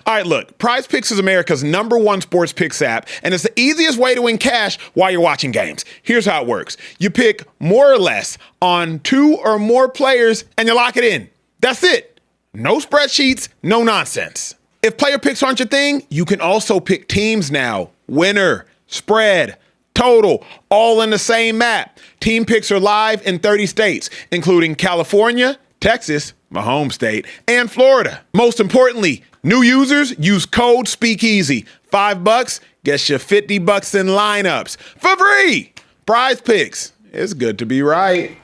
All right, look, PrizePicks is America's #1 sports picks app, and it's the easiest way to win cash while you're watching games. Here's how it works. You pick more or less on 2 or more players, and you lock it in. That's it. No spreadsheets, no nonsense. If player picks aren't your thing, you can also pick teams now. Winner, spread, total, all in the same map. Team picks are live in 30 states, including California, Texas, my home state, and Florida. Most importantly, new users use code Speakeasy. $5 gets you $50 in lineups for free. PrizePicks. It's good to be right.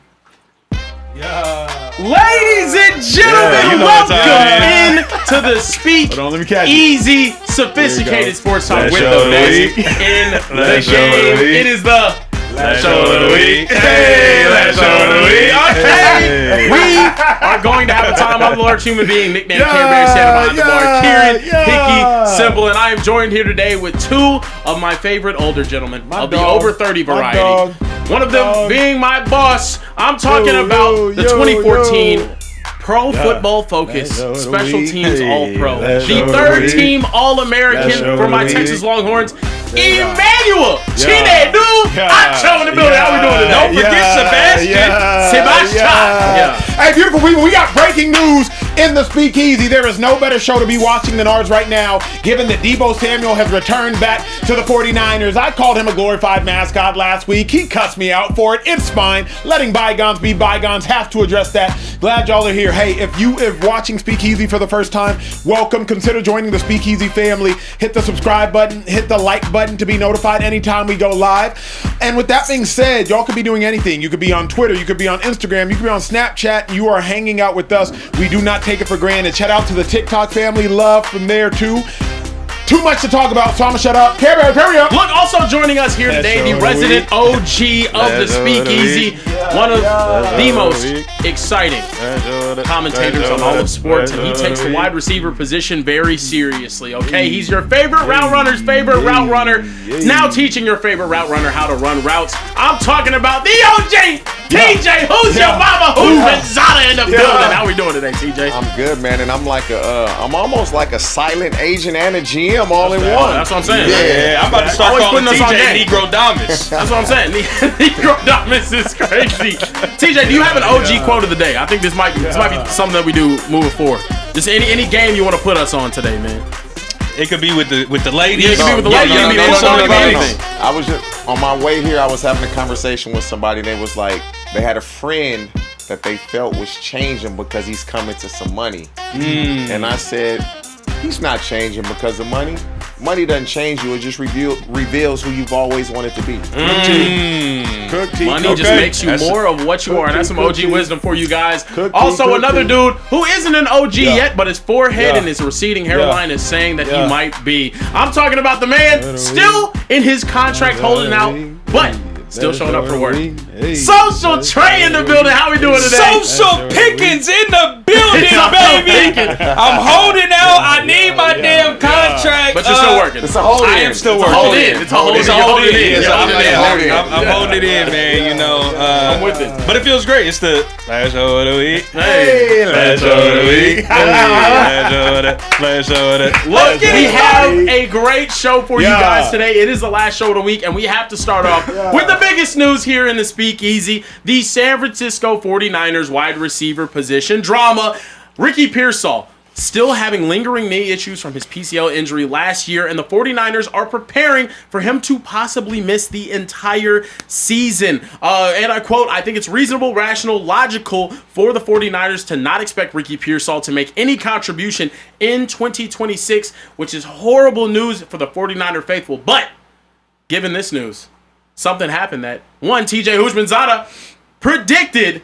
Ladies and gentlemen, welcome into the Speakeasy sophisticated sports talk with the best in the game. It is the Last Show of the Week. Hey, Last Show of the Week. Okay. We are going to have a time. I'm a large human being, nicknamed Carebear, standing behind the bar. Kieran, Hickey, Simple, and I am joined here today with 2 of my favorite older gentlemen of the over 30 variety. One of them being my boss. I'm talking about the 2014 Pro Football Focus Special Teams All-Pro. The 3rd team All-American for my Texas Longhorns, Emmanuel Chinedu Acho in the building. How we doing today? Don't forget Sebastian. Hey, beautiful people, we got breaking news in the Speakeasy. There is no better show to be watching than ours right now, given that Deebo Samuel has returned back to the 49ers. I called him a glorified mascot last week. He cussed me out for it. It's fine. Letting bygones be bygones. Have to address that. Glad y'all are here. Hey, if you are watching Speakeasy for the first time, welcome. Consider joining the Speakeasy family. Hit the subscribe button. Hit the like button to be notified anytime we go live. And with that being said, y'all could be doing anything. You could be on Twitter. You could be on Instagram. You could be on Snapchat. You are hanging out with us. We do not take it for granted. Shout out to the TikTok family. Love from there too. Too much to talk about, so I'm gonna shut up. Carebear, hurry up. Look, also joining us here today, the resident OG of the Speakeasy, one of the most exciting commentators on all of sports, and he takes the wide receiver position very seriously, okay? He's your favorite route runner's favorite route runner, now teaching your favorite route runner how to run routes. I'm talking about the OG, TJ, who's your mama, who's Benzada in the building. How we doing today, TJ? I'm good, man, and I'm almost like a silent Asian and a GM all in one. That's what I'm saying. Yeah, I'm about to start calling TJ Negro Damas. That's what I'm saying. Negro Damas is crazy. TJ, do you have an OG quote of the day? I think this might be something that we do moving forward. Just any game you want to put us on today, man. It could be with the ladies. Yeah, it could be with the ladies. It could be anything. I was just on my way here. I was having a conversation with somebody. And they was like, they had a friend that they felt was changing because he's coming to some money. And I said, he's not changing because of money. Money doesn't change you. It just reveals who you've always wanted to be. Money just makes you more of what you are. And that's some OG wisdom for you guys. Also, another dude who isn't an OG yet, but his forehead and his receding hairline is saying that he might be. I'm talking about the man still in his contract holding out, but still showing up for work. Social Trey in the building. How we doing today? Social Pickens in the building, baby. I'm holding out. I need my damn contract. But you're still working. It's a hold in. I am still working. It's a hold in. I'm holding it in, man. You know, I'm with it. But it feels great. It's the Last Show of the Week. Hey, Last Show of the Week. Last Show of the Look, we have a great show for you guys today. It is the last show of the week, and we have to start off with the biggest news here in the Speakeasy. The San Francisco 49ers wide receiver position drama. Ricky Pearsall still having lingering knee issues from his PCL injury last year, and the 49ers are preparing for him to possibly miss the entire season. And I quote, I think it's reasonable, rational, logical for the 49ers to not expect Ricky Pearsall to make any contribution in 2026, which is horrible news for the 49er faithful. But given this news, something happened that one, TJ Houshmandzadeh predicted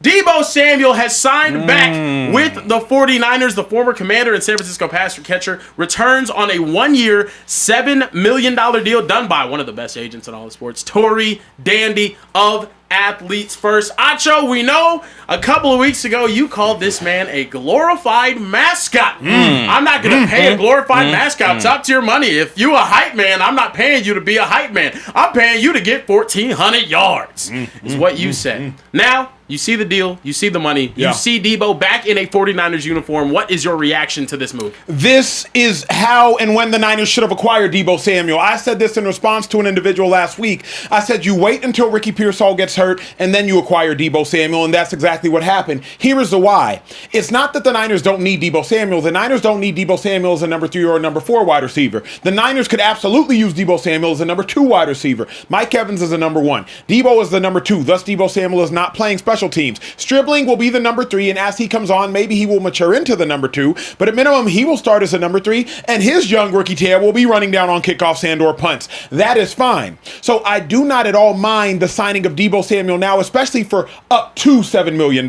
Deebo Samuel has signed back with the 49ers. The former commander and San Francisco pass catcher returns on a 1-year, $7 million deal done by one of the best agents in all of sports, Tory Dandy of athletes first. Acho, we know a couple of weeks ago you called this man a glorified mascot. I'm not going to pay a glorified mascot top tier money. If you a hype man, I'm not paying you to be a hype man. I'm paying you to get 1,400 yards, is what you said. Now, you see the deal. You see the money. Yeah. You see Deebo back in a 49ers uniform. What is your reaction to this move? This is how and when the Niners should have acquired Deebo Samuel. I said this in response to an individual last week. I said you wait until Ricky Pearsall gets hurt and then you acquire Deebo Samuel, and that's exactly what happened. Here is the why. It's not that the Niners don't need Deebo Samuel. The Niners don't need Deebo Samuel as a number 3 or a number 4 wide receiver. The Niners could absolutely use Deebo Samuel as a number 2 wide receiver. Mike Evans is a number 1. Deebo is the number 2. Thus, Deebo Samuel is not playing special teams. Stribling will be the number 3, and as he comes on, maybe he will mature into the number 2, but at minimum, he will start as a number 3, and his young rookie tail will be running down on kickoffs and or punts. That is fine. So I do not at all mind the signing of Deebo Samuel now, especially for up to $7 million.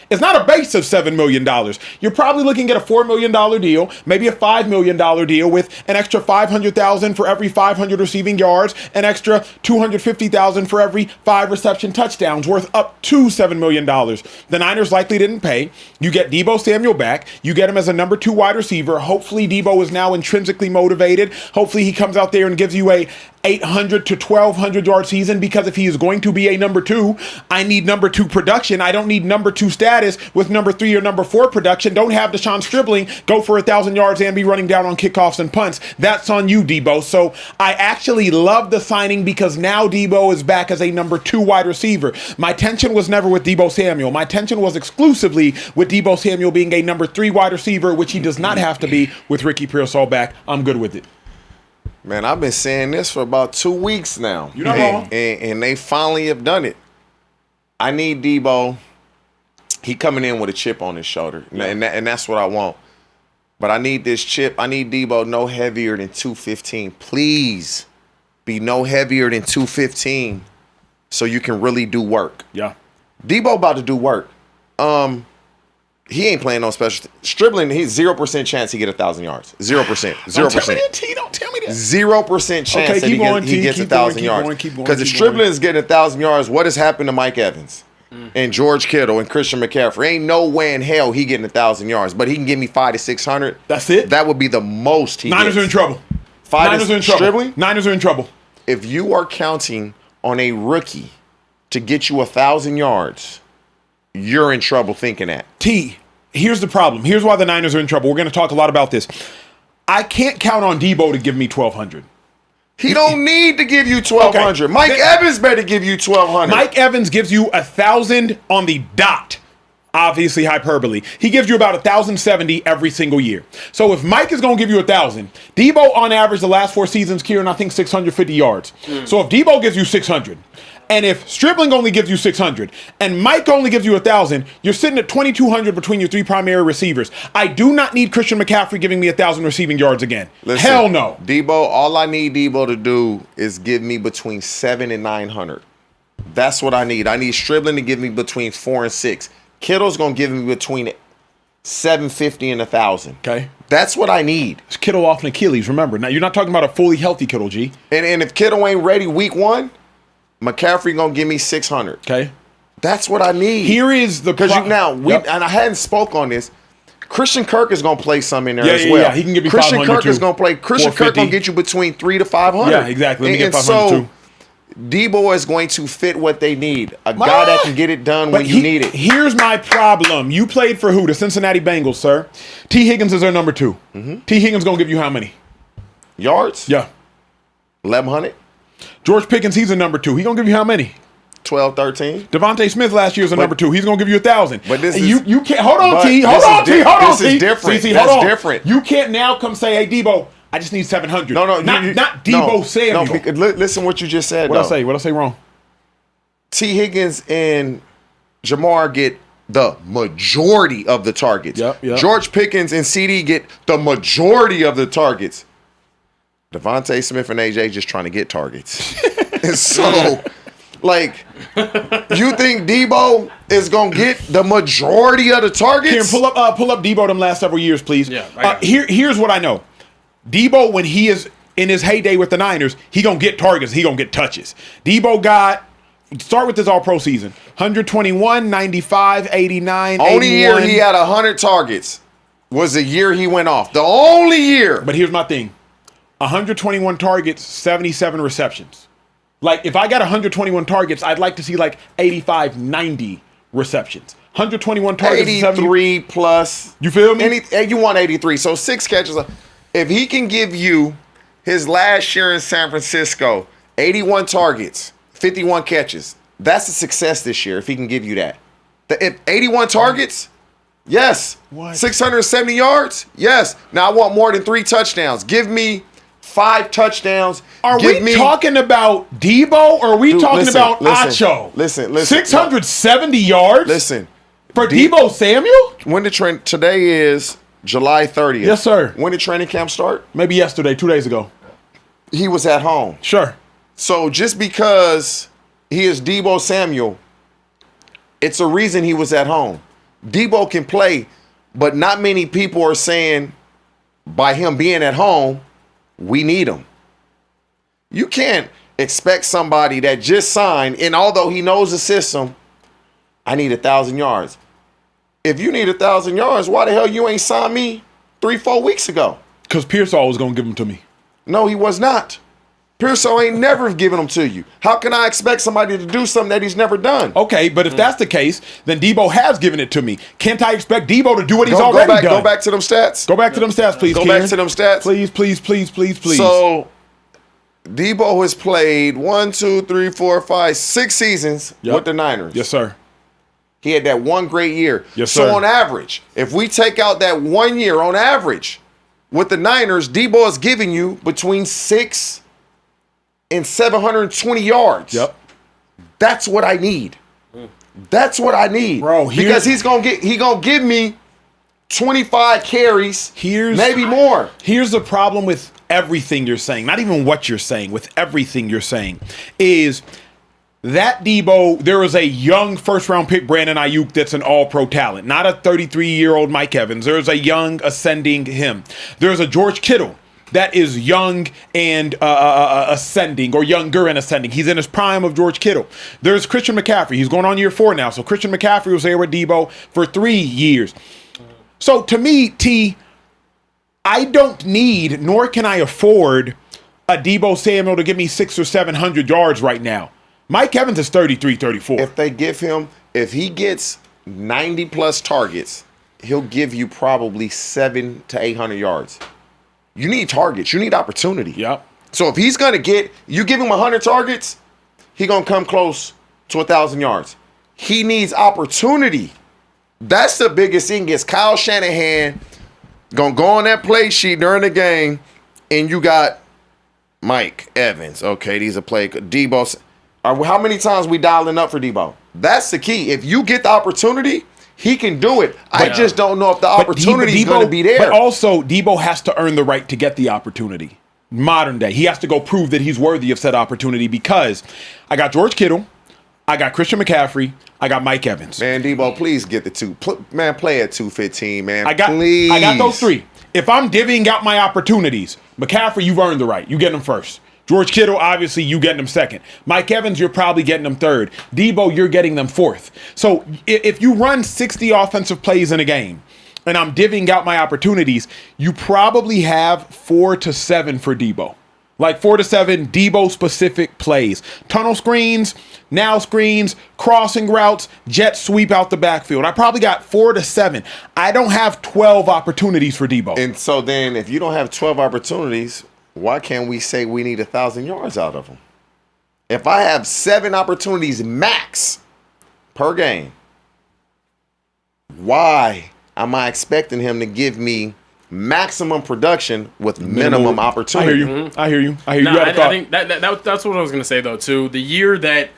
It's not a base of $7 million. You're probably looking at a $4 million deal, maybe a $5 million deal with an extra $500,000 for every 500 receiving yards, an extra $250,000 for every 5 reception touchdowns, worth up to $7 million. The Niners likely didn't pay. You get Deebo Samuel back. You get him as a number 2 wide receiver. Hopefully Deebo is now intrinsically motivated. Hopefully he comes out there and gives you a 800 to 1,200 yard season, because if he is going to be a number 2, I need number 2 production. I don't need number 2 status with number 3 or number 4 production. Don't have Deshaun Stribling go for 1,000 yards and be running down on kickoffs and punts. That's on you, Deebo. So I actually love the signing because now Deebo is back as a number 2 wide receiver. My tension was never with Deebo Samuel. My tension was exclusively with Deebo Samuel being a number 3 wide receiver, which he does not have to be with Ricky Pearsall back. I'm good with it. Man, I've been saying this for about 2 weeks now. You're not wrong. And they finally have done it. I need Deebo. He coming in with a chip on his shoulder, and that's what I want. But I need this chip. I need Deebo no heavier than 215. Please be no heavier than 215 so you can really do work. Yeah. Deebo about to do work. He ain't playing no special. Stribling, he's 0% chance he get 1,000 yards. 0%. 0%. Don't tell me that, T. Don't tell me that. 0% chance that he gets 1,000 yards. Because if Stribling is getting 1,000 yards, what has happened to Mike Evans and George Kittle and Christian McCaffrey? Ain't no way in hell he getting 1,000 yards, but he can give me 500 to 600. That's it. That would be the most he Niners gets. are in trouble. Niners are in trouble. Stribling? Niners are in trouble. If you are counting on a rookie to get you 1,000 yards, you're in trouble thinking that. T, here's the problem. Here's why the Niners are in trouble. We're going to talk a lot about this. I can't count on Deebo to give me 1,200. He don't need to give you 1,200. Okay. Mike Evans better give you 1,200. Mike Evans gives you 1,000 on the dot. Obviously hyperbole. He gives you about 1,070 every single year. So if Mike is going to give you 1,000, Deebo on average the last 4 seasons, Kieran, I think 650 yards. So if Deebo gives you 600, and if Stribling only gives you 600, and Mike only gives you 1,000, you're sitting at 2,200 between your 3 primary receivers. I do not need Christian McCaffrey giving me 1,000 receiving yards again. Listen, hell no. Deebo, all I need Deebo to do is give me between 700 and 900. That's what I need. I need Stribling to give me between 4 and 6. Kittle's going to give me between 750 and 1,000. Okay. That's what I need. It's Kittle off an Achilles, remember. Now, you're not talking about a fully healthy Kittle, G. And if Kittle ain't ready week 1, McCaffrey going to give me 600. Okay. That's what I need. Here is the... Because and I hadn't spoke on this, Christian Kirk is going to play some in there as well. Yeah, he can give you Christian 500 Kirk too. is going to play. Christian Kirk going to get you between 300 to 500. Yeah, exactly. Let me get 500 so, too. Deebo is going to fit what they need. A guy that can get it done when you need it. Here's my problem. You played for who? The Cincinnati Bengals, sir. T. Higgins is their number 2. T. Higgins going to give you how many? Yards? Yeah. 1,100. George Pickens, he's a number 2. He going to give you how many? 12, 13. Devontae Smith last year is a number 2. He's going to give you 1,000. But this is... You can't... Hold on, T. Hold on, T. This is different. That's different. You can't now come say, hey, Deebo, I just need 700. No. Not Deebo Samuel. No, listen what you just said, What'd I say wrong? T. Higgins and Jamar get the majority of the targets. Yep. George Pickens and CD get the majority of the targets. Devontae Smith and AJ just trying to get targets. And so, like, you think Deebo is going to get the majority of the targets? Kieran, pull up Deebo them last several years, please. Yeah. Here's what I know. Deebo, when he is in his heyday with the Niners, he going to get targets. He going to get touches. Deebo got start with this all-pro season. 121, 95, 89, Only 81. year he had 100 targets was the year he went off. The only year. But here's my thing. 121 targets, 77 receptions. Like, if I got 121 targets, I'd like to see like 85, 90 receptions. 121 targets, 83 plus. You feel me? You want 83. So 6 catches. If he can give you his last year in San Francisco, 81 targets, 51 catches, that's a success this year if he can give you that. If 81 targets, yes. What? 670 yards, yes. Now I want more than 3 touchdowns. Give me 5 touchdowns. Are we talking about Deebo or are we talking about Acho? Listen. 670 yards? Listen. For Deebo Samuel? When today is July 30th. Yes, sir. When did training camp start? Maybe yesterday, 2 days ago. He was at home. Sure. So just because he is Deebo Samuel, it's a reason he was at home. Deebo can play, but not many people are saying by him being at home, we need him. You can't expect somebody that just signed, and although he knows the system, I need 1,000 yards. If you need 1,000 yards, why the hell you ain't signed me 3-4 weeks ago? Because Pearsall was going to give them to me. No, he was not. Pearsall ain't never given them to you. How can I expect somebody to do something that he's never done? Okay, but if that's the case, then Deebo has given it to me. Can't I expect Deebo to do what he's already done? Go back to them stats. Go back to them stats, please, Go Karen. back to them stats. Please. So, Deebo has played 6 seasons with the Niners. Yes, sir. He had that one great year. Yes, sir. So on average, if we take out that 1 year on average with the Niners, Deebo is giving you between 6 and 720 yards. Yep. That's what I need. That's what I need. Bro, because he gonna give me 25 carries, maybe more. Here's the problem with everything you're saying, not even what you're saying, with everything you're saying, is that Deebo, there is a young first-round pick, Brandon Ayuk, that's an all-pro talent, not a 33-year-old Mike Evans. There's a young ascending him. There's a George Kittle that is young and ascending, or younger and ascending. He's in his prime of George Kittle. There's Christian McCaffrey. He's going on year 4 now. So Christian McCaffrey was there with Deebo for 3 years. So to me, T, I don't need, nor can I afford a Deebo Samuel to give me 600 or 700 yards right now. Mike Evans is 33, 34. If he gets 90 plus targets, he'll give you probably 700 to 800 yards. You need targets. You need opportunity. Yep. So if he's going to you give him 100 targets, he's going to come close to 1,000 yards. He needs opportunity. That's the biggest thing is Kyle Shanahan going to go on that play sheet during the game, and you got Mike Evans. Okay, these are play. Deebo. How many times we dialing up for Deebo? That's the key. If you get the opportunity, he can do it. I just don't know if the opportunity is going to be there. But also, Deebo has to earn the right to get the opportunity. Modern day. He has to go prove that he's worthy of said opportunity because I got George Kittle, I got Christian McCaffrey, I got Mike Evans. Man, Deebo, please get the 2. Man, play at 215, man. I got those 3. If I'm divvying out my opportunities, McCaffrey, you've earned the right. You get them first. George Kittle, obviously, you getting them second. Mike Evans, you're probably getting them third. Deebo, you're getting them fourth. So if you run 60 offensive plays in a game, and I'm divvying out my opportunities, you probably have 4 to 7 for Deebo. Like 4 to 7 Deebo-specific plays. Tunnel screens, now screens, crossing routes, jet sweep out the backfield. I probably got 4 to 7. I don't have 12 opportunities for Deebo. And so then if you don't have 12 opportunities, why can't we say we need 1,000 yards out of him? If I have 7 opportunities max per game, why am I expecting him to give me maximum production with minimum opportunity? I hear you. I think that's what I was going to say, though, too. The year that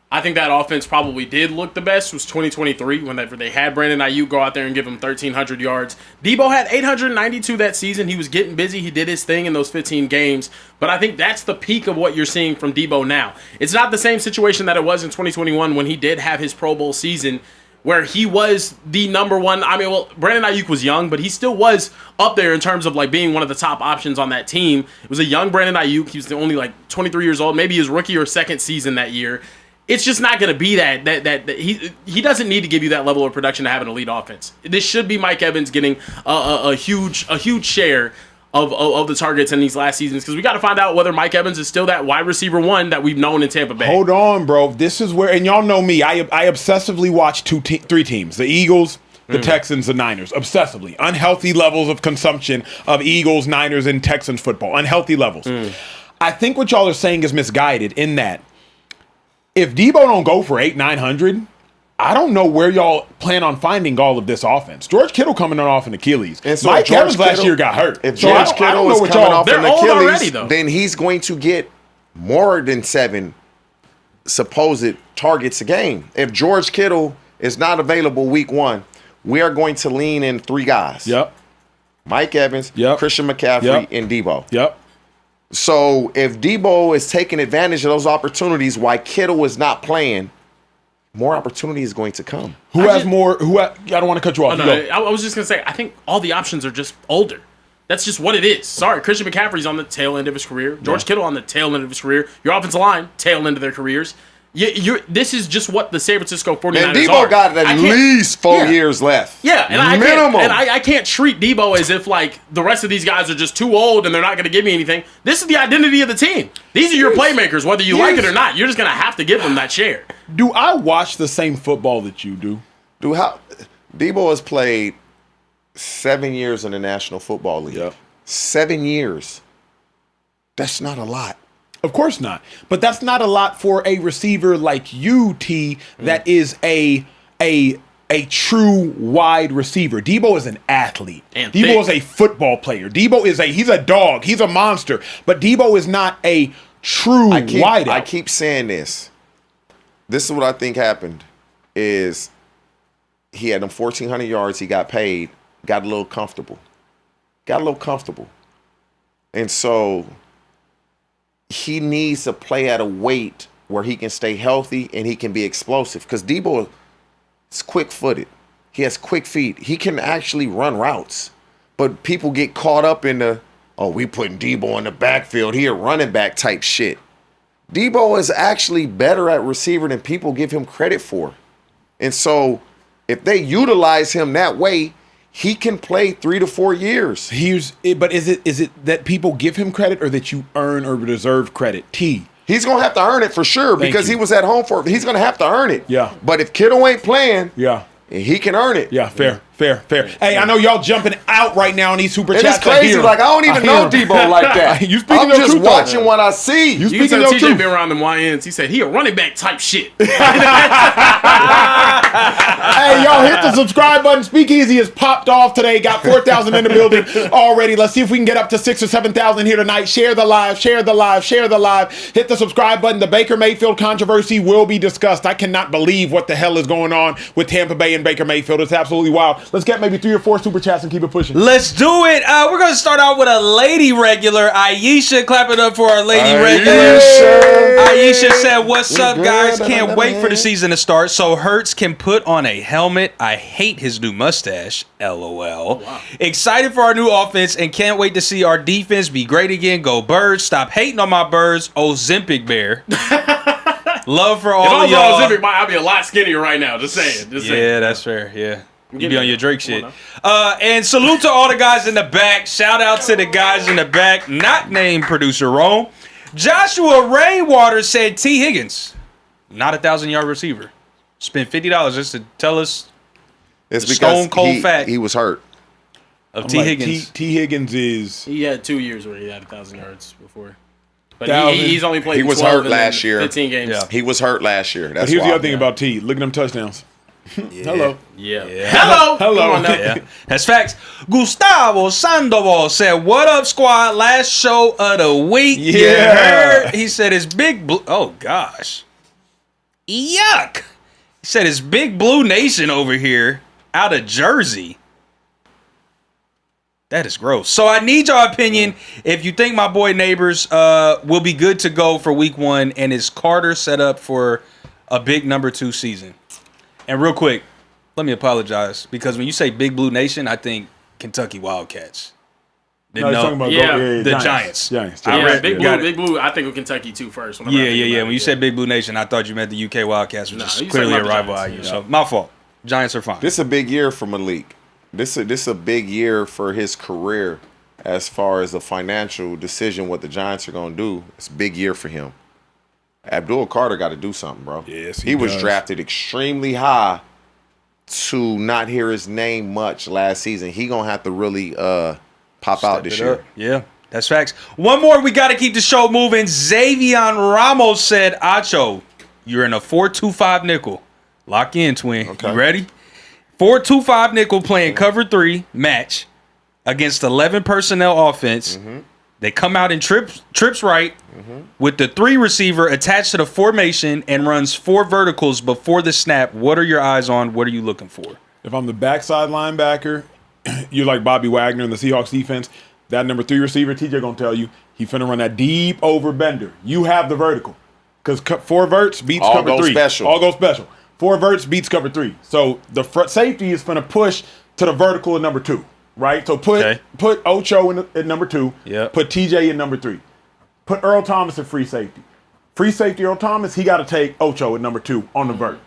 I think that offense probably did look the best was 2023, whenever they had Brandon Ayuk go out there and give him 1,300 yards. Deebo had 892 that season. He was getting busy. He did his thing in those 15 games. But I think that's the peak of what you're seeing from Deebo now. It's not the same situation that it was in 2021 when he did have his Pro Bowl season, where he was the number one. I mean, well, Brandon Ayuk was young, but he still was up there in terms of like being one of the top options on that team. It was a young Brandon Ayuk. He was only like 23 years old, maybe his rookie or second season that year. it's just not going to be that he doesn't need to give you that level of production to have an elite offense. This should be Mike Evans getting a huge share of the targets in these last seasons, because we got to find out whether Mike Evans is still that wide receiver one that we've known in Tampa Bay. Hold on, bro. This is where, and y'all know me, I obsessively watch three teams: the Eagles, the Texans, the Niners. Obsessively. Unhealthy levels of consumption of Eagles, Niners, and Texans football. Unhealthy levels. I think what y'all are saying is misguided in that if Deebo don't go for 800-900, I don't know where y'all plan on finding all of this offense. George Kittle coming off an Achilles. And so Mike Evans last year got hurt. If George Kittle is coming off an old already, Achilles, though. then he's going to get more than 7 supposed targets a game. If George Kittle is not available week 1, we are going to lean in 3 guys. Yep. Mike Evans, Christian McCaffrey, and Deebo. Yep. So if Deebo is taking advantage of those opportunities while Kittle is not playing, more opportunity is going to come. I don't want to cut you off. I was just going to say, I think all the options are just older. That's just what it is. Sorry, Christian McCaffrey's on the tail end of his career. George Kittle on the tail end of his career. Your offensive line, tail end of their careers. This is just what the San Francisco 49ers and Deebo got at least 4 years left. Yeah, and I can't treat Deebo as if like the rest of these guys are just too old and they're not going to give me anything. This is the identity of the team. These are your playmakers, whether you like it or not. You're just going to have to give them that share. Do I watch the same football that you do? Deebo has played 7 years in the National Football League. Yep. 7 years. That's not a lot. Of course not. But that's not a lot for a receiver like you, T, that is a true wide receiver. Deebo is an athlete. Deebo is a football player. He's a dog. He's a monster. But Deebo is not a true wideout. I keep saying this. This is what I think happened is he had them 1,400 yards. He got paid. Got a little comfortable. And so he needs to play at a weight where he can stay healthy and he can be explosive. Because Deebo is quick-footed. He has quick feet. He can actually run routes. But people get caught up in we putting Deebo in the backfield. He a running back type shit. Deebo is actually better at receiver than people give him credit for. And so if they utilize him that way, he can play 3 to 4 years. But is it that people give him credit or that you earn or deserve credit? T. He's going to have to earn it for sure because he was at home for it. He's going to have to earn it. Yeah. But if Kittle ain't playing, yeah, he can earn it. Yeah, fair. Hey, I know y'all jumping out right now in these super chats. It's crazy. Like, I don't even know Deebo like that. I'm just watching what I see. You can tell TJ been around them YNs. He said he a running back type shit. Hey, y'all hit the subscribe button. Speakeasy has popped off today. Got 4,000 in the building already. Let's see if we can get up to 6,000 or 7,000 here tonight. Share the live. Hit the subscribe button. The Baker Mayfield controversy will be discussed. I cannot believe what the hell is going on with Tampa Bay and Baker Mayfield. It's absolutely wild. Let's get maybe 3 or 4 super chats and keep it pushing. Let's do it. We're going to start out with a lady regular. Aisha, clap it up for our lady regular. Aisha said, what's up, guys? Can't wait for the season to start so Hurts can put on a helmet. I hate his new mustache. LOL. Oh, wow. Excited for our new offense and can't wait to see our defense be great again. Go Birds. Stop hating on my Birds. Ozempic Bear. Love for all of y'all. Ozempic, I'd be a lot skinnier right now. Just saying. Yeah, that's fair. Yeah. You be on your Drake shit. And salute to all the guys in the back. Shout out to the guys in the back, not named producer Rome. Joshua Rainwater said T. Higgins, not a 1,000-yard receiver. Spent $50 just to tell us it's the stone cold fact. He was hurt. Of T. Higgins. T. Higgins is... He had 2 years where he had 1,000 yards before. But he's only played 12 He was hurt last year. 15 games. Yeah. He was hurt last year. But here's the other thing about T. Look at them touchdowns. Yeah. Hello. Yeah. Hello. Yeah. That's facts. Gustavo Sandoval said, what up, squad? Last show of the week. Yeah. You heard? He said it's Big Blue. Oh, gosh. Yuck. He said it's Big Blue Nation over here out of Jersey. That is gross. So I need your opinion if you think my boy Neighbors will be good to go for week 1 and is Carter set up for a big number 2 season. And real quick, let me apologize because when you say Big Blue Nation, I think Kentucky Wildcats. No, he's talking about the Giants. Giants. I read Big Blue. I think of Kentucky too first. Yeah. When you said Big Blue Nation, I thought you meant the UK Wildcats, which is clearly a rival IU. So my fault. Giants are fine. This is a big year for Malik. This is a big year for his career as far as a financial decision what the Giants are going to do. It's a big year for him. Abdul Carter got to do something, bro. Yes, he was drafted extremely high to not hear his name much last season. He going to have to really pop out this year. Yeah, that's facts. One more. We got to keep the show moving. Xavion Ramos said, Acho, you're in a 4-2-5 nickel. Lock in, twin. Okay. You ready? 4-2-5 nickel playing cover 3 match against 11 personnel offense. Mm-hmm. They come out in trips right with the 3 receiver attached to the formation and runs 4 verticals before the snap. What are your eyes on? What are you looking for? If I'm the backside linebacker, you're like Bobby Wagner in the Seahawks defense. That number 3 receiver, TJ gonna tell you, he finna run that deep over bender. You have the vertical. Because 4 verts beats all cover 3. Special. All go special. 4 verts beats cover 3. So the front safety is finna push to the vertical in number 2. Right? So put Ocho in number 2. Yep. Put TJ in number 3. Put Earl Thomas in free safety. Free safety Earl Thomas, he got to take Ocho at number 2 on the vert.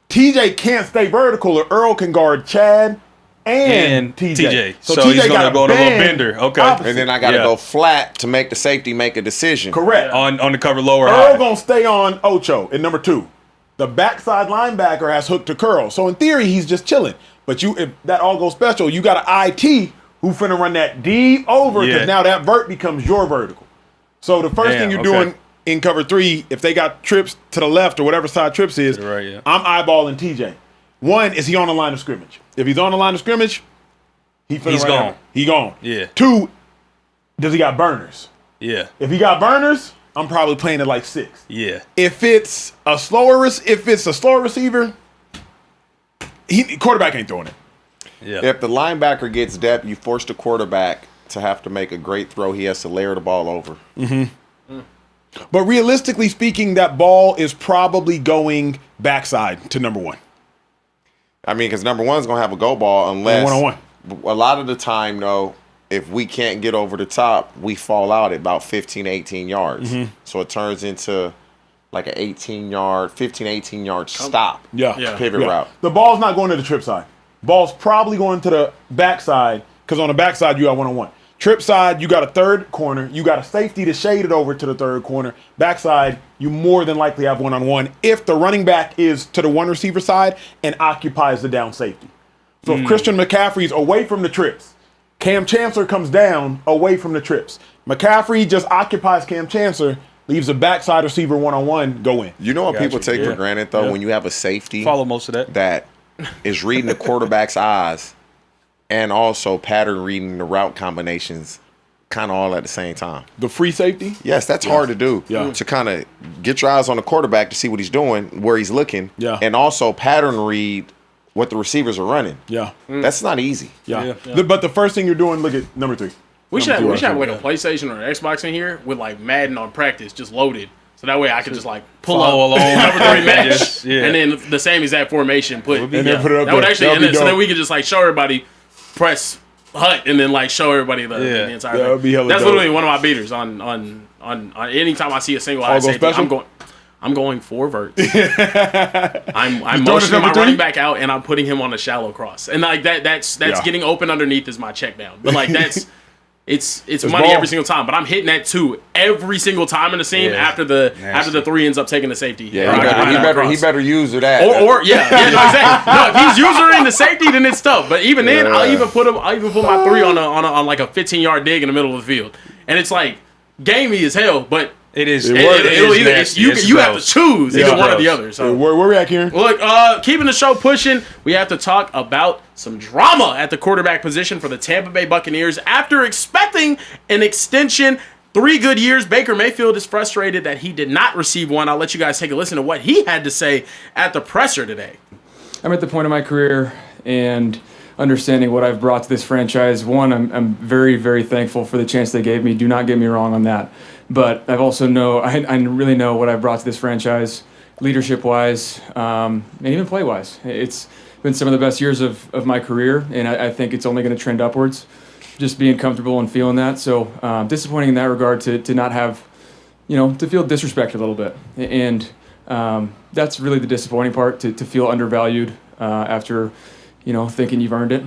TJ can't stay vertical or Earl can guard Chad and TJ. So TJ he's going to go to a little bender. Okay. Opposite. And then I got to go flat to make the safety make a decision. Correct. On the cover lower Earl going to stay on Ocho at number 2. The backside linebacker has hooked to curl. So in theory, he's just chilling. But if that all goes special, you got an IT who finna run that deep over because now that vert becomes your vertical. So the first thing you're doing in cover 3, if they got trips to the left or whatever side trips is, I'm eyeballing TJ. 1, is he on the line of scrimmage? If he's on the line of scrimmage, he's gone. He gone. Yeah. 2, does he got burners? Yeah. If he got burners, I'm probably playing it like 6. Yeah. If it's a slower receiver, quarterback ain't throwing it. Yeah. If the linebacker gets depth, you force the quarterback to have to make a great throw. He has to layer the ball over. Mm-hmm. But realistically speaking, that ball is probably going backside to number 1. I mean, because number 1 is going to have a go ball unless one-on-one. A lot of the time, though, if we can't get over the top, we fall out at about 15, 18 yards. Mm-hmm. So it turns into like an 18-yard, 15, 18-yard stop. Pivot route. The ball's not going to the trip side. Ball's probably going to the backside because on the backside, you got one-on-one. Trip side, you got a third corner. You got a safety to shade it over to the third corner. Backside, you more than likely have one-on-one if the running back is to the 1 receiver side and occupies the down safety. So if Christian McCaffrey's away from the trips, Cam Chancellor comes down away from the trips. McCaffrey just occupies Cam Chancellor, leaves a backside receiver one-on-one, go in. You know what people take for granted, though, when you have a safety? Follow most of that. That is reading the quarterback's eyes and also pattern reading the route combinations kind of all at the same time. The free safety? Yes, that's hard to do. Yeah. To kind of get your eyes on the quarterback to see what he's doing, where he's looking, and also pattern read what the receivers are running. Yeah. That's not easy. Yeah. But the first thing you're doing, look at number 3. We should have like a PlayStation or an Xbox in here with like Madden on practice just loaded. So that way I could just like pull up along number 3 match and then the same exact formation put it up. That would actually so then we could just like show everybody press hut and then like show everybody the entire thing. Be that's dope. Literally one of my beaters on anytime I see a single high safety, I'm going 4 verts. I'm motioning my running back out and I'm putting him on a shallow cross. And like that's getting open underneath is my check down. But like that's it's money every single time. But I'm hitting that 2 every single time in the seam after the 3 ends up taking the safety. Yeah, he better use that. Or exactly. No, if he's using the safety, then it's tough. But even then, I'll even put my 3 on like a 15-yard dig in the middle of the field. And it's like gamey as hell, but it is. You have to choose either one or the other. So where we at, Kieran? Look, keeping the show pushing, we have to talk about some drama at the quarterback position for the Tampa Bay Buccaneers. After expecting an extension, 3 good years, Baker Mayfield is frustrated that he did not receive one. I'll let you guys take a listen to what he had to say at the presser today. I'm at the point of my career and understanding what I've brought to this franchise. One, I'm very, very thankful for the chance they gave me. Do not get me wrong on that. But I've also I really know what I've brought to this franchise, leadership-wise, and even play-wise. It's been some of the best years of my career, and I think it's only going to trend upwards. just being comfortable and feeling that. So disappointing in that regard to not have, to feel disrespected a little bit. And that's really the disappointing part, to feel undervalued after, thinking you've earned it.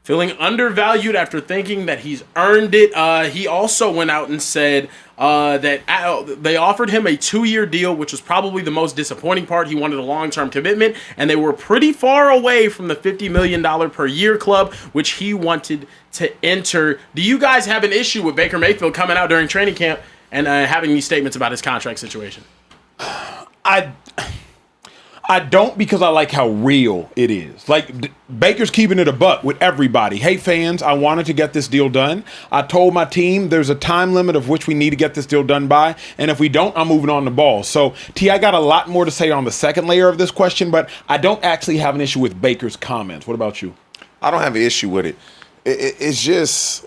Feeling undervalued after thinking that he's earned it. He also went out and said that they offered him a 2-year deal, which was probably the most disappointing part. He wanted a long-term commitment, and they were pretty far away from the $50 million per year club, which he wanted to enter. Do you guys have an issue with Baker Mayfield coming out during training camp and having these statements about his contract situation? I don't, because I like how real it is. Like, Baker's keeping it a buck with everybody. Hey, fans, I wanted to get this deal done. I told my team there's a time limit of which we need to get this deal done by, and if we don't, I'm moving on the ball. So, I got a lot more to say on the second layer of this question, but I don't actually have an issue with Baker's comments. What about you? I don't have an issue with it. It's just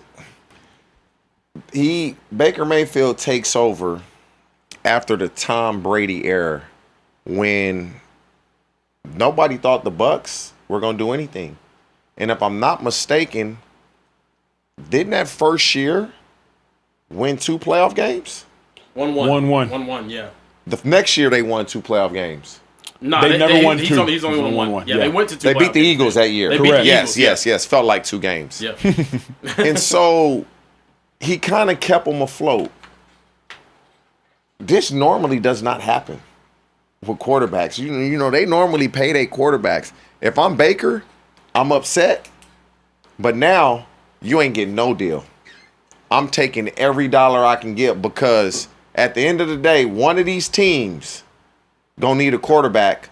Baker Mayfield takes over after the Tom Brady era, when nobody thought the Bucs were going to do anything. And if I'm not mistaken, didn't that first year win 2 playoff games? 1-1. 1-1. 1-1, yeah. The next year they won 2 playoff games. No, they never won he's 2. Only won 1. Yeah, they went to 2 They beat the games. Eagles that year. They beat the Yes, Eagles, yes. Felt like 2 games. Yeah. And so he kind of kept them afloat. This normally does not happen with quarterbacks. They normally pay their quarterbacks. If I'm Baker, I'm upset. But now you ain't getting no deal. I'm taking every dollar I can get, because at the end of the day, one of these teams gonna need a quarterback,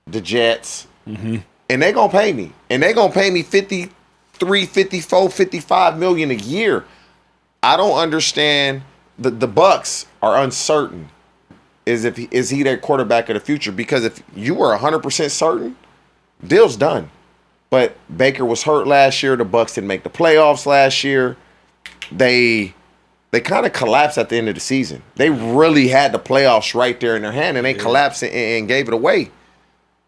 the Jets, and they gonna pay me. And they gonna pay me 53, 54, 55 million a year. I don't understand. The Bucs are uncertain. Is he their quarterback of the future? Because if you were 100% certain, deal's done. But Baker was hurt last year. The Bucs didn't make the playoffs last year. They kind of collapsed at the end of the season. They really had the playoffs right there in their hand, and they collapsed and gave it away.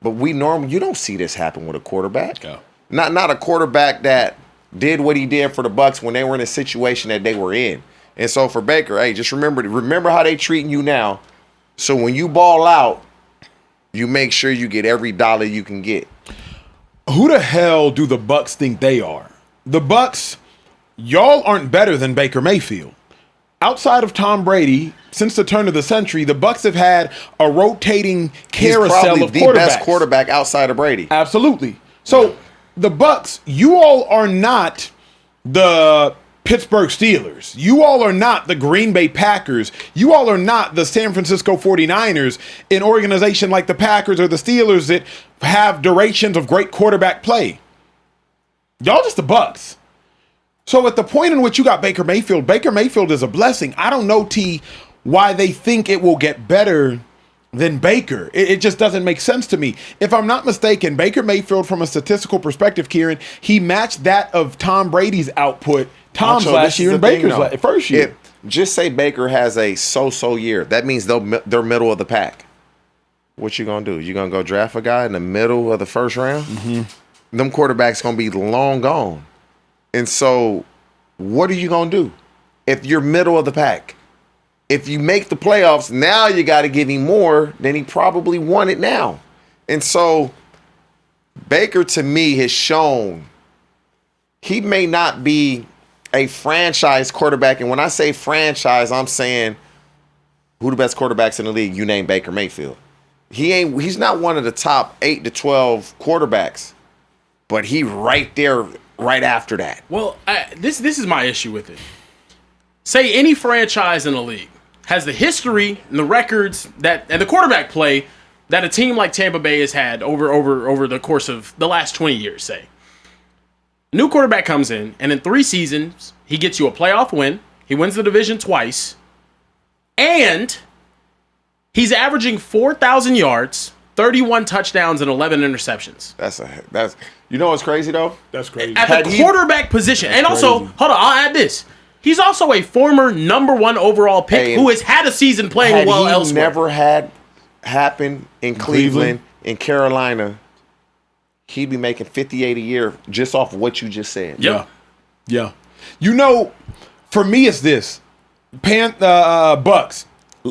But you don't see this happen with a quarterback. No. Not a quarterback that did what he did for the Bucs when they were in a situation that they were in. And so for Baker, hey, just remember how they treating you now. So when you ball out, you make sure you get every dollar you can get. Who the hell do the Bucs think they are? The Bucs, y'all aren't better than Baker Mayfield. Outside of Tom Brady, since the turn of the century, the Bucs have had a rotating carousel of the quarterbacks. best quarterback outside of Brady. Absolutely. So the Bucs, you all are not the Pittsburgh Steelers. You all are not the Green Bay Packers. You all are not the San Francisco 49ers, an organization like the Packers or the Steelers that have durations of great quarterback play. Y'all just the Bucs. So at the point in which you got Baker Mayfield is a blessing. I don't know, T, why they think it will get better than Baker. It just doesn't make sense to me. If I'm not mistaken, Baker Mayfield, from a statistical perspective, Kieran, he matched that of Tom Brady's output. Tom's last year and Baker's first year. Just say Baker has a so-so year. That means they're middle of the pack. What you gonna do? You gonna go draft a guy in the middle of the first round? Mm-hmm. Them quarterbacks gonna be long gone. And so, what are you gonna do if you're middle of the pack? If you make the playoffs, now you got to give him more than he probably wanted now. And so, Baker, to me, has shown he may not be a franchise quarterback. And when I say franchise, I'm saying who the best quarterbacks in the league? You name Baker Mayfield. He's not one of the top 8 to 12 quarterbacks, but he right there, right after that. Well, this is my issue with it. Say any franchise in the league has the history and the records and the quarterback play that a team like Tampa Bay has had over the course of the last 20 years, say. New quarterback comes in, and in 3 seasons, he gets you a playoff win. He wins the division twice. And he's averaging 4,000 yards, 31 touchdowns, and 11 interceptions. That's you know what's crazy, though? That's crazy. At the quarterback position. And also, hold on, I'll add this. He's also a former number 1 overall pick who has had a season playing well elsewhere. Never had happened in Cleveland, in Carolina, he'd be making $58 a year just off of what you just said. Yep. Yeah. You know, for me, it's this. Bucks,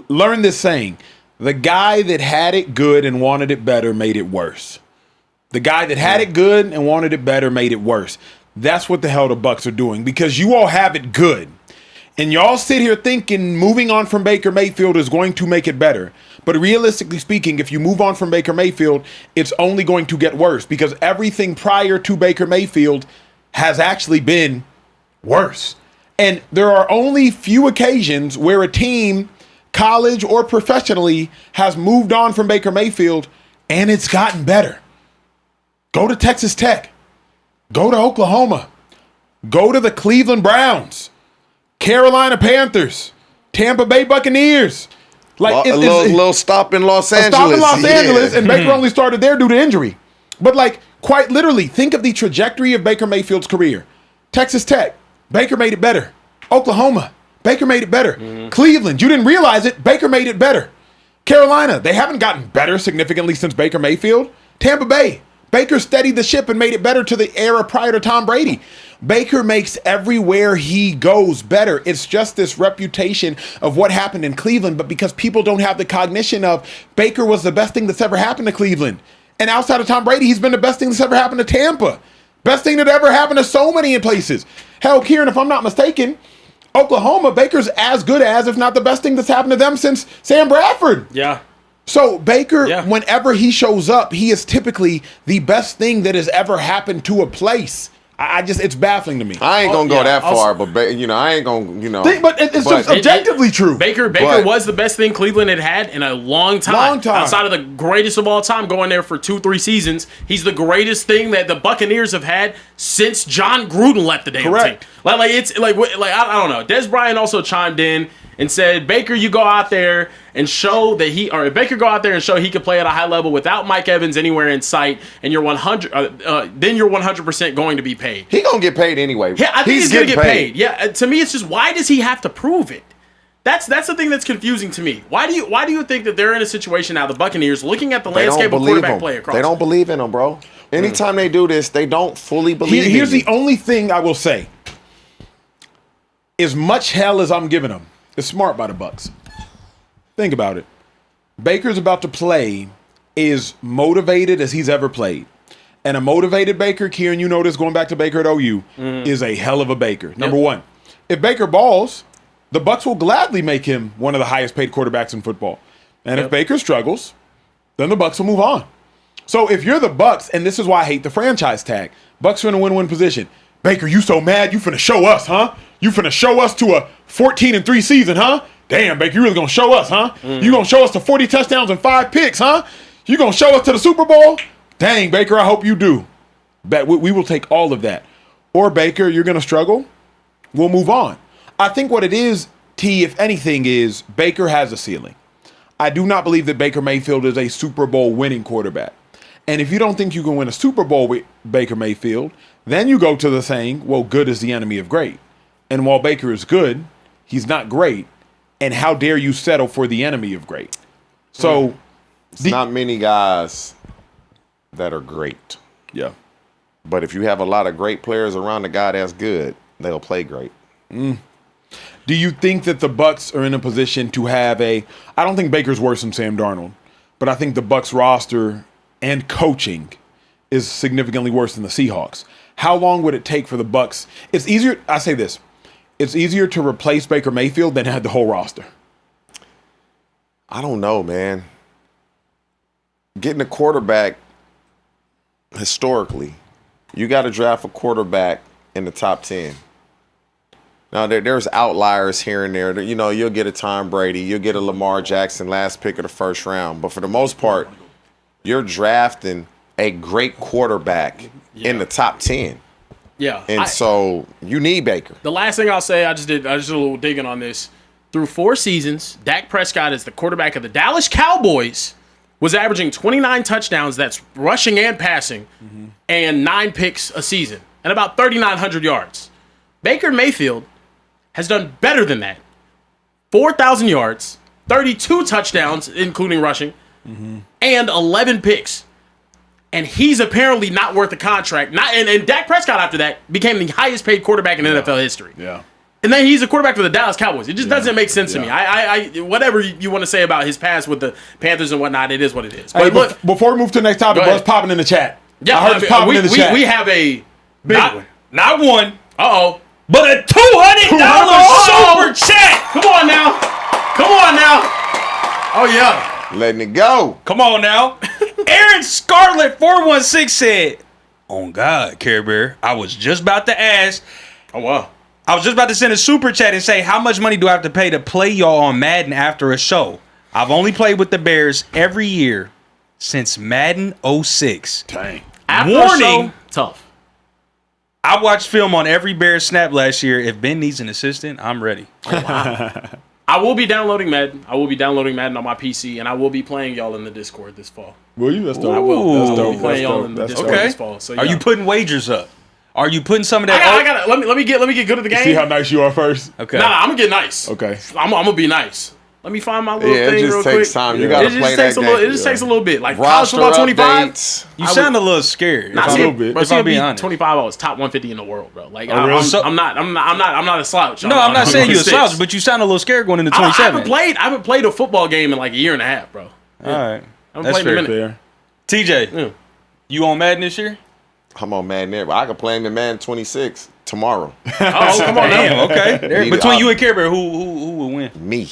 learn this saying. The guy that had it good and wanted it better made it worse. The guy that had it good and wanted it better made it worse. That's what the hell the Bucks are doing, because you all have it good. And y'all sit here thinking moving on from Baker Mayfield is going to make it better. But realistically speaking, if you move on from Baker Mayfield, it's only going to get worse, because everything prior to Baker Mayfield has actually been worse. And there are only few occasions where a team, college or professionally, has moved on from Baker Mayfield and it's gotten better. Go to Texas Tech. Go to Oklahoma. Go to the Cleveland Browns. Carolina Panthers, Tampa Bay Buccaneers. Like a little stop in Los Angeles. Stop in Los Angeles, and Baker only started there due to injury. But like, quite literally, think of the trajectory of Baker Mayfield's career. Texas Tech, Baker made it better. Oklahoma, Baker made it better. Cleveland, you didn't realize it, Baker made it better. Carolina, they haven't gotten better significantly since Baker Mayfield. Tampa Bay, Baker steadied the ship and made it better to the era prior to Tom Brady. Baker makes everywhere he goes better. It's just this reputation of what happened in Cleveland, but because people don't have the cognition of Baker was the best thing that's ever happened to Cleveland. And outside of Tom Brady, he's been the best thing that's ever happened to Tampa. Best thing that ever happened to so many places. Hell, Kieran, if I'm not mistaken, Oklahoma, Baker's as good as, if not the best thing that's happened to them since Sam Bradford. Yeah. So Baker, whenever he shows up, he is typically the best thing that has ever happened to a place. It's baffling to me. I ain't gonna go that far, but I ain't gonna, but it's just objectively true. Baker was the best thing Cleveland had in a long time. Outside of the greatest of all time, going there for 2-3 seasons, he's the greatest thing that the Buccaneers have had since John Gruden left the damn team. I don't know. Des Bryant also chimed in and said, Baker, you go out there and show that Baker go out there and show he can play at a high level without Mike Evans anywhere in sight, and you're 100% going to be paid. He gonna get paid anyway. Yeah, I think he's gonna get paid. Yeah, to me, it's just, why does he have to prove it? That's the thing that's confusing to me. Why do you think that they're in a situation now, the Buccaneers, looking at the landscape of quarterback play across? They don't believe in him, bro. Anytime they do this, they don't fully believe in him. Here's the only thing I will say. As much hell as I'm giving them, it's smart by the Bucks. Think about it. Baker's about to play as motivated as he's ever played. And a motivated Baker, Kieran, you know this going back to Baker at OU, is a hell of a Baker. Number one, if Baker balls, the Bucks will gladly make him one of the highest paid quarterbacks in football. And if Baker struggles, then the Bucks will move on. So if you're the Bucks, and this is why I hate the franchise tag, Bucks are in a win-win position. Baker, you so mad, you finna show us, huh? You finna show us to a 14-3 season, huh? Damn, Baker, you really gonna show us, huh? You gonna show us to 40 touchdowns and 5 picks, huh? You gonna show us to the Super Bowl? Dang, Baker, I hope you do. But we will take all of that. Or Baker, you're gonna struggle. We'll move on. I think what it is, T, if anything, is Baker has a ceiling. I do not believe that Baker Mayfield is a Super Bowl winning quarterback. And if you don't think you can win a Super Bowl with Baker Mayfield, then you go to the saying, well, good is the enemy of great. And while Baker is good, he's not great. And how dare you settle for the enemy of great? So it's not many guys that are great. Yeah. But if you have a lot of great players around a guy that's good, they'll play great. Do you think that the Bucks are in a position to have I don't think Baker's worse than Sam Darnold, but I think the Bucks roster and coaching is significantly worse than the Seahawks. How long would it take for the Bucks? It's easier, I say this, it's easier to replace Baker Mayfield than add the whole roster. I don't know, man. Getting a quarterback, historically, you got to draft a quarterback in the top 10. Now, there's outliers here and there. You know, you'll get a Tom Brady, you'll get a Lamar Jackson, last pick of the first round. But for the most part, you're drafting a great quarterback in the top 10. Yeah. And so you need Baker. The last thing I'll say, I just did a little digging on this. Through 4 seasons, Dak Prescott is the quarterback of the Dallas Cowboys, was averaging 29 touchdowns, that's rushing and passing, and 9 picks a season, and about 3,900 yards. Baker Mayfield has done better than that. 4,000 yards, 32 touchdowns, including rushing, and 11 picks. and he's apparently not worth the contract. And Dak Prescott after that became the highest paid quarterback in NFL history. Yeah. And then he's a quarterback for the Dallas Cowboys. It just doesn't make sense to me. I whatever you want to say about his past with the Panthers and whatnot, it is what it is. But Hey, look, before we move to the next topic, what's popping in the chat? yeah, I heard it's popping in the chat. we have a big one. Not one, Uh-oh. but a $200 super chat. Come on now. Come on now. Oh, yeah. Letting it go. Come on now. Aaron Scarlett 416 said, "On God, Carebear, I was just about to ask. Oh, wow. I was just about to send a super chat and say, how much money do I have to pay to play y'all on Madden after a show? I've only played with the Bears every year since Madden 06. Dang. After Warning. a show, tough. I watched film on every Bears snap last year. If Ben needs an assistant, I'm ready." I will be downloading Madden. I will be downloading Madden on my PC, and I will be playing y'all in the Discord this fall. Will you? That's dope. I will. That's I will dope. be playing y'all in the That's Discord dope. this fall. So, Are you putting wagers up? Are you putting some of that? I got. Let me get good at the game. See how nice you are first? Okay. Nah, I'm gonna get nice. Okay. I'm gonna be nice. Let me find my little Yeah, thing it just real takes quick. time. You gotta play that game. It just takes a little bit. Like college Roster football 25. updates. You sound a little scared. Nah, if see, I'm- little bit. But if see, I'm I'll be being honest. 25. I was top 150 in the world, bro. Like really? I'm not a slouch. No, I'm not saying you're a 26. slouch, but you sound a little scared going into I 27. haven't played a football game in like a year and a half, bro. All right. I'm That's playing a fair. minute. Fair. TJ, Yeah. you on Madden this year? I'm on Madden there, but I can play him in Madden 26 tomorrow. Oh, come on now. Damn, okay. There- Beat Between up. you and Care Bear, who would win? Me.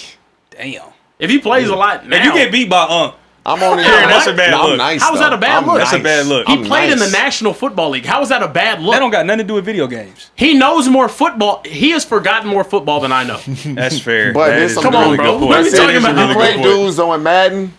Damn. If he plays a lot now, If you get beat by I'm on it. Karen, that's a bad I'm look. nice, How is that though. a bad I'm look? That's a bad look. he I'm played in the nice. National Football League. How is that a bad look? that don't got nothing to do with video games. He knows more football. He has forgotten more football than I know. That's fair. But That there's is some a Come on, really bro. good point. What are we That's talking it. about? You Really play good point. dudes on Madden,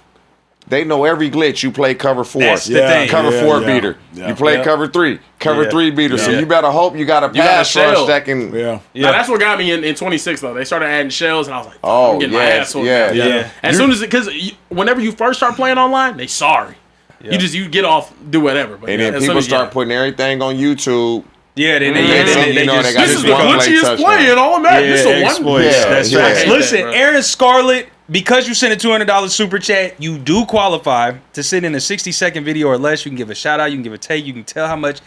they know every glitch. You play cover 4. That's the Yeah. thing. Cover Yeah, 4 yeah. beater. Yeah. You play Yeah. cover 3. Cover Yeah. 3 beater. So Yeah. you better hope you got a got a pass rush shell. that can. Yeah. Yeah. Now, that's what got me in 26 though. They started adding shells, and I was like, Oh, I'm getting my yes, ass whooped. yeah. now. Yeah. As soon as because whenever you first start playing online, they sorry. Yeah. You get off, do whatever. But And yeah, then as soon people as- start putting everything on YouTube. Yeah, they you know, they got This is this the one play glitchiest touchdown. play in all of Madden. This is a one. exploits. Yeah, That's yeah. right. I hate Listen, that, bro. Aaron Scarlett, because you sent a $200 super chat, you do qualify to sit in a 60-second video or less. You can give a shout out, you can give a take, you can tell how much,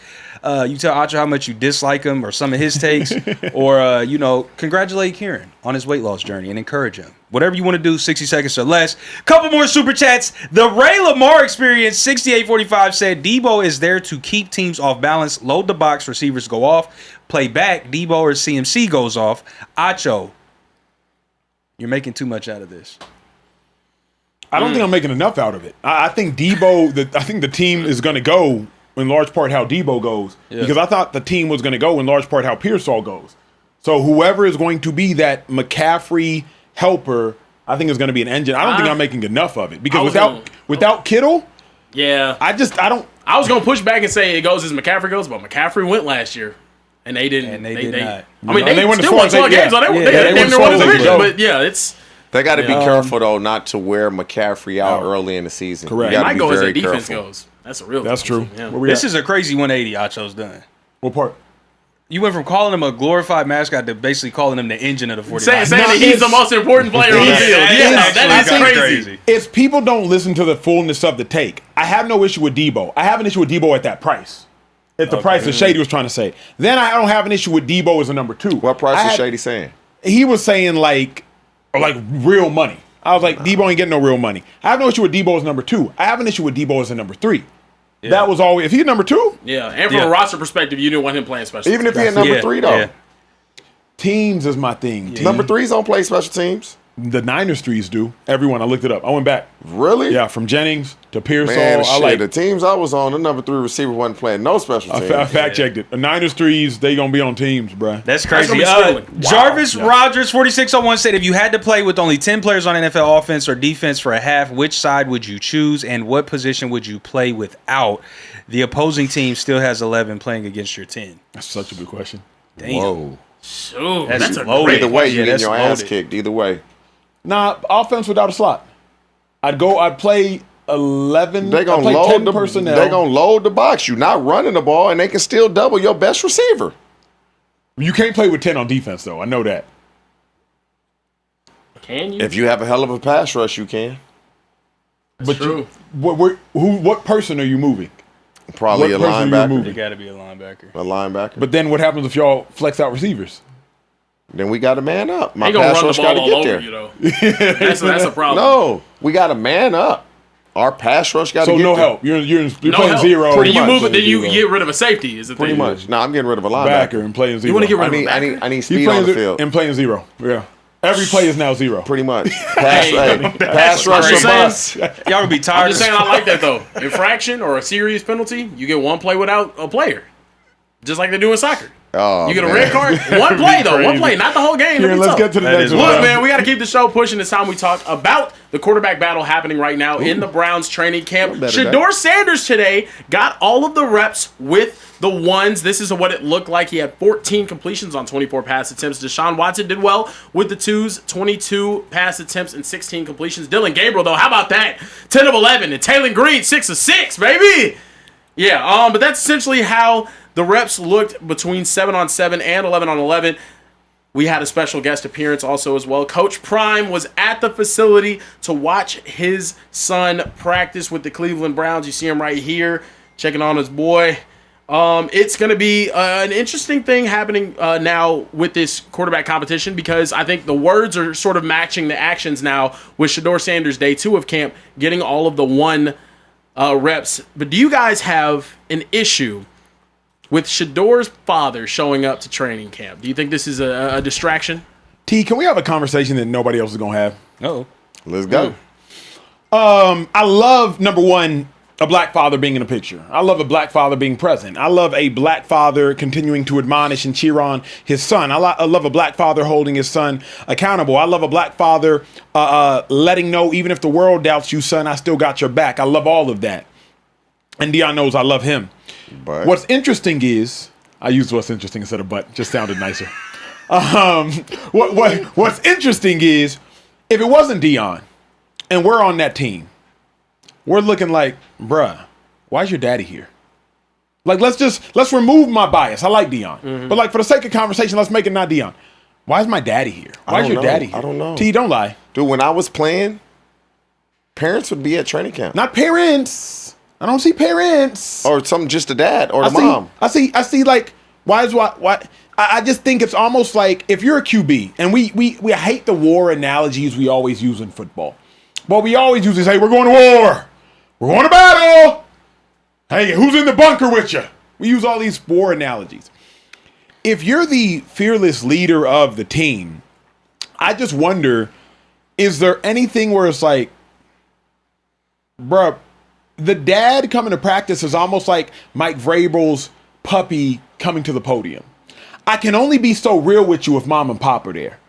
you tell Acho how much you dislike him or some of his takes, or congratulate Kieran on his weight loss journey and encourage him. Whatever you want to do, 60 seconds or less. Couple more super chats. The Ray Lamar Experience 6845 said Deebo is there to keep teams off balance. Load the box, receivers go off. Play back, Deebo or CMC goes off. Acho, you're making too much out of this. I don't think I'm making enough out of it. I think I think the team is going to go in large part how Deebo goes because I thought the team was going to go in large part how Pearsall goes. So whoever is going to be that McCaffrey helper, I think is going to be an engine. I don't think I'm making enough of it because without Kittle, Yeah. I don't. I was gonna push back and say it goes as McCaffrey goes, but McCaffrey went last year, and they didn't. And they did not. I mean, No, they went as still far won as they- 12 games. So they they damn went as near far won as the they division. could go. But yeah, it's They got to be careful though, not to wear McCaffrey out early in the season. Correct. You it gotta might be go as very their defense careful. goes. That's a real. That's true. Yeah. Where we This at? is a crazy 180 Acho's done. What part? You went from calling him a glorified mascot to basically calling him the engine of the 49ers. Saying that he's the most important player on the field. That's Yeah, actually that is kinda crazy. It's people don't listen to the fullness of the take. I have no issue with Deebo. I have an issue with Deebo at that price. At the price that Shady was trying to say. Then I don't have an issue with Deebo as a number 2. What price is Shady saying? He was saying like real money. I was like, Deebo ain't getting no real money. I have no issue with Deebo as number 2. I have an issue with Deebo as a number 3. Yeah. That was always, if he's number 2, Yeah, and from a roster perspective, you didn't want him playing special. Even if teams. he had number 3 though. Yeah. teams is my thing. Number 3s don't play special teams. The Niners threes do. Everyone, I looked it up. I went back. Really? Yeah, from Jennings to Pearsall. Man, I shit. like. The teams I was on, the number 3 receiver wasn't playing no special teams. I fact checked it. The Niners threes, they gonna be on teams, bruh. That's That's crazy. gonna be Jarvis Yeah. Rogers 4601 said, if you had to play with only 10 players on NFL offense or defense for a half, which side would you choose and what position would you play without? The opposing team still has 11 playing against your 10. That's such a good question. Damn. Whoa. Shoot, That's that's a loaded. great Either way, you Yeah, get that's your ass loaded. kicked. Either way. Nah, offense without a slot. I'd play 11. They gonna I'd play load 10 the personnel. They gonna load the box. You're not running the ball, and they can still double your best receiver. You can't play with 10 on defense, though. I know that. Can you? If you have a hell of a pass rush, you can. That's true. What person are you moving? Probably What a person you linebacker. removing? It got to be a linebacker. A linebacker. But then what happens if y'all flex out receivers? Then we got to man up. My They gonna pass run the rush got ball to all get over there. you though. That's a problem. No, we got to man up. Our pass rush got to So get no there. help. You're No playing help. zero. Pretty Then you much. move it. Then you Zero. get rid of a safety. Is the Pretty thing. much. No, I'm getting rid of a linebacker. Backer and playing zero. You want to get rid I of a need, I backer? need, I need You speed playing on the field. and playing zero. Yeah. Every play is now zero. Pretty much. Pass, Hey, pass rush I'm or just bust. Y'all would be I'm tired. just saying I like that though. Infraction or a serious penalty, you get one play without a player, just like they do in soccer. Oh, You get a man. red card, one play though, one Crazy. play, not the whole game. Kieran, let's get to the That next is one. Look, man, we got to keep the show pushing. It's time we talk about the quarterback battle happening right now in the Browns training camp. better Shedeur Sanders today got all of the reps with the ones. This is what it looked like. He had 14 completions on 24 pass attempts. Deshaun Watson did well with the twos, 22 pass attempts and 16 completions. Dylan Gabriel, though, how about that? 10 of 11. And Taylor Green, 6 of 6, baby. Yeah, but that's essentially how the reps looked between 7-on-7 and 11-on-11. We had a special guest appearance also as well. Coach Prime was at the facility to watch his son practice with the Cleveland Browns. You see him right here, checking on his boy. It's going to be an interesting thing happening now with this quarterback competition because I think the words are sort of matching the actions now with Shedeur Sanders day 2 of camp getting all of the one reps. But do you guys have an issue with Shedeur's father showing up to training camp? Do you think this is a distraction? T, can we have a conversation that nobody else is going to have? Oh, Let's go. I love, number one, a black father being in a picture. I love a black father being present. I love a black father continuing to admonish and cheer on his son. I love a black father holding his son accountable. I love a black father letting know, even if the world doubts you, son, I still got your back. I love all of that. And Deion knows I love him. But What's interesting is, I used what's interesting instead of but, just sounded nicer. What's interesting is, if it wasn't Deion and we're on that team, we're looking like, bruh, why's your daddy here? Like, let's remove my bias. I like Deion. But like, for the sake of conversation, let's make it not Deion. Why is my daddy here? Why is don't your know. daddy here? I don't know. T, don't lie. dude, when I was playing, parents would be at training camp. Not parents. I don't see parents. Or something, just the dad or the I mom. see like, why I just think it's almost like if you're a QB, and we hate the war analogies we always use in football. But we always use this, hey, we're going to war. We're going to battle. Hey, who's in the bunker with you? We use all these war analogies. If you're the fearless leader of the team, I just wonder, is there anything where it's like, bruh, the dad coming to practice is almost like Mike Vrabel's puppy coming to the podium. I can only be so real with you if mom and pop are there.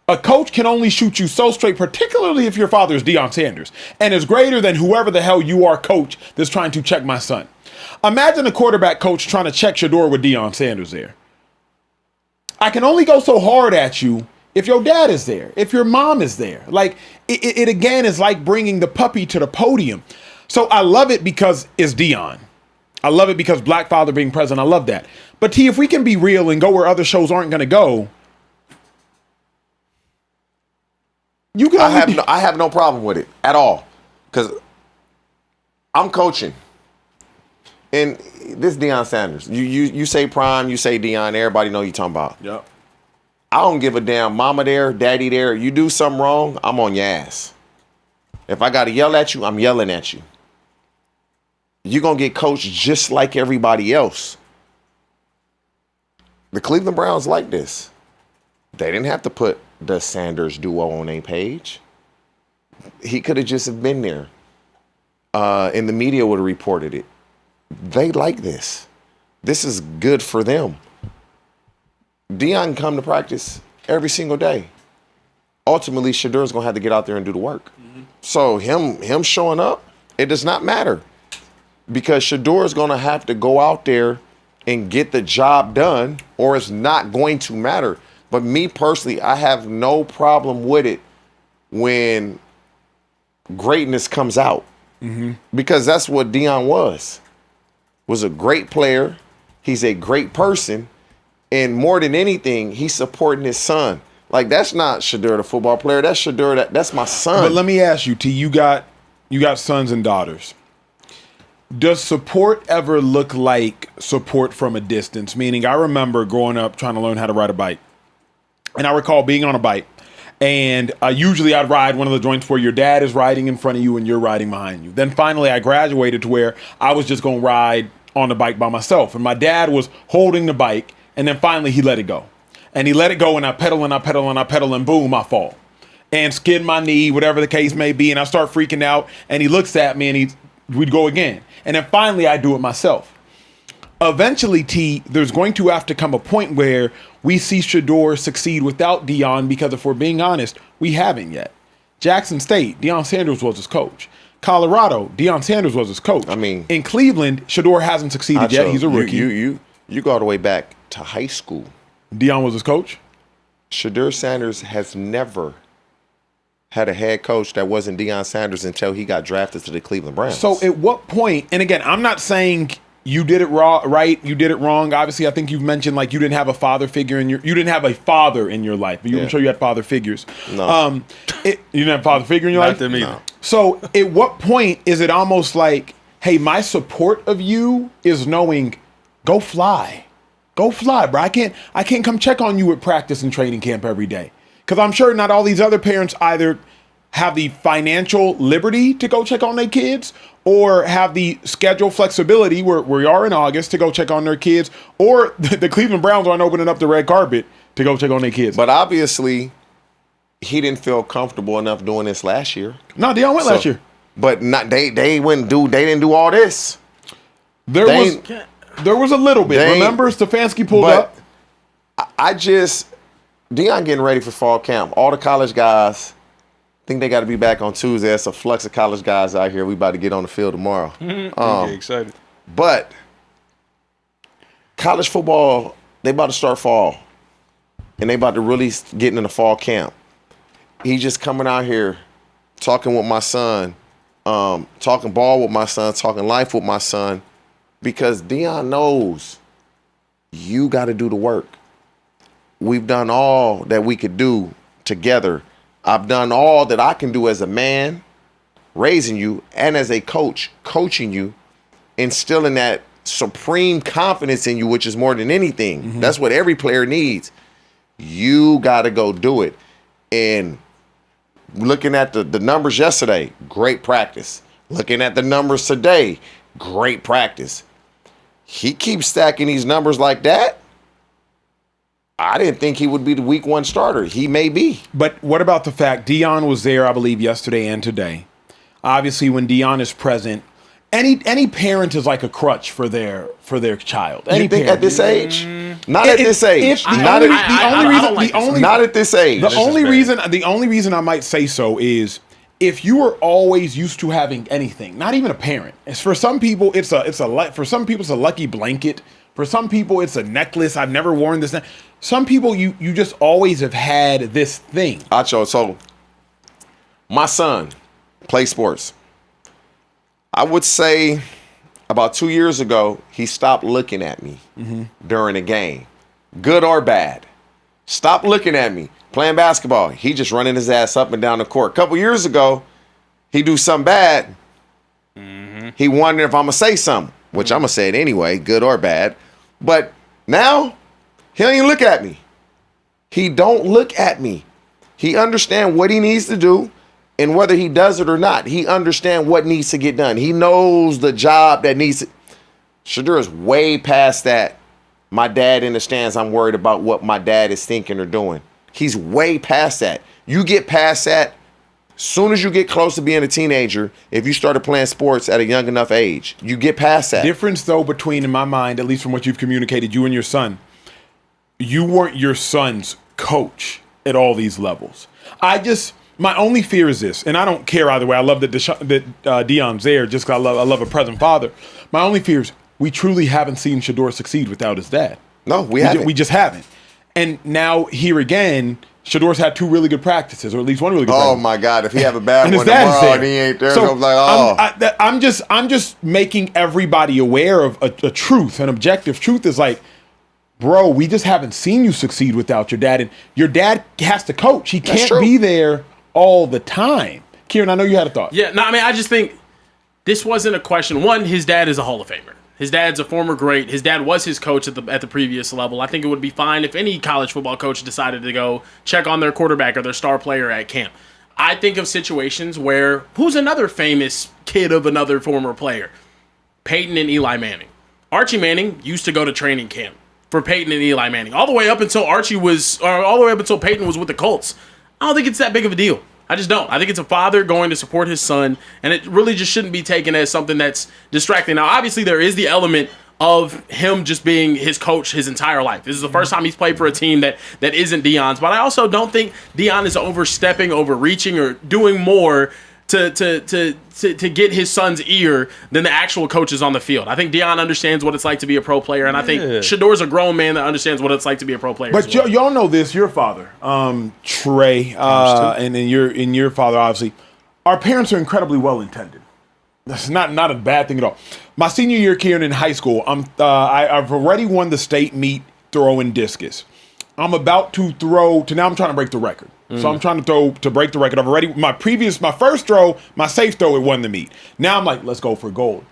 A coach can only shoot you so straight, particularly if your father is Deion Sanders and is greater than whoever the hell you are, coach, that's trying to check my son. Imagine a quarterback coach trying to check Shedeur with Deion Sanders there. I can only go so hard at you if your dad is there, if your mom is there. Like, it again is like bringing the puppy to the podium. So I love it because it's Deion. I love it because black father being present. I love that. But T, if we can be real and go where other shows aren't going to go, you can. I have no problem with it at all, because I'm coaching, and this Deion Sanders. You say Prime, you say Deion. Everybody know you talking about. Yep. I don't give a damn. Mama there, daddy there. You do something wrong, I'm on your ass. If I got to yell at you, I'm yelling at you. You're going to get coached just like everybody else. The Cleveland Browns like this. They didn't have to put the Sanders duo on a page. He could have just been there. And the media would have reported it. They like this. This is good for them. Deion come to practice every single day. Ultimately, Shedeur's going to have to get out there and do the work. Mm-hmm. So him showing up, it does not matter. Because Shedeur is going to have to go out there and get the job done, or it's not going to matter. But me personally, I have no problem with it when greatness comes out. Mm-hmm. Because that's what Deion was a great player. He's a great person. And more than anything, he's supporting his son. Like, that's not Shedeur, the football player. That's Shedeur, that's my son. But let me ask you, T, you got sons and daughters. Does support ever look like support from a distance? Meaning, I remember growing up trying to learn how to ride a bike. And I recall being on a bike. And usually I'd ride one of the joints where your dad is riding in front of you and you're riding behind you. Then finally I graduated to where I was just going to ride on the bike by myself. And my dad was holding the bike. And then finally he let it go. And he let it go and I pedal and I pedal and I pedal and boom, I fall. And skid my knee, whatever the case may be. And I start freaking out. And he looks at me and we'd go again. And then finally I do it myself. Eventually, T, there's going to have to come a point where we see Shedeur succeed without Deion because if we're being honest, we haven't yet. Jackson State, Deion Sanders was his coach. Colorado, Deion Sanders was his coach. I mean, in Cleveland, Shedeur hasn't succeeded yet. He's a rookie. You go all the way back to high school. Deion was his coach? Shedeur Sanders has never had a head coach that wasn't Deion Sanders until he got drafted to the Cleveland Browns. So at what point, and again, I'm not saying you did it right, you did it wrong. Obviously, I think you've mentioned like you didn't have a father figure you didn't have a father in your life. But I'm sure you had father figures. No. You didn't have a father figure in your life? Not them either. No. So at what point is it almost like, hey, my support of you is knowing, go fly. Go fly, bro. I can't come check on you at practice and training camp every day. Because I'm sure not all these other parents either have the financial liberty to go check on their kids or have the schedule flexibility where we are in August to go check on their kids, or the Cleveland Browns aren't opening up the red carpet to go check on their kids. But obviously, he didn't feel comfortable enough doing this last year. No, Deion went last year. But not they didn't do all this. There was a little bit. Remember, Stefanski pulled up. Deion getting ready for fall camp. All the college guys think they got to be back on Tuesday. That's a flux of college guys out here. We about to get on the field tomorrow. Excited. But college football, they about to start fall. And they about to really get into fall camp. He just coming out here talking with my son, talking ball with my son, talking life with my son, because Deion knows you got to do the work. We've done all that we could do together. I've done all that I can do as a man, raising you, and as a coach, coaching you, instilling that supreme confidence in you, which is more than anything. Mm-hmm. That's what every player needs. You got to go do it. And looking at the numbers yesterday, great practice. Looking at the numbers today, great practice. He keeps stacking these numbers like that. I didn't think he would be the week one starter. He may be. But what about the fact Deion was there, I believe, yesterday and today? Obviously, when Deion is present, any parent is like a crutch for their child. You think at this age? Not at this age. Not at this age. The only reason I might say so is if you are always used to having anything, not even a parent. It's for some people it's a lucky blanket. For some people it's a necklace. I've never worn this. Some people you just always have had this thing. Acho, so my son plays sports. I would say about 2 years ago, he stopped looking at me during a game, good or bad. Stop looking at me playing basketball. He just running his ass up and down the court. A couple years ago, he do something bad. He wondered if I'm gonna say something, which I'm gonna say it anyway, good or bad. But now he don't even look at me. He don't look at me. He understand what he needs to do. And whether he does it or not, he understands what needs to get done. He knows the job that needs to. Shedeur is way past that. My dad understands I'm worried about what my dad is thinking or doing. He's way past that. You get past that, soon as you get close to being a teenager, if you started playing sports at a young enough age, you get past that. Difference, though, between, in my mind, at least from what you've communicated, you and your son, you weren't your son's coach at all these levels. My only fear is this, and I don't care either way. I love that Deion's there just because I love a present father. My only fear is we truly haven't seen Shedeur succeed without his dad. No, we haven't. We just haven't. And now here again, Shedeur's had 2 really good practices, or at least 1 really good practice. Oh my God! If he have a bad one tomorrow and he ain't there, so I'm like, oh. I'm just making everybody aware of a truth. An objective truth is like, bro, we just haven't seen you succeed without your dad, and your dad has to coach. He can't be there all the time. Kieran, I know you had a thought. Yeah, no, I mean, I just think this wasn't a question. One, his dad is a Hall of Famer. His dad's a former great. His dad was his coach at the previous level. I think it would be fine if any college football coach decided to go check on their quarterback or their star player at camp. I think of situations where, who's another famous kid of another former player? Peyton and Eli Manning. Archie Manning used to go to training camp for Peyton and Eli Manning, all the way up until Peyton was with the Colts. I don't think it's that big of a deal. I just don't. I think it's a father going to support his son, and it really just shouldn't be taken as something that's distracting. Now, obviously, there is the element of him just being his coach his entire life. This is the first time he's played for a team that isn't Deion's, but I also don't think Deion is overstepping, overreaching, or doing more to get his son's ear than the actual coaches on the field. I think Deion understands what it's like to be a pro player, and I think Shador's a grown man that understands what it's like to be a pro player. But y'all know this, your father, Trey, and your father, obviously, our parents are incredibly well-intended. That's not a bad thing at all. My senior year here in high school, I've already won the state meet throwing discus. I'm about to throw now I'm trying to break the record. So I'm trying to throw to break the record. I've already my first throw, my safe throw, it won the meet. Now I'm like, let's go for gold.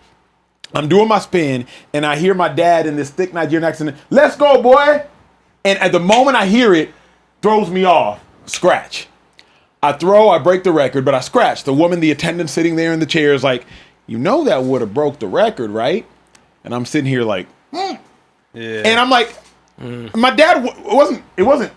I'm doing my spin, and I hear my dad in this thick Nigerian accent, let's go, boy. And at the moment I hear it, throws me off. Scratch. I break the record, but I scratch. The woman, the attendant sitting there in the chair is like, you know that would have broke the record, right? And I'm sitting here like, Yeah. And I'm like, my dad it wasn't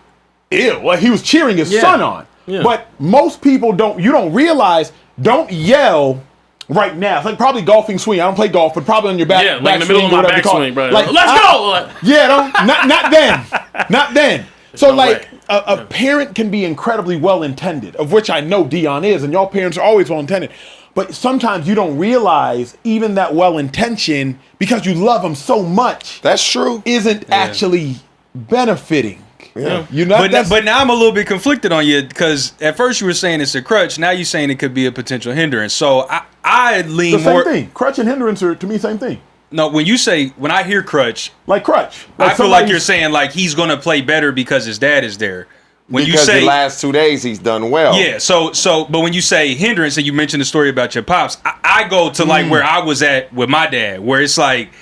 ill. Like, he was cheering his son on. Yeah. But most people don't realize, don't yell right now. It's like probably golfing swing. I don't play golf, but probably on your back. Yeah, like in the middle of my backswing, bro. Like, let's go! Yeah, not then. Not then. So, like, a parent can be incredibly well-intended, of which I know Deion is, and y'all parents are always well-intended. But sometimes you don't realize even that well-intention, because you love them so much. That's true. Isn't actually benefiting. Yeah. But now I'm a little bit conflicted on you, because at first you were saying it's a crutch. Now you're saying it could be a potential hindrance. So I lean the more. Same thing. Crutch and hindrance are, to me, same thing. No, when I hear crutch. Like crutch. I feel like you're saying like he's going to play better because his dad is there. When because you say the last 2 days he's done well. Yeah, but when you say hindrance, and you mentioned the story about your pops, I go to like where I was at with my dad, where it's like,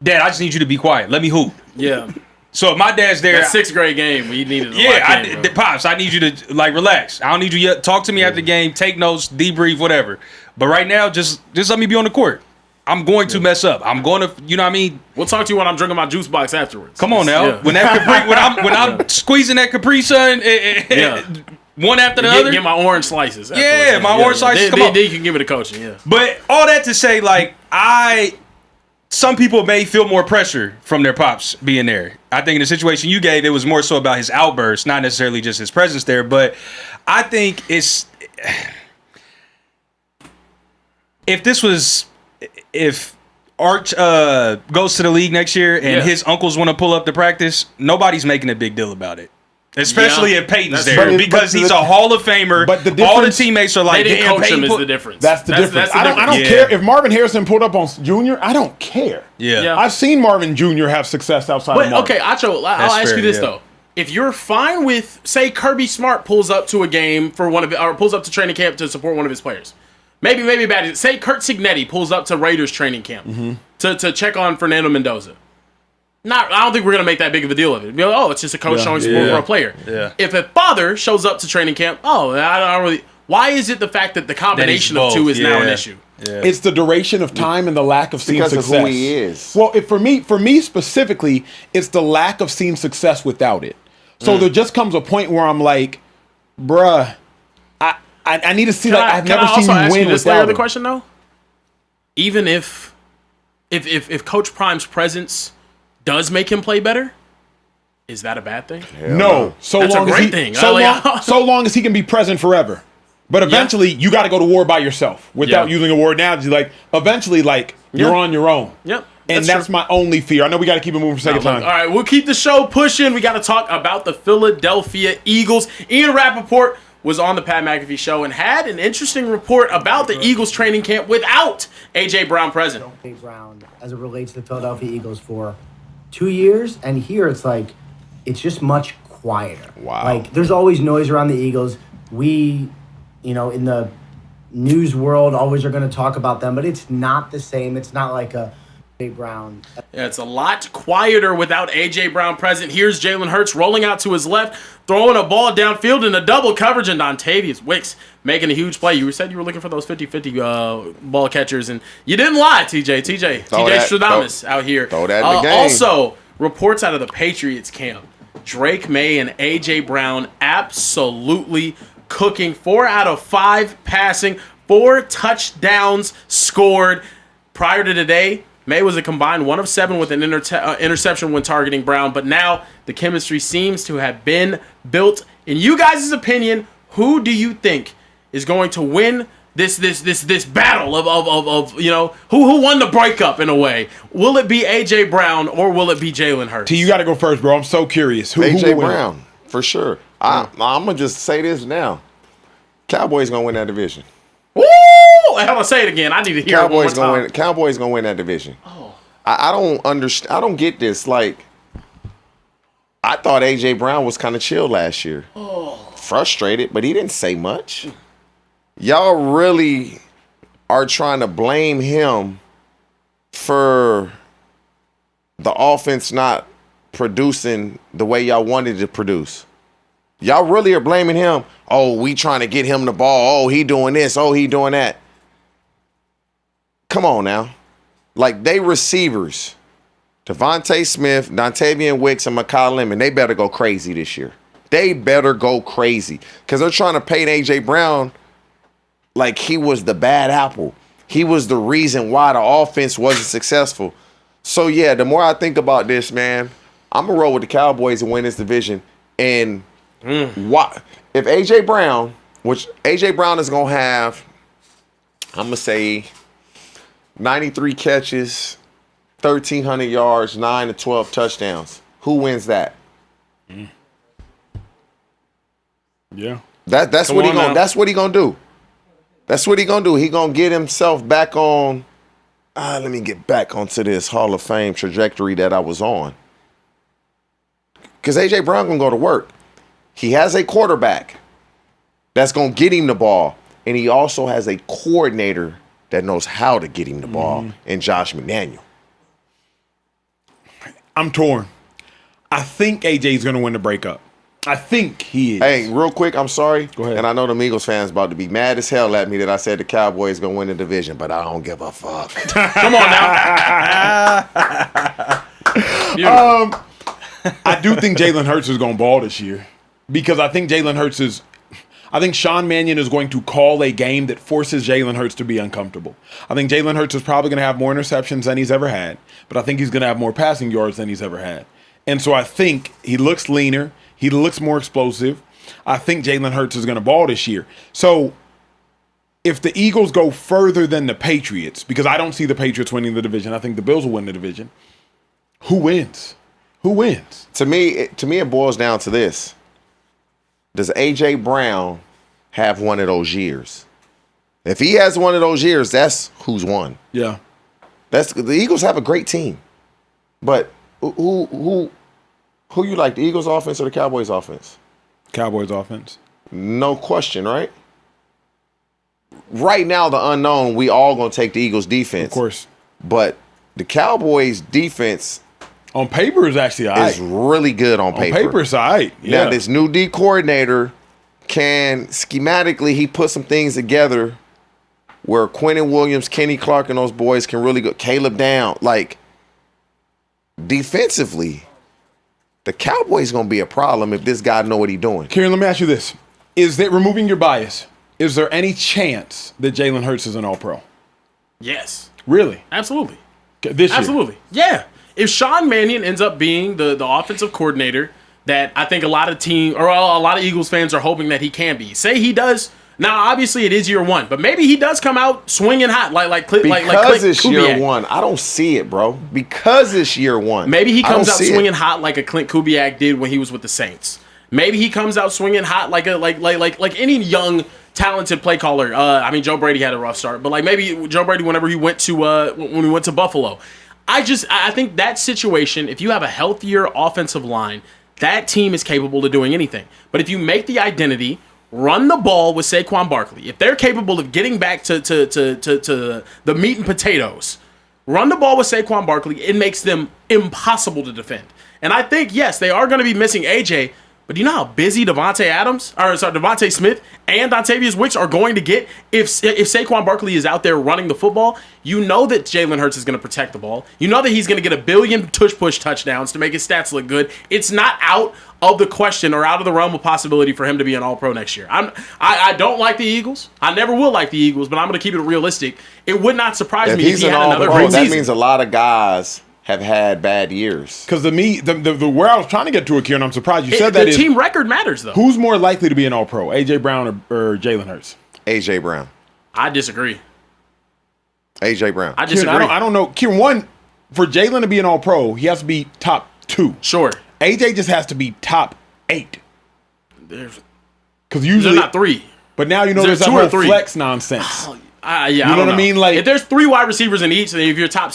Dad, I just need you to be quiet. Let me hoop. Yeah. So if my dad's there, that 6th grade game, we needed to Pops, I need you to like relax. I don't need you to talk to me after the game, take notes, debrief, whatever. But right now, just let me be on the court. I'm going to mess up. I'm going to, you know what I mean? We'll talk to you when I'm drinking my juice box afterwards. Come on now. Yeah. When I'm squeezing that Capri Sun, one after the other. Get my orange slices. Yeah, my orange slices. Then you can give it to coaching. Yeah. But all that to say, like, some people may feel more pressure from their pops being there. I think in the situation you gave, it was more so about his outburst, not necessarily just his presence there. But I think if Arch goes to the league next year and his uncles want to pull up to practice, nobody's making a big deal about it. Especially if Peyton's there, because he's a Hall of Famer. But all the teammates are like, they didn't coach him is the difference. That's the difference. I don't care if Marvin Harrison pulled up on Junior. I don't care. Yeah. I've seen Marvin Jr. have success outside of Marvin. Okay, Acho, I'll ask you this though. If you're fine with, say, Kirby Smart pulls up to a game for or pulls up to training camp to support one of his players. Maybe bad. Say Kurt Cignetti pulls up to Raiders training camp to check on Fernando Mendoza. I don't think we're going to make that big of a deal of it. It's just a coach showing support for a player. Yeah. If a father shows up to training camp, I don't really. Why is it the fact that the combination of two is now an issue? Yeah. It's the duration of time and the lack of seeing success. Because of who he is. Well, for me specifically, it's the lack of seeing success without it. So there just comes a point where I'm like, bruh, I need to see. I've never seen you win this without layer of the question though. Even if Coach Prime's presence does make him play better, is that a bad thing? No. So long as he can be present forever. But eventually, you got to go to war by yourself without using a war analogy. Like, eventually, you're on your own. Yep. And that's my only fear. I know we got to keep it moving for second time. All right, we'll keep the show pushing. We got to talk about the Philadelphia Eagles. Ian Rappaport was on the Pat McAfee show and had an interesting report about the Eagles training camp without A.J. Brown present. Round as it relates to the Philadelphia Eagles for 2 years, and here it's just much quieter. Wow. Like, there's always noise around the Eagles. We, in the news world always are going to talk about them, but it's not the same. It's not like a A.J. Brown. Yeah, it's a lot quieter without A.J. Brown present. Here's Jalen Hurts rolling out to his left, throwing a ball downfield in a double coverage, and Dontavius Wicks making a huge play. You said you were looking for those 50-50 ball catchers, and you didn't lie, TJ Stradamus out here. Throw that in the game. Also, reports out of the Patriots camp. Drake May and A.J. Brown absolutely cooking. 4 out of 5 passing, 4 touchdowns scored. Prior to today, May was a combined 1 of 7 with an interception when targeting Brown, but now the chemistry seems to have been built. In you guys' opinion, who do you think is going to win this battle of you know, who won the breakup in a way? Will it be A.J. Brown or will it be Jalen Hurts? T, you got to go first, bro. I'm so curious. Who A.J. will win? Brown, for sure. I'm going to just say this now. Cowboys going to win that division. Woo! Hell, I'll say it again. I need to hear it one more time. Cowboys gonna win that division. Oh. I don't understand. I don't get this. Like, I thought A.J. Brown was kind of chill last year. Oh. Frustrated, but he didn't say much. Y'all really are trying to blame him for the offense not producing the way y'all wanted to produce. Y'all really are blaming him. Oh, we trying to get him the ball. Oh, he doing this. Oh, he doing that. Come on now. Like, they receivers, Devontae Smith, Dontavian Wicks, and Mekhi Lemon, they better go crazy this year. They better go crazy. Because they're trying to paint A.J. Brown like he was the bad apple. He was the reason why the offense wasn't successful. So, yeah, the more I think about this, man, I'm going to roll with the Cowboys and win this division. And why? If A.J. Brown, which A.J. Brown is going to have, I'm going to say 93 catches, 1,300 yards, 9 to 12 touchdowns. Who wins that? Yeah. That's what he gonna do. That's what he gonna do. He gonna get himself back on. Let me get back onto this Hall of Fame trajectory that I was on. Because A.J. Brown gonna go to work. He has a quarterback that's gonna get him the ball, and he also has a coordinator that knows how to get him the ball, and Josh McDaniel. I'm torn. I think AJ's going to win the breakup. I think he is. Hey, real quick, I'm sorry. Go ahead. And I know the Eagles fans about to be mad as hell at me that I said the Cowboys going to win the division, but I don't give a fuck. Come on now. I do think Jalen Hurts is going to ball this year because I think I think Sean Mannion is going to call a game that forces Jalen Hurts to be uncomfortable. I think Jalen Hurts is probably going to have more interceptions than he's ever had, but I think he's going to have more passing yards than he's ever had. And so I think he looks leaner. He looks more explosive. I think Jalen Hurts is going to ball this year. So if the Eagles go further than the Patriots, because I don't see the Patriots winning the division, I think the Bills will win the division. Who wins? Who wins? To me, it boils down to this. Does A.J. Brown have one of those years? If he has one of those years, that's who's won. Yeah. The Eagles have a great team. But who you like, the Eagles offense or the Cowboys offense? Cowboys offense. No question, right? Right now, the unknown, we all going to take the Eagles defense. Of course. But the Cowboys defense on paper is actually all right. Is really good on paper. On paper, it's all right. Yeah. Now, this new D coordinator can schematically, he put some things together where Quentin Williams, Kenny Clark, and those boys can really go. Caleb Down. Like, defensively, the Cowboys going to be a problem if this guy know what he's doing. Kieran, let me ask you this. Is that removing your bias, is there any chance that Jalen Hurts is an all-pro? Yes. Really? Absolutely. This year? Absolutely. Yeah. If Sean Mannion ends up being the offensive coordinator that I think a lot of Eagles fans are hoping that he can be. Say he does. Now, obviously, it is year one, but maybe he does come out swinging hot because it's year one. I don't see it, bro. Because it's year one. Maybe he comes out swinging hot like a Clint Kubiak did when he was with the Saints. Maybe he comes out swinging hot like any young talented play caller. I mean, Joe Brady had a rough start, but like maybe Joe Brady whenever he went to when we went to Buffalo. I think that situation, if you have a healthier offensive line, that team is capable of doing anything. But if you make the identity run the ball with Saquon Barkley. If they're capable of getting back to the meat and potatoes, run the ball with Saquon Barkley, it makes them impossible to defend. And I think, yes, they are going to be missing AJ, but do you know how busy Devontae Smith and Dontavius Wicks are going to get if Saquon Barkley is out there running the football? You know that Jalen Hurts is going to protect the ball. You know that he's going to get 1 billion tush-push touchdowns to make his stats look good. It's not out of the question or out of the realm of possibility for him to be an All-Pro next year. I don't like the Eagles. I never will like the Eagles, but I'm going to keep it realistic. It would not surprise me if he had another great season. That means a lot of guys have had bad years. Because the where I was trying to get to it, Kieran, I'm surprised you said that. The team record matters, though. Who's more likely to be an All-Pro, A.J. Brown or Jalen Hurts? A.J. Brown. I disagree. A.J. Brown. I disagree. Kieran, I don't know. Kieran, one, for Jalen to be an All-Pro, he has to be top 2. Sure. A.J. just has to be top 8. Because usually they're not 3. But now there's that whole flex nonsense. Yeah, you know what I mean? Like, if there's 3 wide receivers in each, and if you're top,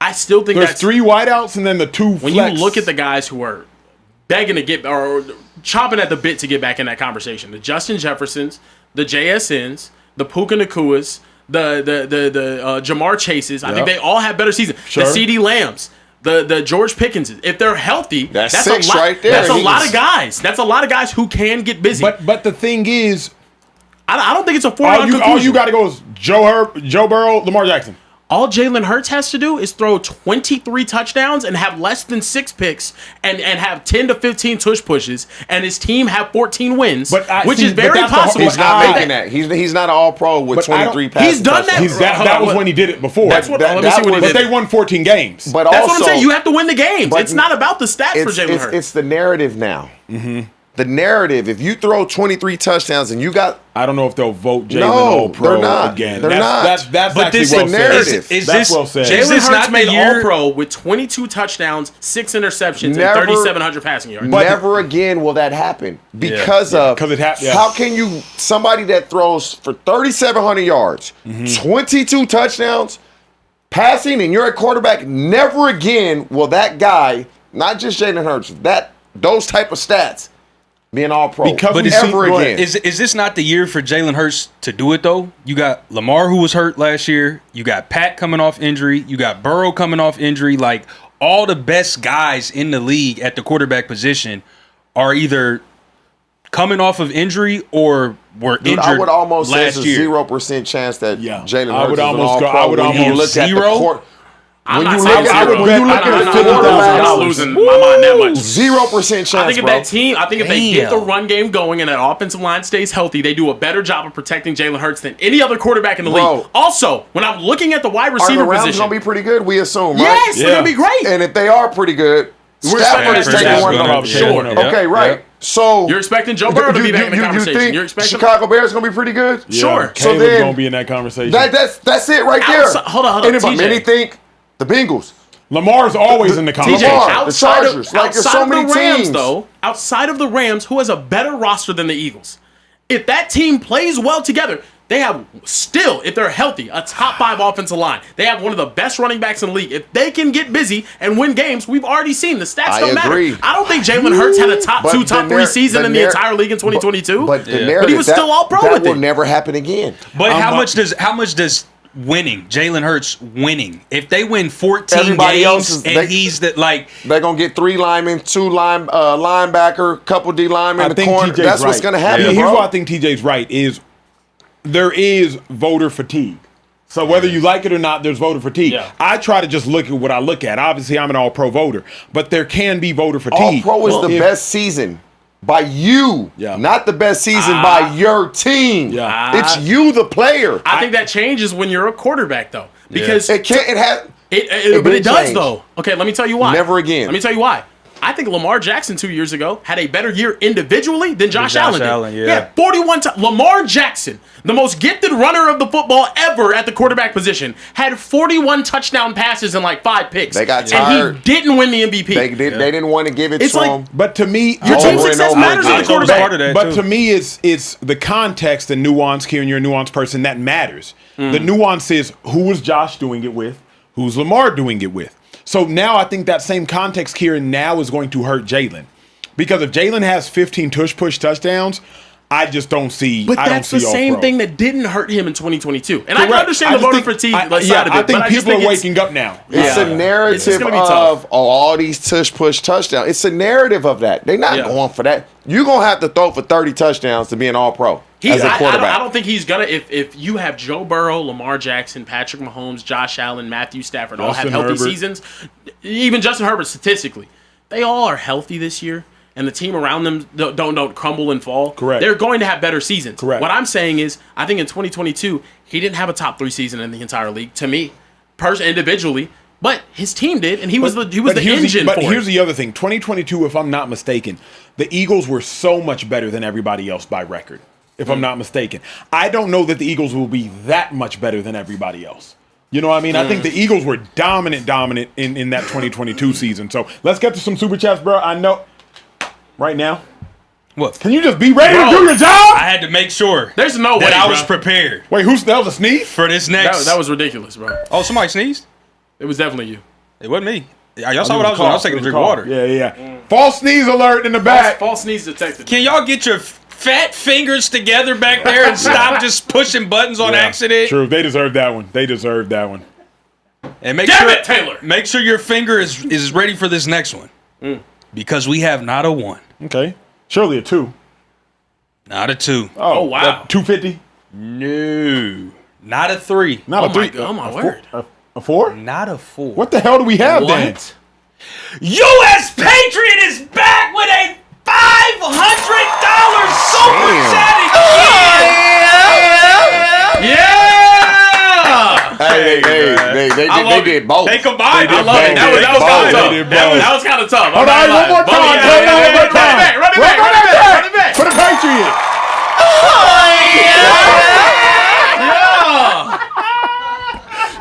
I still think there's 3 wideouts and then the 2 flex. When you look at the guys who are begging to get or chomping at the bit to get back in that conversation, the Justin Jeffersons, the JSNs, the Puka Nakuas, the Jamar Chases, I think they all have better seasons. Sure. The CD Lambs, the George Pickenses. If they're healthy, that's 6 a lot, right there. That's a lot of guys. That's a lot of guys who can get busy. But the thing is, I don't think it's a foregone conclusion. All you got to go is Joe Burrow, Lamar Jackson. All Jalen Hurts has to do is throw 23 touchdowns and have less than 6 picks and have 10 to 15 tush pushes, and his team have 14 wins, which is very possible. He's not making that. He's not an All-Pro with 23 passes. He's done that. That was when he did it before. Let me see what he did. But they won 14 games. But that's also, what I'm saying. You have to win the games. It's not about the stats for Jalen Hurts. It's the narrative now. Mm-hmm. The narrative, if you throw 23 touchdowns and you got... I don't know if they'll vote Jalen All-Pro again. They're not. That's but actually this well narrative. Said. That's well said. Jalen Hurts made All-Pro with 22 touchdowns, 6 interceptions, and 3,700 passing yards. Never again will that happen because it happens. How can you... Somebody that throws for 3,700 yards, 22 touchdowns, passing, and you're a quarterback, never again will that guy, not just Jalen Hurts, those type of stats... being All-Pro. But again. Is this not the year for Jalen Hurts to do it, though? You got Lamar, who was hurt last year. You got Pat coming off injury. You got Burrow coming off injury. Like, all the best guys in the league at the quarterback position are either coming off of injury or were injured last year. I would almost say it's a 0% chance that Jalen Hurts is an All-Pro. I would almost zero. I'm not losing my mind that much. 0% chance. I think if that team, if they get the run game going and that offensive line stays healthy, they do a better job of protecting Jalen Hurts than any other quarterback in the league. Also, when I'm looking at the wide receiver are the Rams position, gonna be pretty good? We assume, right? Yes, they're gonna be great. And if they are pretty good, Stafford is taking one. Sure. Okay, right. So you're expecting Joe Burrow to be back in the conversation. You're expecting Chicago Bears gonna be pretty good? Yeah, sure. So then gonna be in that conversation. That's it right there. Hold on. Many think the Bengals. Lamar's always in the conversation. The Chargers. There's so many teams. Though, outside of the Rams, who has a better roster than the Eagles? If that team plays well together, they have still, if they're healthy, a top 5 offensive line. They have one of the best running backs in the league. If they can get busy and win games, we've already seen the stats don't matter. I don't think Jalen Hurts had a top 2, top 3 season in the entire league in 2022. But he was still All-Pro with it. That will never happen again. But how much does winning, Jalen Hurts winning, if they win 14 games he's they're gonna get 3 linemen, 2 linebacker, couple D linemen in the corner. That's what's gonna happen. Here's why I think TJ's right is there is voter fatigue. So whether you like it or not, there's voter fatigue. Yeah. I try to just look at what I look at. Obviously, I'm an All-Pro voter, but there can be voter fatigue. All-Pro is the best season. By you, not the best season by your team. Yeah. It's you, the player. I think that changes when you're a quarterback, though, because it can't. But it does, though. Okay, let me tell you why. Never again. Let me tell you why. I think Lamar Jackson 2 years ago had a better year individually than Josh Allen did. Yeah. He had 41 times. Lamar Jackson, the most gifted runner of the football ever at the quarterback position, had 41 touchdown passes and like 5 picks. They got tired. And he didn't win the MVP. They didn't want to give it to him. But to me, your team success matters as a quarterback. But to me, it's the context and nuance, Kieran, you're a nuanced person, that matters. The nuance is who was Josh doing it with? Who's Lamar doing it with? So now I think that same context, Kieran, now is going to hurt Jalen. Because if Jalen has 15 tush-push touchdowns, I just don't see. But I don't that's the see same All-Pro. thing that didn't hurt him in 2022. And I can Correct. understand I the just voter think- fatigue I side of it. I think but people just are waking up now. It's a narrative gonna be tough. of all these tush-push touchdowns. It's a narrative of that. They're not going for that. You're going to have to throw for 30 touchdowns to be an all-pro as a quarterback. I don't think he's going to. If you have Joe Burrow, Lamar Jackson, Patrick Mahomes, Josh Allen, Matthew Stafford all have Justin healthy Herbert. seasons, even Justin Herbert statistically, they all are healthy this year. And the team around them don't crumble and fall. Correct. They're going to have better seasons. Correct. What I'm saying is, I think in 2022, he didn't have a top 3 season in the entire league, to me, individually. But his team did, and he was the engine But for here's it. the other thing. 2022, if I'm not mistaken, the Eagles were so much better than everybody else by record, if I'm not mistaken. I don't know that the Eagles will be that much better than everybody else. You know what I mean? I think the Eagles were dominant in that 2022 season. So let's get to some Super Chats, bro. I know... Right now? What? Can you just be ready Bro, to do your job? I had to make sure There's no way, that I was bro. prepared Wait, that was a sneeze? for this next. That was ridiculous, bro. Oh, somebody sneezed? It was definitely you. It wasn't me. Y'all saw what I was doing. I was taking a drink of water. Yeah. False sneeze alert in the back. False sneeze detected. Can y'all get your fat fingers together back there and stop just pushing buttons on accident? True, they deserve that one. And make Damn sure, it, Taylor! Make sure your finger is ready for this next one. Because we have not a 1, Okay. Surely a 2. not a 2. Oh, wow. 250? No. Not a 3. Not Oh a 3. my God, oh my word. A 4? Not a 4. What the hell do we have then? What? U.S. Patriot is back with a $500 super chat again. Yeah! Hey, they did both. They combined. I love it. That was kind of tough. Hold on, one more time. Run it back. For the Patriots.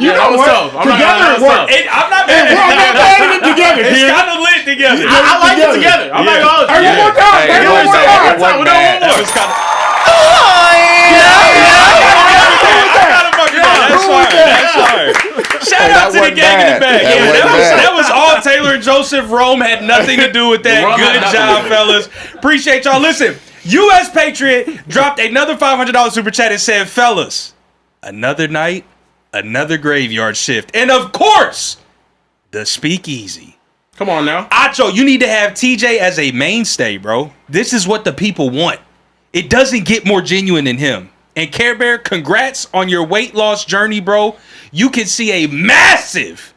You Yeah, know that was what? tough. Together it worked. I'm not mad We're at not mad at it together, It's kid. kind of lit together. I like it together. I'm not gonna Hey, one more time. Hey, one more time. One more time. That was kind of. That's fire. Shout out to the wasn't gang in the bad. back. That Yeah, wasn't bad. that was all Taylor and Joseph. Rome had nothing to do with that. Rome had Good nothing to job, do. fellas. Appreciate y'all. Listen, U.S. Patriot dropped another $500 super chat and said, fellas, another night, another graveyard shift. And of course, the Speakeasy. Come on now. Acho, you need to have TJ as a mainstay, bro. This is what the people want. It doesn't get more genuine than him. And Carebear, congrats on your weight loss journey, bro. You can see a massive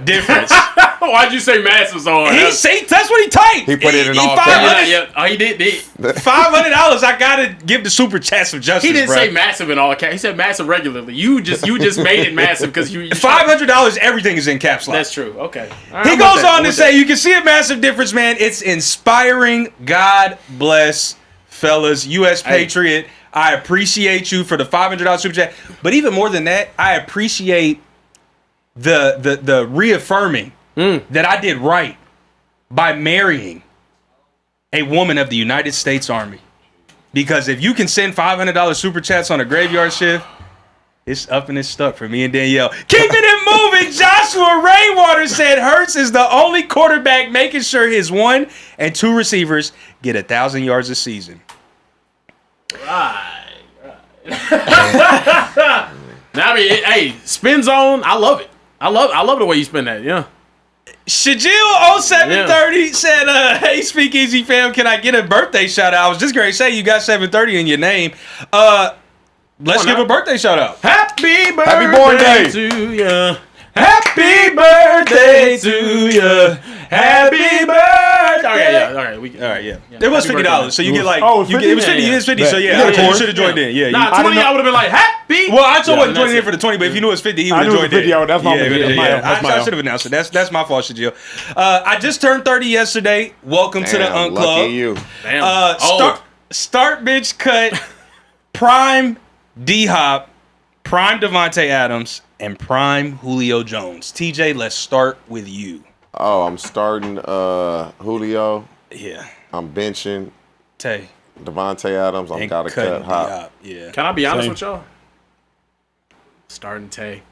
difference. Why'd you say massive so hard? That's what he typed. He put it in all $500 Oh, he did. $500. I gotta give the super chat some justice. He didn't bro. say massive in all caps. He said massive regularly. You just made it massive because you. $500. Everything is in caps lock. That's true. Okay. All right, He I'm goes with that. on I'm to with say, that. you can see a massive difference, man. It's inspiring. God bless, fellas. U.S. Patriot. I appreciate you for the $500 super chat. But even more than that, I appreciate the reaffirming that I did right by marrying a woman of the United States Army. Because if you can send $500 super chats on a graveyard shift, it's up and it's stuck for me and Danielle. Keeping it moving, Joshua Rainwater said Hurts is the only quarterback making sure his 1 and 2 receivers get 1,000 yards a season. Right. Now, I mean, hey, spin zone. I love it. I love the way you spin that. Yeah. Shajil0730 said, hey, Speakeasy fam, can I get a birthday shout out? I was just going to say you got 730 in your name. Let's give a birthday shout out. Happy birthday Happy born day. to ya. Happy birthday to ya. Happy birthday. Okay, yeah. All right, yeah. It was Happy $50, birthday. so you get like, Oh, it was it was 50. Yeah, It was 50, yeah. so yeah, Yeah, you of should have joined in. Yeah, Nah, 20, I would have been like, happy. Well, I wasn't joining that's in it. for the 20, but if you knew it was 50, he I would have knew it was joined in. 50. That's my bad. That's my I own. should have announced it. That's my fault, Shajil. I just turned 30 yesterday. Welcome to the Damn, Club. lucky you. Damn. Start bitch cut, prime D-Hop, prime Devontae Adams, and prime Julio Jones. TJ, let's start with you. Oh, I'm starting Julio. Yeah. I'm benching Tay. Devontae Adams. I'm And gotta cutting cut Hop. D-Hop. Yeah. Can I be honest Same. with y'all? Starting Tay.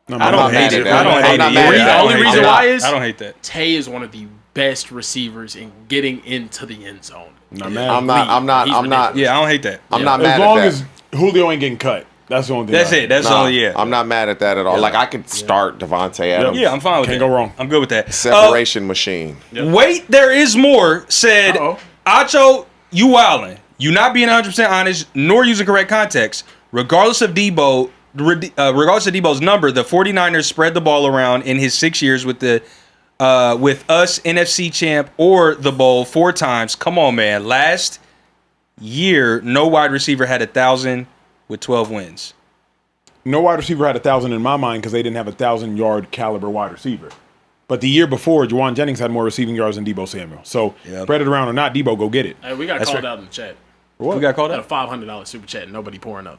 I don't hate it. I don't hate it. The only reason why is I don't hate that. Tay is one of the best receivers in getting into the end zone. Not mad. I'm not. Yeah, I don't hate that. I'm not As mad long at that. as Julio ain't getting cut. That's the only thing. That's it. That's Nah, only, yeah. I'm not mad at that at all. Like, I could start Devontae Adams. Yeah, I'm fine with Can't that. go wrong. I'm good with that. Separation machine. Wait, there is more. Said, Uh-oh. Acho, you wildin'. You not being 100% honest, nor using correct context. Regardless of Deebo's number, the 49ers spread the ball around in his 6 years with the with us NFC champ or the bowl 4 times. Come on, man. Last year, no wide receiver had 1,000 with 12 wins. No wide receiver had 1,000 in my mind because they didn't have 1,000-yard caliber wide receiver. But the year before, Juwan Jennings had more receiving yards than Deebo Samuel. So spread it around or not, Deebo, go get it. Hey, we got That's called right. out in the chat. We got called Got a out? $500 super chat. Nobody pouring up.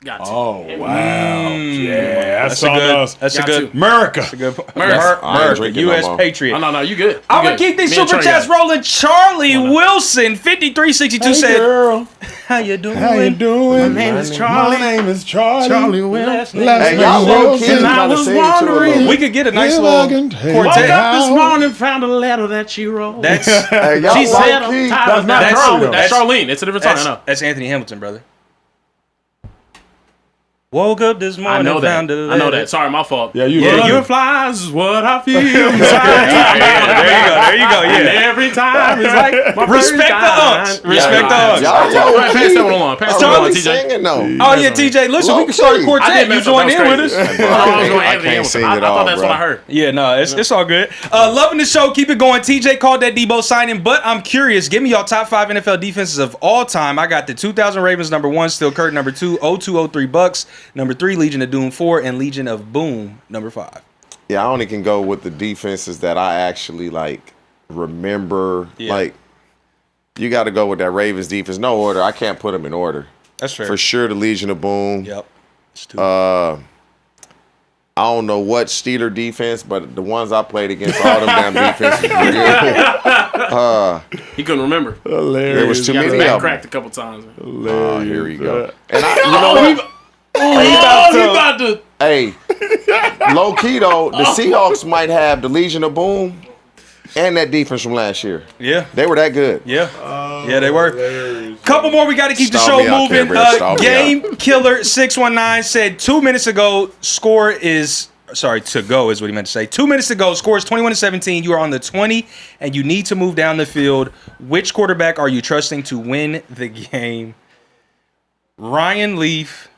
Got to. Oh, wow. Yeah, that's a on good. us. That's a Got good. to. America. America. I ain't America, drinking U.S. no more. Patriot. No, you good. I'm going to keep these super chats rolling. Charlie Wilson, 5362 said, girl. how you doing? How you doing? My name is Charlie. My name is Charlie. Charlie Wilson. Hey, y'all low key And trying I to was sing to a wondering- little. We could get a nice If I little can tell you Woke quartet. up this how- morning, found a letter that she wrote. That's Hey, y'all she said, low I'm key. tired of not that. Charlie, though. That's Charlene. It's a different song. I know. that's Anthony Hamilton, brother. Woke up this I morning, know that. found a I know letter. that. Sorry, my fault. Yeah, you Yeah, love your it. flies is what I feel. There you go. And Yeah. every time it's like my Respect the first unks. time. Respect the unks. Y'all low Pass key. that one along. Pass that one along, Charlie TJ. singing though. Oh, yeah, TJ. Listen, we can start a Low-key. I quartet. did You mess up. join That in was with us. crazy. Bro, I was going I Anthony can't Hamilton. sing I it thought all, that's bro. what I heard. Yeah, no, it's all good. Loving the show. Keep it going. TJ called that Deebo signing, but I'm curious. Give me y'all top 5 NFL defenses of all time. I got the 2000 Ravens, number 1, Still Kurt, number 2, 0203 Bucks, number 3, Legion of Doom 4, and Legion of Boom, number 5. Yeah, I only can go with the defenses that I actually like remember. Yeah. Like, you got to go with that Ravens defense. No order. I can't put them in order. That's fair. For sure, the Legion of Boom. Yep. It's 2. I don't know what Steeler defense, but the ones I played against, all them damn defenses were good. He couldn't remember. Hilarious. There was too Got his many back of them. cracked a couple times. Oh, here we go. And I, you know what? He about to. Hey, low key though, the Seahawks might have the Legion of Boom and that defense from last year. Yeah. They were that good. Yeah. Yeah, they were. Couple more. We got to keep the Stall show me out, moving. Carebear. Stall me Game Killer 619 said 2 minutes ago, score is. Sorry, to go is what he meant to say. 2 minutes to go, score is 21-17. You are on the 20, and you need to move down the field. Which quarterback are you trusting to win the game? Ryan Leaf,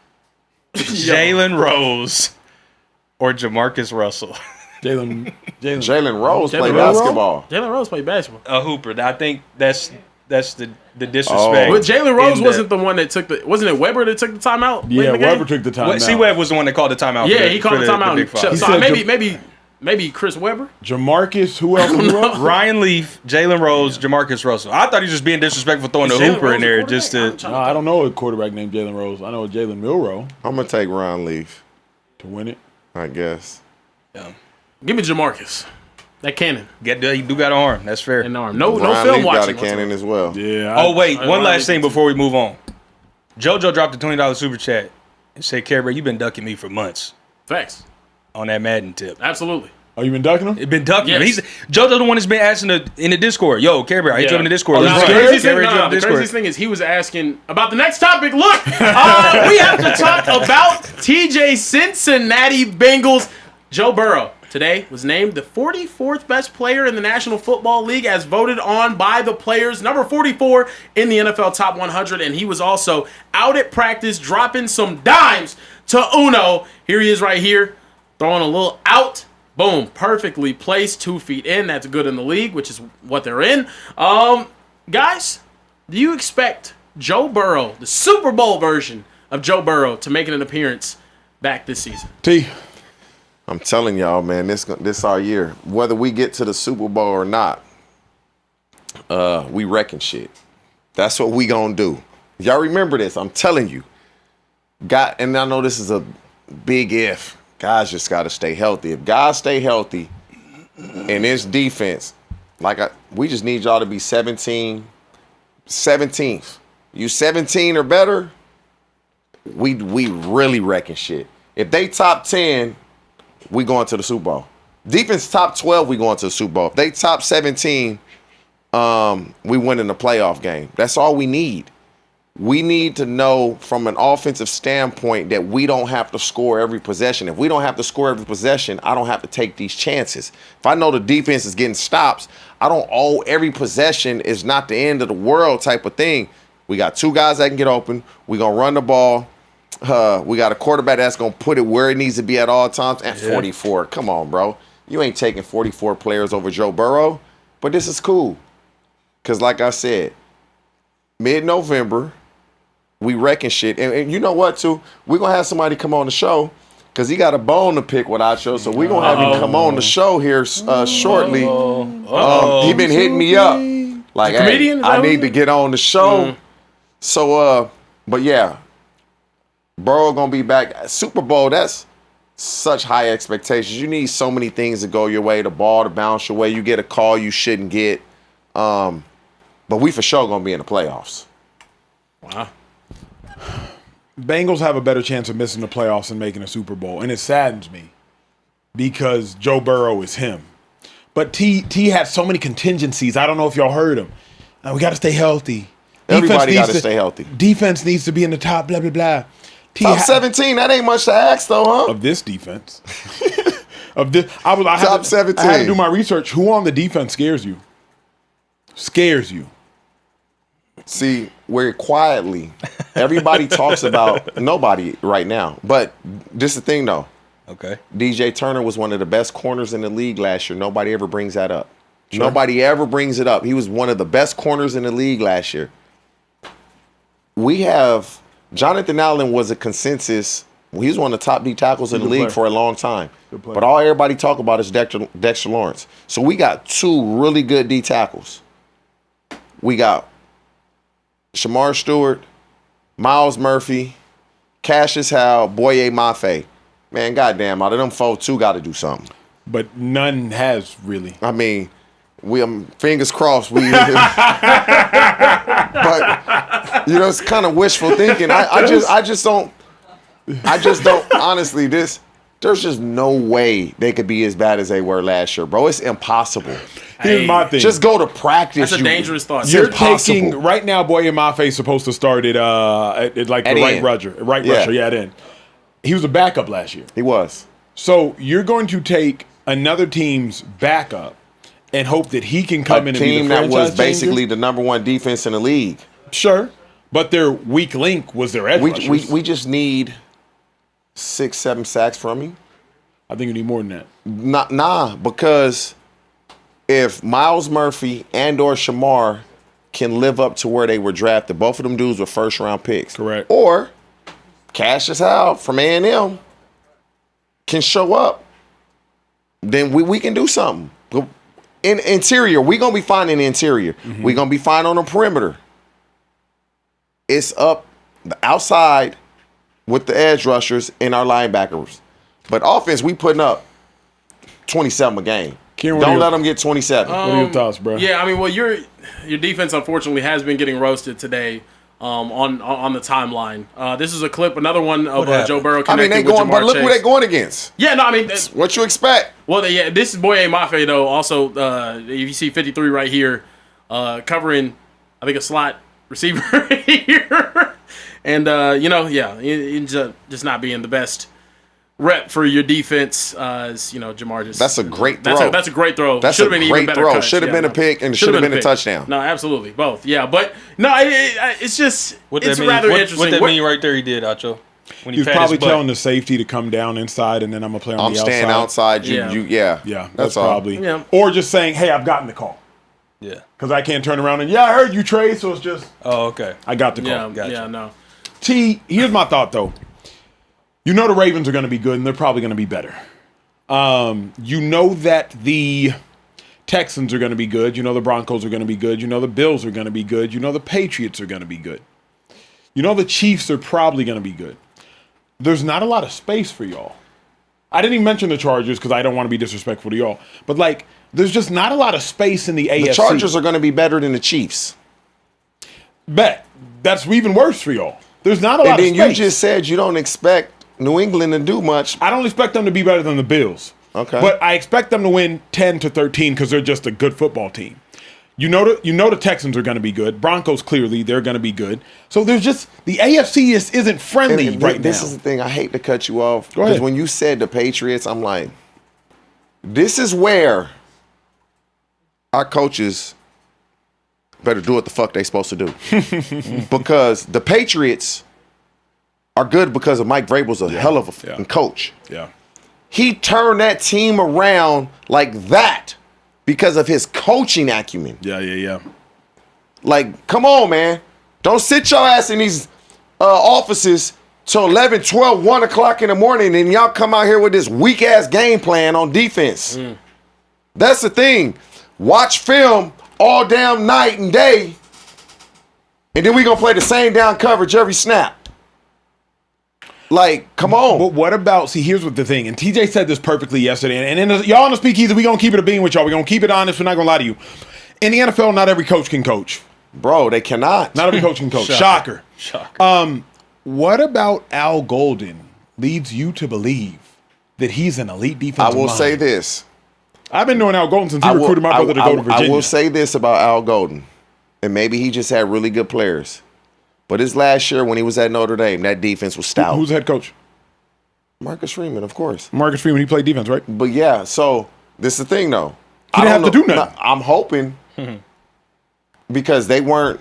Jalen Rose, or Jamarcus Russell? Jalen. Jalen Rose played Rose? basketball. Jalen Rose played basketball. A hooper. I think that's the disrespect. Oh. But Jalen Rose In wasn't the one that took the. Wasn't it Weber that took the timeout? late Yeah, in the game? Weber took the time out. C-Web was the one that called the timeout. Yeah, for he called the timeout. Big So, Five. He so said maybe Chris Weber. Jamarcus, who else? Who else? Ryan Leaf, Jalen Rose, Jamarcus Russell. I thought he was just being disrespectful throwing the Jalen hooper in Rose a there just to. quarterback? No, I don't know a quarterback named Jalen Rose. I know a Jalen Milrow I'm gonna take Ron Leaf, to win it. I guess. Give me Jamarcus. That cannon He do got an arm. That's fair. and arm. No Ron film Leaf got a watching. cannon as well. Yeah. Oh wait, one Ryan last Leaf thing too. before we move on. JoJo dropped a $20 super chat and said, "Carebear, you've been ducking me for months Facts. on that Madden tip. Absolutely. Oh, you been ducking him? It been ducking Yes. me. JoJo the one that's been asking in the Discord. Yo, Carebear, I hit you up in the Discord. Oh, Let's you run. scared? Craziest thing, Carebear, hit you up in the the Discord. craziest thing is he was asking about the next topic. Look, we have to talk about TJ Cincinnati Bengals. Joe Burrow today was named the 44th best player in the National Football League as voted on by the players. Number 44 in the NFL Top 100. And he was also out at practice dropping some dimes to Uno. Here he is right here throwing a little out. Boom. Perfectly placed. 2 feet in. That's good in the league, which is what they're in. Guys, do you expect Joe Burrow, the Super Bowl version of Joe Burrow, to make an appearance back this season? T. I'm telling y'all, man, this our year. Whether we get to the Super Bowl or not, we wrecking shit. That's what we gonna do. Y'all remember this? I'm telling you. And I know this is a big if. Guys just got to stay healthy. If guys stay healthy, and this defense, we just need y'all to be 17th. You 17 or better, we really wrecking shit. If they top 10, we going to the Super Bowl. Defense top 12, we going to the Super Bowl. If they top 17, we win in the playoff game. That's all we need. We need to know from an offensive standpoint that we don't have to score every possession. If we don't have to score every possession, I don't have to take these chances. If I know the defense is getting stops, I don't owe every possession is not the end of the world type of thing. We got 2 guys that can get open. We're going to run the ball. We got a quarterback that's going to put it where it needs to be at all times. And 44. Come on, bro. You ain't taking 44 players over Joe Burrow. But this is cool. Because like I said, mid-November, we wrecking shit. And you know what, too? We're going to have somebody come on the show because he got a bone to pick with Acho. So we're going to have him come on the show here shortly. He been hitting me up. Like, hey, I need to get on the show. So, but yeah. Burrow going to be back. Super Bowl, that's such high expectations. You need so many things to go your way. The ball to bounce your way. You get a call you shouldn't get. But we for sure going to be in the playoffs. Wow. Bengals have a better chance of missing the playoffs than making a Super Bowl. And it saddens me because Joe Burrow is him. But T had so many contingencies. I don't know if y'all heard him. We got to stay healthy. Everybody got to stay healthy. Defense needs to be in the top, blah, blah, blah. Top 17, that ain't much to ask, though, huh? Of this defense. I Top 17. I had to do my research. Who on the defense scares you? Scares you. See, we're quietly. Everybody talks about nobody right now. But this is the thing, though. Okay. DJ Turner was one of the best corners in the league last year. Nobody ever brings that up. Sure. Nobody ever brings it up. He was one of the best corners in the league last year. We have Jonathan Allen was a consensus. He was one of the top D tackles in the league for a long time. But all everybody talk about is Dexter Lawrence. So we got 2 really good D tackles. We got Shamar Stewart, Miles Murphy, Cassius Howe, Boye Mafe. Man, goddamn, out of them 4, 2 got to do something. But none has really. I mean, we fingers crossed. But you know, it's kind of wishful thinking. I just don't. Honestly, there's just no way they could be as bad as they were last year, bro. It's impossible. Here's my thing. Just go to practice. That's a dangerous thought. You're taking right now. Boye Mafe is supposed to start at like the right rusher. Yeah, then he was a backup last year. He was. So you're going to take another team's backup and hope that he can come in and be the franchise team that was changer? basically the number 1 defense in the league. Sure, but their weak link was their edge rushers. We just need 6-7 sacks from him. I think you need more than that. Nah, because if Miles Murphy and or Shamar can live up to where they were drafted, both of them dudes were first-round picks. Correct. Or Cassius Howe from A&M can show up, then we can do something. In interior, we're going to be fine in the interior. Mm-hmm. We're going to be fine on the perimeter. It's up the outside with the edge rushers and our linebackers. But offense, we putting up 27 a game. Don't let them get 27. What are your thoughts, bro? Yeah, I mean, well, your defense, unfortunately, has been getting roasted today on the timeline. This is a clip, another one of Joe Burrow connected with Jamar but look Chase. who they going against. Yeah, no, I mean, what you expect? Well, yeah, this is Boye Mafe though. Also, if you see 53 right here, covering, I think a slot receiver here, and just not being the best rep for your defense. As you know, Jamar just. That's a great throw. That's a great throw. That's a great throw. Should have been a pick and should have been a touchdown. No, absolutely, both. Yeah, but no, it's just it's rather interesting. What that mean right there? He did, Acho. When he was probably telling the safety to come down inside, and then I'm gonna play on the outside. I'm staying outside. Yeah, that's probably. Yeah. Or just saying, hey, I've gotten the call. Yeah. Because I can't turn around and I heard you, Trey. So it's just. Oh, okay. I got the call. Yeah, gotcha. Yeah, no. T, here's my thought though. You know the Ravens are going to be good, and they're probably going to be better. You know that the Texans are going to be good. You know the Broncos are going to be good. You know the Bills are going to be good. You know the Patriots are going to be good. You know the Chiefs are probably going to be good. There's not a lot of space for y'all. I didn't even mention the Chargers because I don't want to be disrespectful to y'all. But, like, there's just not a lot of space in the AFC. The Chargers are going to be better than the Chiefs. Bet. That's even worse for y'all. There's not a lot of space. And then you just said you don't expect New England to do much. I don't expect them to be better than the Bills. Okay. But I expect them to win 10-13 because they're just a good football team. You know the Texans are going to be good. Broncos, clearly, they're going to be good. So there's just – the AFC isn't friendly right now. This is the thing. I hate to cut you off. Go ahead. Because when you said the Patriots, I'm like, this is where our coaches better do what the fuck they supposed to do. Because the Patriots are good because of Mike Vrabel's a hell of a fucking coach. Yeah. He turned that team around like that because of his coaching acumen. Yeah. Like, come on, man. Don't sit your ass in these offices till 11, 12, 1 o'clock in the morning and y'all come out here with this weak-ass game plan on defense. That's the thing. Watch film all damn night and day, and then we going to play the same down coverage every snap. Like, come on. But what about, here's what the thing, and TJ said this perfectly yesterday, and y'all on the Speakeasy, we're going to keep it a bean with y'all. We're going to keep it honest. We're not going to lie to you. In the NFL, not every coach can coach. Bro, they cannot. Not every coach can coach. Shocker. What about Al Golden leads you to believe that he's an elite defensive I will mind? say this. I've been knowing Al Golden since he recruited my brother to go to Virginia. I will say this about Al Golden, and maybe he just had really good players. But his last year when he was at Notre Dame, that defense was stout. Who's the head coach? Marcus Freeman, of course. Marcus Freeman, he played defense, right? But yeah, so this is the thing, though. He didn't have to do nothing. I'm hoping because they weren't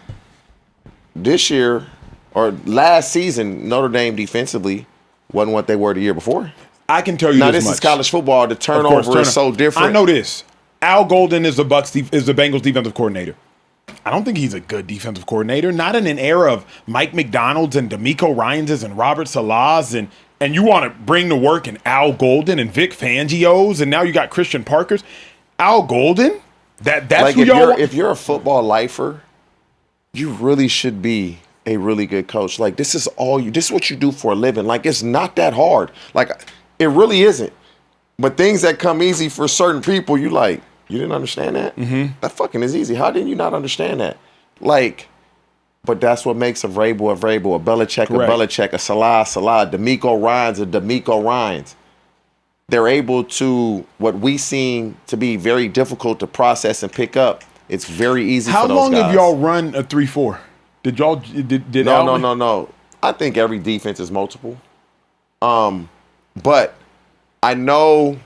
this year or last season, Notre Dame defensively wasn't what they were the year before. I can tell you now, this is much. college football. The turnover is so different. I know this. Al Golden is the Bengals defensive coordinator. I don't think he's a good defensive coordinator. Not in an era of Mike McDonald's and DeMeco Ryans and Robert Salah's and you want to bring to work an Al Golden and Vic Fangio's and now you got Christian Parker's. Al Golden? That's like who y'all want? If you're a football lifer, you really should be a really good coach. Like this is what you do for a living. Like it's not that hard. Like it really isn't. But things that come easy for certain people, you like, you didn't understand that? Mm-hmm. That fucking is easy. How didn't you not understand that? Like, but that's what makes a Vrabel, a Belichick, Correct. a Belichick, a Salah, DeMeco Ryans, a DeMeco Ryans. They're able to, what we seem to be very difficult to process and pick up, it's very easy How for those long guys. have y'all run a 3-4? Did y'all did Al? No. I think every defense is multiple. But I know,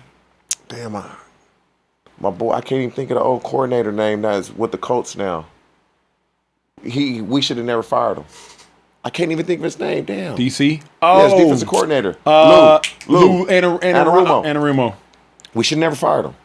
my boy, I can't even think of the old coordinator name that's with the Colts now. We should have never fired him. I can't even think of his name. Damn. DC? Yes, defensive coordinator. Lou Anarumo. We should have never fired him.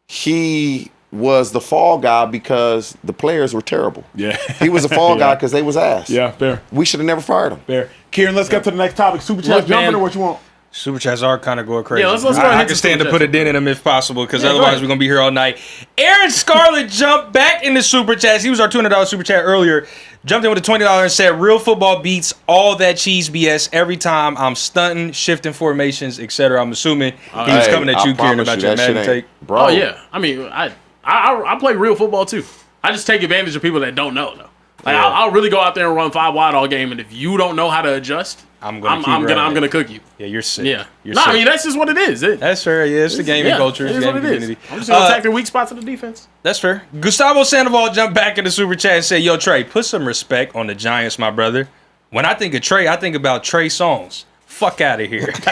He was the fall guy because the players were terrible. Yeah. He was a fall guy because they was ass. Yeah, fair. We should have never fired him. Fair. Kieran, let's get to the next topic. Super chat Look, man. jumping or what you want? Super chats are kind of going crazy. Yeah, let's go ahead and I hit can the stand to super put a chats. dent in them if possible, because go otherwise ahead. we're going to be here all night. Aaron Scarlett jumped back in the super chats. He was our $200 super chat earlier. Jumped in with a $20 and said, real football beats all that cheese BS every time. I'm stunting, shifting formations, etc. I'm assuming he was coming at you, Kieran, about your Madden take. Bro. Oh yeah, I mean, I play real football too. I just take advantage of people that don't know though. Like I'll really go out there and run 5 wide all game, and if you don't know how to adjust, I'm gonna cook you. Yeah, you're sick. Yeah, You're no, sick. I mean that's just what it is. That's fair. Yeah, it's the gaming culture. It It's is the what it gaming is. community. I'm just gonna attack the weak spots of the defense. That's fair. Gustavo Sandoval jumped back in the super chat and said, yo, Trey, put some respect on the Giants, my brother. When I think of Trey, I think about Trey Songz. Fuck out of here. That's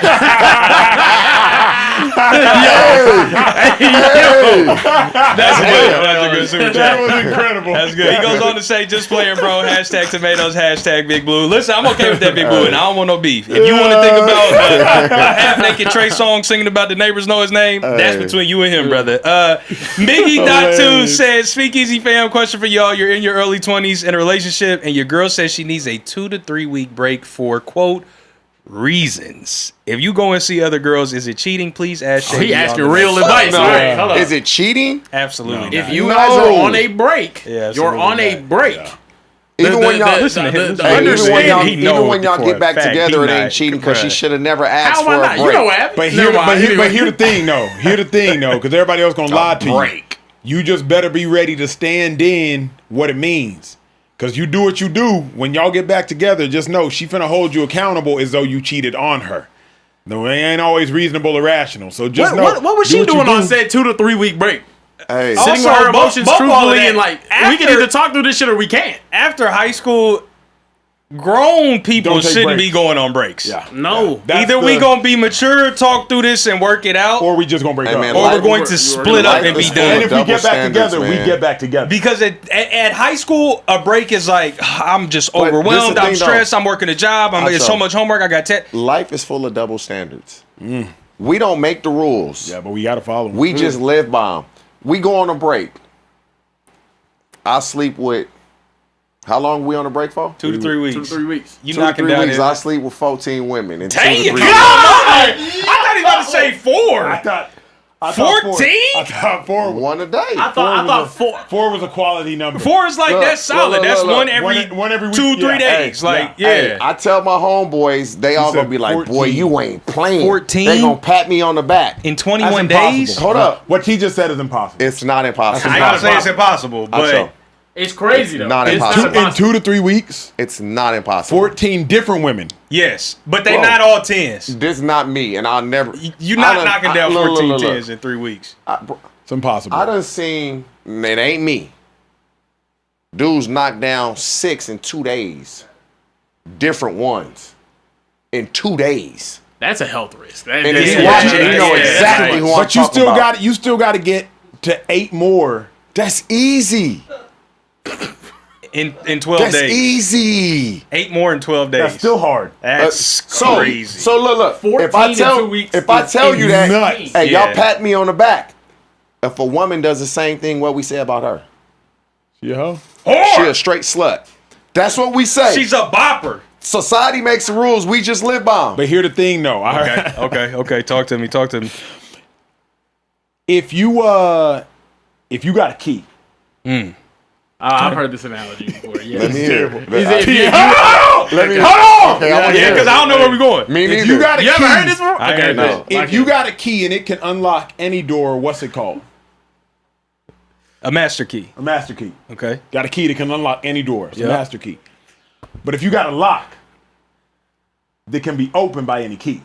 a good super chat. That was incredible. That's good. He goes on to say, just playing, bro. Hashtag tomatoes, hashtag Big Blue. Listen, I'm okay with that, Big Blue, and I don't want no beef. If you want to think about a half-naked Trey Songz singing about the neighbors know his name, that's between you and him, brother. Miggy.2 says, Speakeasy fam, question for y'all. You're in your early 20s in a relationship, and your girl says she needs a 2 to 3 week break for, quote, reasons. If you go and see other girls, is it cheating? Please ask Shady. He asking real advice. All right, hold on. Is it cheating? Absolutely. If not. you guys are on a break, Yeah, you're on a absolutely break. not. Even when y'all listen to him. the Hey, understanding. even when y'all for get a back fact, together, he it ain't not. cheating because she should have never asked How for am I a not? break. You know what happened? But Never mind. Anyway. here the thing, though. Here the thing, though, because everybody else gonna lie to break. you. You just better be ready to stand in what it means. Because you do what you do. When y'all get back together, just know she finna hold you accountable as though you cheated on her. No, they ain't always reasonable or rational. So just What was she doing on said 2 to 3 week break? Hey, Sitting Also, with her emotions both all of truthfully that. and like we can After- either talk through this shit or we can't. After high school, grown people Don't take shouldn't breaks. be going on breaks. Yeah. No. That's Either we the- gonna be mature, talk through this, and work it out, or we just gonna break Hey, up. man, or life- we're going to you split already up and be life is done. And if we double get back standards, together, we man. get back together. Because at high school, a break is like, I'm just But this is overwhelmed, the I'm thing, though. stressed, I'm working a job, it's so Acho. much homework, I got life is full of double standards. We don't make the rules. yeah, but we gotta follow them. We just live by them. We go on a break. I sleep with. How long we on a break for? 2 to 3 weeks. 2 to 3 weeks. You 2 to knocking 3 down weeks. it. I sleep with 14 women in 2 to 3 Damn, weeks. I thought he was about to say 4. I thought 14? I thought 4. One a day. I thought 4. 4 was a quality number. 4 is like, Look, that's solid. look, that's look, look. one every week, 2, 3 yeah. days. Hey, like, yeah. Hey, I tell my homeboys, they all said gonna be like, 14. boy, you ain't playing. 14? They gonna pat me on the back. In That's 21 impossible. days? Hold up. What he just said is impossible. It's not impossible. I ain't gonna say it's impossible, but Acho, It's crazy though. not It's impossible. In 2 to 3 weeks, it's not impossible. 14 different women. yes. But they Bro. not all 10s. This not me, and I'll never. You're not I done- knocking down look, 14 look, look. 10s in 3 weeks. It's impossible. I done seen, it ain't me. Dudes knock down 6 in 2 days. Different ones. In 2 days. That's a health risk. And if you watch it, you know exactly who I'm But you talking still about. got to get to 8 more. That's easy. In 12 That's days. easy. 8 more in 12 days. That's still hard. That's So crazy. So look. 14 If I in tell 2 weeks if I is tell you that, nuts. hey, Yeah. y'all pat me on the back. If a woman does the same thing, what we say about her? Yeah. She a straight slut. That's what we say. She's a bopper. Society makes the rules. We just live by them. But here's the thing, though. I heard, Okay. Talk to me. if you got a key, I've heard this analogy before. Yeah. Let me hear. Let Let me hear. hold on. Okay, I wanna hear Because it. I don't know where we're going. Me neither. If you got a You key, ever heard this before? I heard No. this. if you got a key and it can unlock any door, what's it called? A master key. A master key. Okay. Got a key that can unlock any door. It's Yeah. a master key. But if you got a lock that can be opened by any key,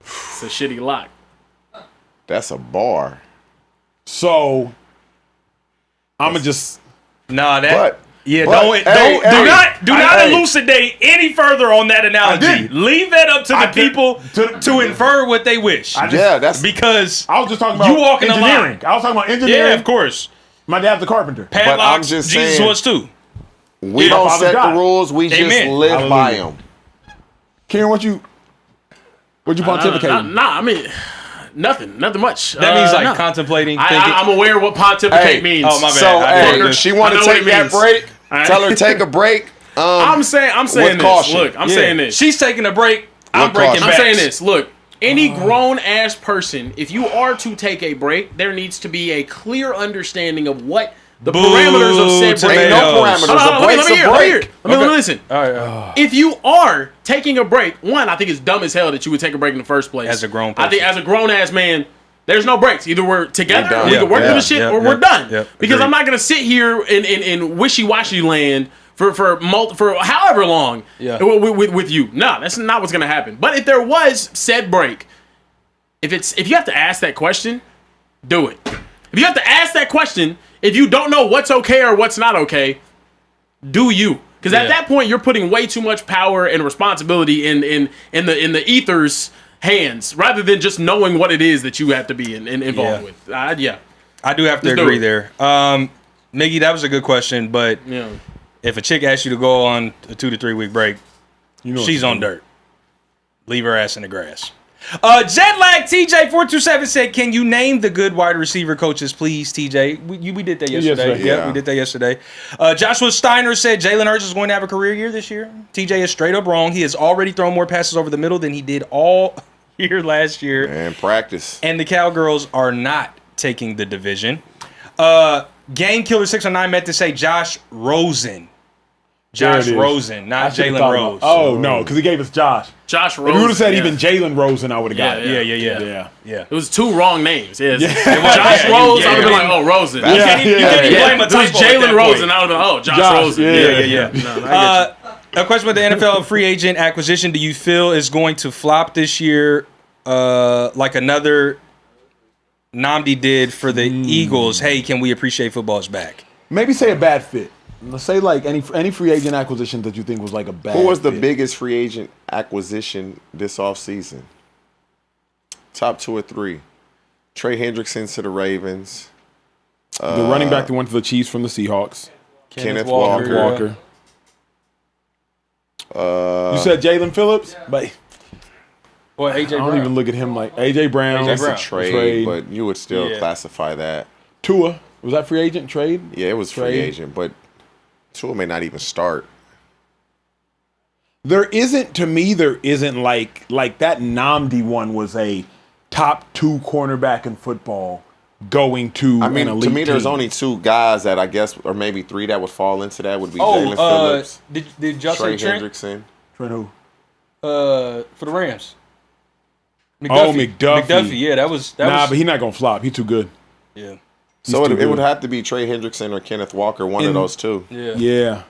It's a shitty lock. That's a bar. so I'ma just Nah, that. But yeah, but, don't hey, do not hey. elucidate any further on that analogy. didn't. Leave that up to I the did- people to infer what they wish. Yeah, that's Because I was just talking about You walking the engineering. line. I was talking about engineering. yeah, of course. My dad's a carpenter. Padlocks. just Jesus saying- was too. we Yeah, don't Father set God. the rules. We just Amen. live by Hallelujah. them. Karen, what you pontificating? Nah, I mean, nothing much. That means like no. contemplating, thinking. I'm aware of what pontificate Hey, means. oh, my bad. So I hey, didn't- she want I to know what take it that means. break. All right. Tell her take a break. I'm saying with this. caution. Look, I'm Yeah. saying this. She's taking a break. I'm With breaking caution. I'm backs. saying this. Look, any grown ass person, if you are to take a break, there needs to be a clear understanding of what the Boo, parameters of said break. Ain't no tomatoes. parameters. Hold on, A let me break's hear. a Let me hear. break. Let me listen. All right. If you are taking a break, one, I think it's dumb as hell that you would take a break in the first place. As a grown I think person. as a grown ass man, there's no breaks. Either we're together, We're done. we can work Yeah, through the shit, yeah, or yeah, we're done. yeah, Because agreed. I'm not gonna sit here in wishy-washy land for however long with you. No, that's not what's gonna happen. But if there was said break, if you have to ask that question, do it. If you have to ask that question, if you don't know what's okay or what's not okay, do you? Because at Yeah. that point, you're putting way too much power and responsibility in the ether's hands, rather than just knowing what it is that you have to be involved Yeah. with. I do have to Just do agree it. there. Miggy, that was a good question, but Yeah. if a chick asks you to go on a 2 to 3 week break, she's on dirt. Leave her ass in the grass. Jetlag TJ427 said, "Can you name the good wide receiver coaches, please, TJ?" We did that yesterday. Yesterday. Yeah, we did that yesterday. Joshua Steiner said Jalen Hurts is going to have a career year this year. TJ is straight up wrong. He has already thrown more passes over the middle than he did all year last year. And practice. And the Cowgirls are not taking the division. Game Killer 609 meant to say Josh Rosen. Josh There it is. Rosen, not I should've Jalen thought Rose. about- Oh, no, because he gave us Josh. Josh If Rosen. you would have said yeah. even Jalen Rosen, I would have got Yeah, it. Yeah. It was two wrong names. Yes. Yeah. Josh Yeah, Rose, yeah, I would have been yeah. like, oh, Rosen. You can't even blame a If it was typo at that Jalen point. Rosen, I would have been, oh, Josh Rosen. yeah. No, I get you. A question about the NFL free agent acquisition. Do you feel is going to flop this year like another Nnamdi did for the Eagles? Hey, can we appreciate football's back? Maybe say a bad fit. Let's say like any free agent acquisition that you think was like a bad Who was the fit. biggest free agent acquisition this offseason? Top 2 or 3. Trey Hendrickson to the Ravens. The running back that went to the Chiefs from the Seahawks. Kenneth Walker. You said Jalen Phillips? But Boy, AJ I don't even look at him like A.J. Brown. That's Brown. a trade, but you would still Yeah. classify that. Tua. Was that free agent trade? Yeah, it was free Trade. agent, but Tua may not even start. There isn't like that Nnamdi one was a top 2 cornerback in football going to I mean, an elite to me, there's team. only 2 guys that I guess, or maybe 3 that would fall into that. Would be Jalen Phillips, did y'all Trey say Trent? Hendrickson. Trent who? For the Rams. Oh, McDuffie. Yeah, that was. But he's not gonna flop. He's too good. Yeah. So too it would good. have to be Trey Hendrickson or Kenneth Walker, one of those 2. Yeah.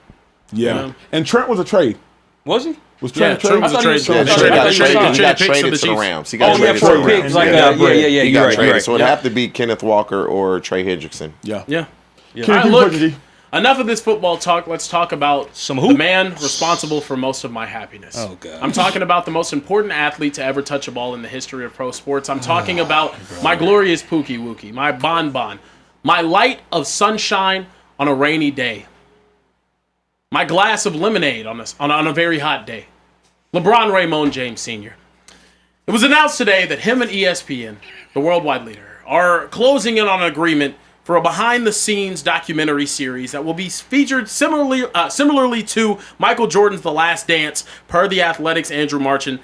Yeah. And Trent was a trade. Was he? Was Trent a trade? Trent was a trade. Yeah, Yeah, I thought Trey he got was traded. signed. He got Picks to traded the to the Chiefs. Rams. He got Oh, yeah, traded for to a the pick. Rams. Like, Yeah. yeah, He you're got right. traded. You're right. So it'd have to be Kenneth Walker or Trey Hendrickson. Yeah. Yeah. Keep All right, pushing, look. G. Enough of this football talk. Let's talk about Some the hoop. man responsible for most of my happiness. Oh, God. I'm talking about the most important athlete to ever touch a ball in the history of pro sports. I'm talking about my glorious Pookie Wookie, my bonbon, my light of sunshine on a rainy day, my glass of lemonade on a very hot day. LeBron Raymond James Sr. It was announced today that him and ESPN, the worldwide leader, are closing in on an agreement for a behind-the-scenes documentary series that will be featured similarly to Michael Jordan's The Last Dance, per The Athletic's Andrew Marchand.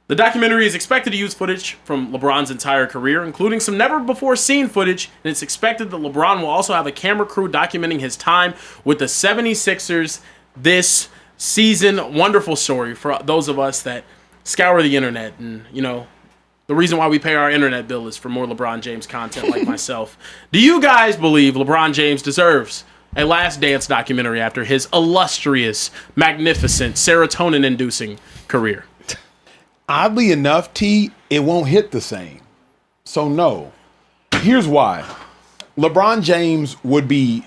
The documentary is expected to use footage from LeBron's entire career, including some never-before-seen footage, and it's expected that LeBron will also have a camera crew documenting his time with the 76ers this season. Wonderful story for those of us that scour the internet, and, you know, the reason why we pay our internet bill is for more LeBron James content like myself. Do you guys believe LeBron James deserves a Last Dance documentary after his illustrious, magnificent, serotonin-inducing career? Oddly enough, T, it won't hit the same. So no. Here's why. LeBron James would be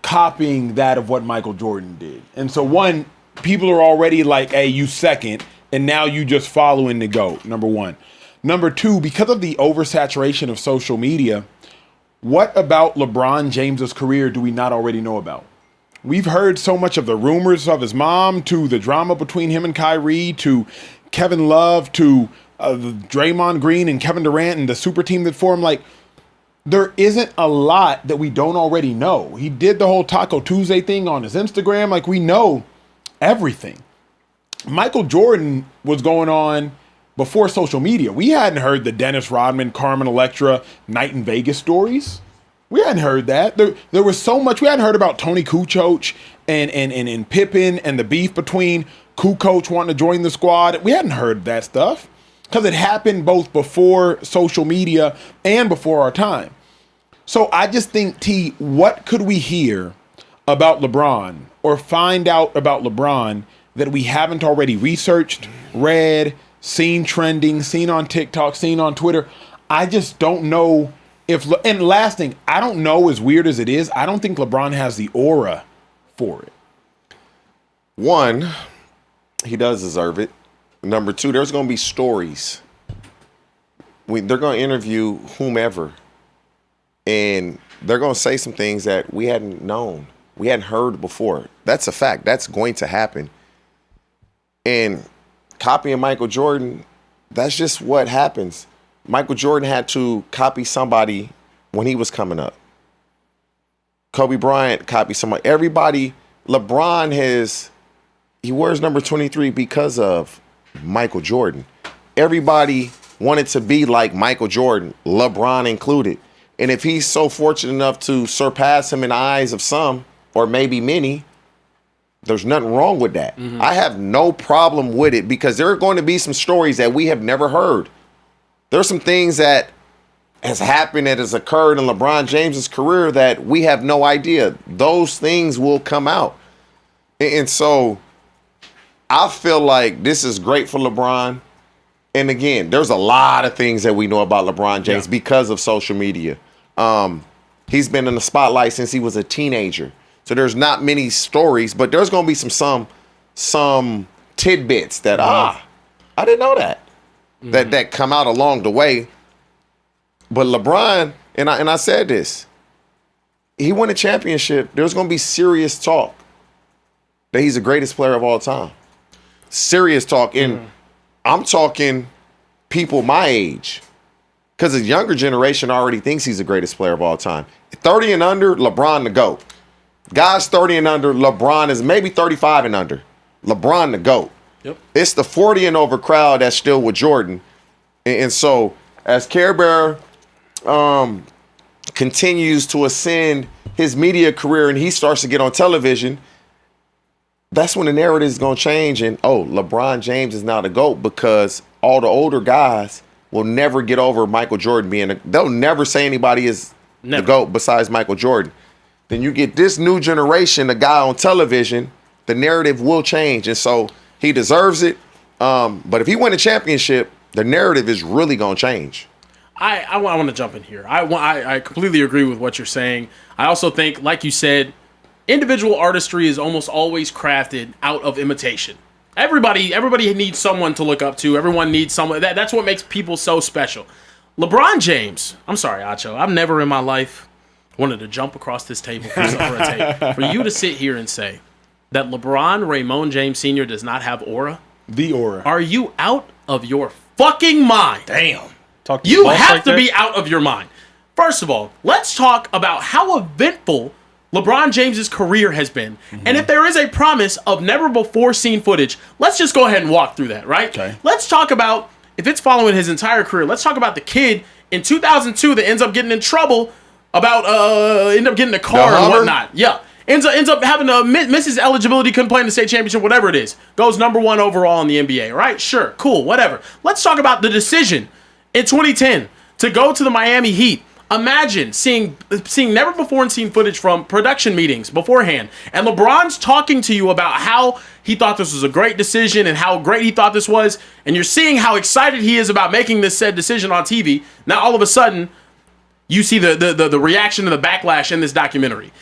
copying that of what Michael Jordan did. And so one, people are already like, hey, you second, and now you just following the GOAT, number one. Number two, because of the oversaturation of social media, what about LeBron James's career do we not already know about? We've heard so much of the rumors of his mom, to the drama between him and Kyrie, to Kevin Love, to Draymond Green and Kevin Durant and the super team that formed. Like, there isn't a lot that we don't already know. He did the whole Taco Tuesday thing on his Instagram. Like, we know everything. Michael Jordan was going on before social media. We hadn't heard the Dennis Rodman, Carmen Electra, Night in Vegas stories. We hadn't heard that. There was so much. We hadn't heard about Tony Kukoc and Pippen and the beef between Kukoc wanting to join the squad. We hadn't heard that stuff because it happened both before social media and before our time. So I just think, T, what could we hear about LeBron or find out about LeBron that we haven't already researched, read, seen trending, seen on TikTok, seen on Twitter? I just don't know if, and last thing, I don't know, as weird as it is, I don't think LeBron has the aura for it. One, he does deserve it. Number two, there's going to be stories. They're going to interview whomever, and they're going to say some things that we hadn't known, we hadn't heard before. That's a fact. That's going to happen. And copying Michael Jordan, that's just what happens. Michael Jordan had to copy somebody when he was coming up. Kobe Bryant copied somebody. Everybody, LeBron he wears number 23 because of Michael Jordan. Everybody wanted to be like Michael Jordan, LeBron included. And if he's so fortunate enough to surpass him in the eyes of some, or maybe many, there's nothing wrong with that. Mm-hmm. I have no problem with it because there are going to be some stories that we have never heard. There's some things that has happened, that has occurred in LeBron James's career that we have no idea. Those things will come out. And so I feel like this is great for LeBron. And again, there's a lot of things that we know about LeBron James because of social media. He's been in the spotlight since he was a teenager. So there's not many stories, but there's going to be some tidbits that, I didn't know that. That come out along the way. But LeBron, and I said this, he won a championship. There's going to be serious talk that he's the greatest player of all time. Serious talk. And I'm talking people my age. Because the younger generation already thinks he's the greatest player of all time. 30 and under, LeBron the GOAT. Guys 30 and under, LeBron is maybe 35 and under. LeBron the GOAT. Yep. It's the 40 and over crowd that's still with Jordan. And so as Carebear continues to ascend his media career and he starts to get on television, that's when the narrative is going to change. And, LeBron James is now the GOAT because all the older guys will never get over Michael Jordan being they'll never say anybody is the GOAT besides Michael Jordan. Then you get this new generation, a guy on television, the narrative will change. And so he deserves it. But if he win a championship, the narrative is really going to change. I want to jump in here. I completely agree with what you're saying. I also think, like you said, individual artistry is almost always crafted out of imitation. Everybody needs someone to look up to. Everyone needs someone. That's what makes people so special. LeBron James, I'm sorry, Acho, I've never in my life wanted to jump across this table for a tape. For you to sit here and say that LeBron Raymond James Sr. does not have aura. The aura. Are you out of your fucking mind? Damn. You have to be out of your mind. First of all, let's talk about how eventful LeBron James's career has been. And if there is a promise of never before seen footage, let's just go ahead and walk through that, right? Okay. Let's talk about, if it's following his entire career, let's talk about the kid in 2002 that ends up getting in trouble about, end up getting a car and whatnot. Yeah. Ends up having to miss his eligibility, couldn't play in the state championship, whatever it is. Goes number 1 overall in the NBA, right? Sure, cool, whatever. Let's talk about the decision in 2010 to go to the Miami Heat. Imagine seeing never before seen footage from production meetings beforehand, and LeBron's talking to you about how he thought this was a great decision and how great he thought this was, and you're seeing how excited he is about making this said decision on TV. Now all of a sudden, you see the reaction and the backlash in this documentary.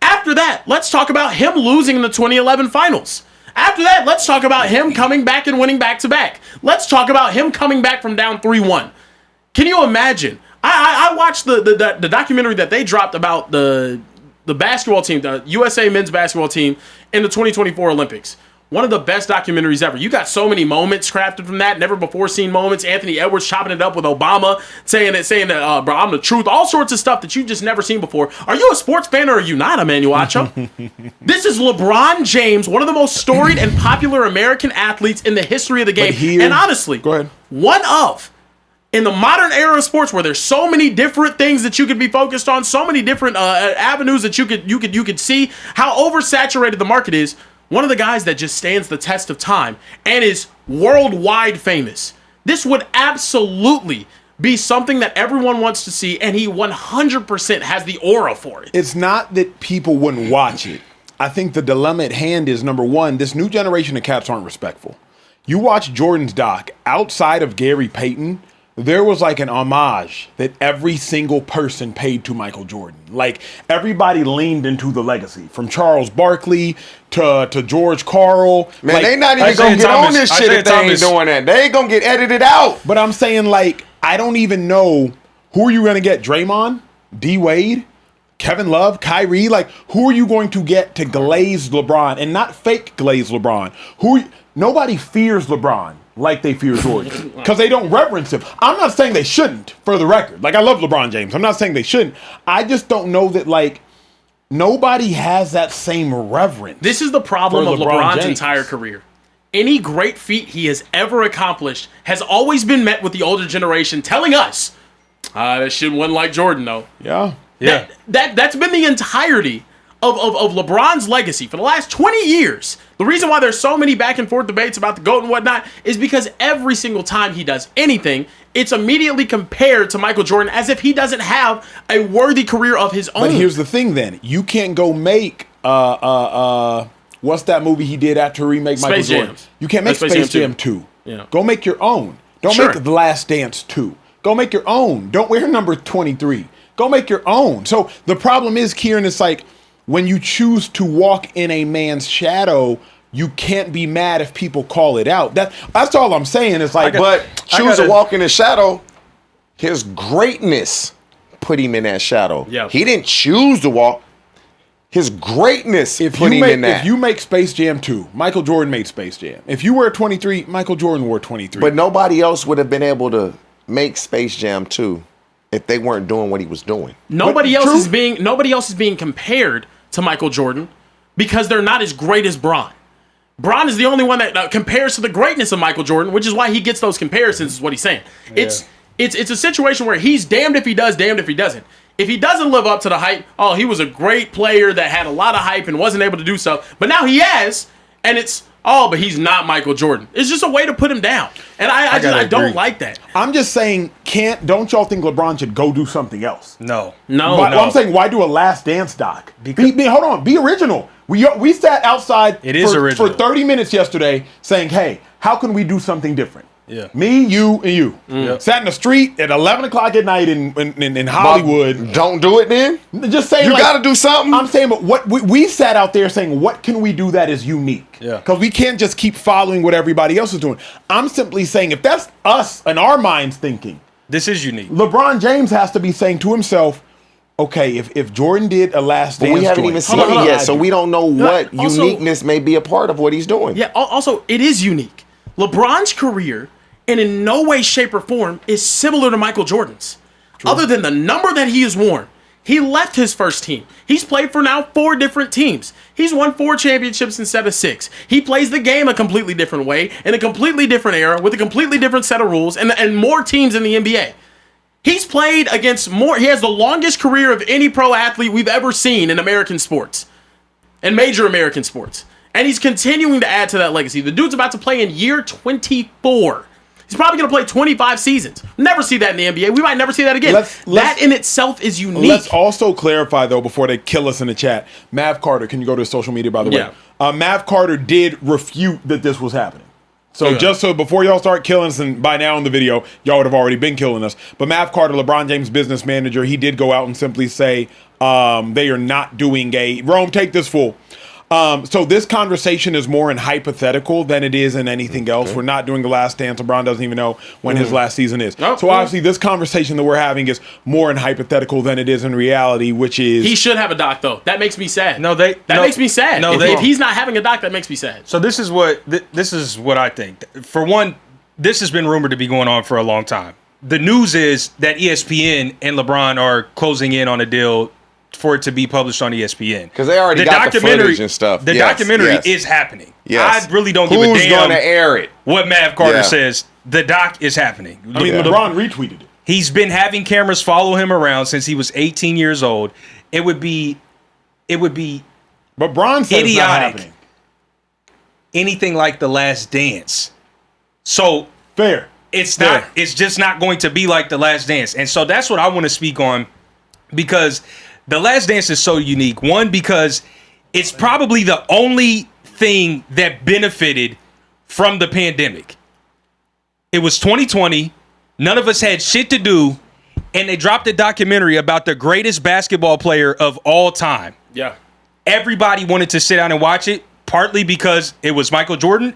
After that, let's talk about him losing in the 2011 finals. After that, let's talk about him coming back and winning back-to-back. Let's talk about him coming back from down 3-1. Can you imagine? I watched the documentary that they dropped about the basketball team, the USA men's basketball team in the 2024 Olympics. One of the best documentaries ever. You got so many moments crafted from that, never before seen moments. Anthony Edwards chopping it up with Obama, saying that bro, I'm the truth. All sorts of stuff that you've just never seen before. Are you a sports fan or are you not, Emmanuel Acho? This is LeBron James, one of the most storied and popular American athletes in the history of the game. And honestly, go ahead. In the modern era of sports, where there's so many different things that you could be focused on, so many different avenues that you could see how oversaturated the market is. One of the guys that just stands the test of time and is worldwide famous. This would absolutely be something that everyone wants to see, and he 100% has the aura for it. It's not that people wouldn't watch it. I think the dilemma at hand is, number one, this new generation of cats aren't respectful. You watch Jordan's doc, outside of Gary Payton, there was like an homage that every single person paid to Michael Jordan. Like, everybody leaned into the legacy, from Charles Barkley to George Karl. Man, like, they not even gonna get on this shit if they ain't doing that. They ain't gonna get edited out. But I'm saying, like, I don't even know who are you gonna get. Draymond, D Wade, Kevin Love, Kyrie. Like, who are you going to get to glaze LeBron and not fake glaze LeBron? Nobody fears LeBron like they fear Jordan because they don't reverence him. I'm not saying they shouldn't, for the record. Like, I love LeBron James. I'm not saying they shouldn't. I just don't know that, like, nobody has that same reverence. This is the problem of LeBron's entire career. Any great feat he has ever accomplished has always been met with the older generation telling us, that shit wasn't like Jordan, though. Yeah. That's been the entirety of LeBron's legacy for the last 20 years. The reason why there's so many back and forth debates about the GOAT and whatnot is because every single time he does anything, it's immediately compared to Michael Jordan as if he doesn't have a worthy career of his own. But here's the thing then. You can't go make what's that movie he did after remake Michael Space Jordan? Jams. You can't make Space Space Jam Jam 2. Yeah. Go make your own. Don't Sure. make The Last Dance 2. Go make your own. Don't wear number 23. Go make your own. So the problem is, Kieran, it's like when you choose to walk in a man's shadow, you can't be mad if people call it out. That's all I'm saying. It's like, But choose to walk in his shadow. His greatness put him in that shadow. Yeah. He didn't choose to walk. His greatness put him in that. If you make Space Jam 2, Michael Jordan made Space Jam. If you wear 23, Michael Jordan wore 23. But nobody else would have been able to make Space Jam 2 if they weren't doing what he was doing. Nobody else is being compared to Michael Jordan because they're not as great as Bron. Bron is the only one that compares to the greatness of Michael Jordan, which is why he gets those comparisons, is what he's saying. Yeah. It's a situation where he's damned if he does, damned if he doesn't. If he doesn't live up to the hype, oh, he was a great player that had a lot of hype and wasn't able to do so, but now he has, and it's, oh, but he's not Michael Jordan. It's just a way to put him down, and I don't like that. I'm just saying, don't y'all think LeBron should go do something else? No. Well, I'm saying, why do a Last Dance doc? Hold on, be original. We sat outside for 30 minutes yesterday saying, hey, how can we do something different? Yeah. Me, you, and you. Mm. Sat in the street at 11 o'clock at night in Hollywood. But don't do it then? Just saying, you got to do something. I'm saying, but what we sat out there saying, what can we do that is unique? Yeah. Because we can't just keep following what everybody else is doing. I'm simply saying, if that's us and our minds thinking, this is unique. LeBron James has to be saying to himself, okay, if Jordan did a Last Dance, but we haven't even seen it yet, so we don't know what uniqueness may be a part of what he's doing. Yeah, also, it is unique. LeBron's career, and in no way, shape, or form, is similar to Michael Jordan's. True. Other than the number that he has worn. He left his first team. He's played for now 4 different teams. He's won 4 championships instead of 6. He plays the game a completely different way, in a completely different era, with a completely different set of rules, and more teams in the NBA. He's played against more. He has the longest career of any pro athlete we've ever seen in American sports, and major American sports. And he's continuing to add to that legacy. The dude's about to play in year 24. He's probably going to play 25 seasons. Never see that in the NBA. We might never see that again. That in itself is unique. Let's also clarify, though, before they kill us in the chat. Mav Carter, can you go to his social media, by the way? Mav Carter did refute that this was happening. So just so before y'all start killing us, and by now in the video, y'all would have already been killing us. But Mav Carter, LeBron James' business manager, he did go out and simply say they are not doing Rome, take this full. So this conversation is more in hypothetical than it is in anything else. Okay. We're not doing the Last Dance. LeBron doesn't even know when his last season is. So obviously this conversation that we're having is more in hypothetical than it is in reality, which is... He should have a doc, though. That makes me sad. That makes me sad. If he's not having a doc, that makes me sad. So this is what I think. For one, this has been rumored to be going on for a long time. The news is that ESPN and LeBron are closing in on a deal for it to be published on ESPN. Because they already got the footage and stuff. The documentary is happening. Yes. I really don't give a damn. Who's going to air it? What Mav Carter says. The doc is happening. I mean, LeBron retweeted it. He's been having cameras follow him around since he was 18 years old. It would be But Bron said it's not happening. Anything like The Last Dance. So fair. It's just not going to be like The Last Dance. And so that's what I want to speak on, because The Last Dance is so unique. One, because it's probably the only thing that benefited from the pandemic. It was 2020. None of us had shit to do. And they dropped a documentary about the greatest basketball player of all time. Yeah. Everybody wanted to sit down and watch it, partly because it was Michael Jordan,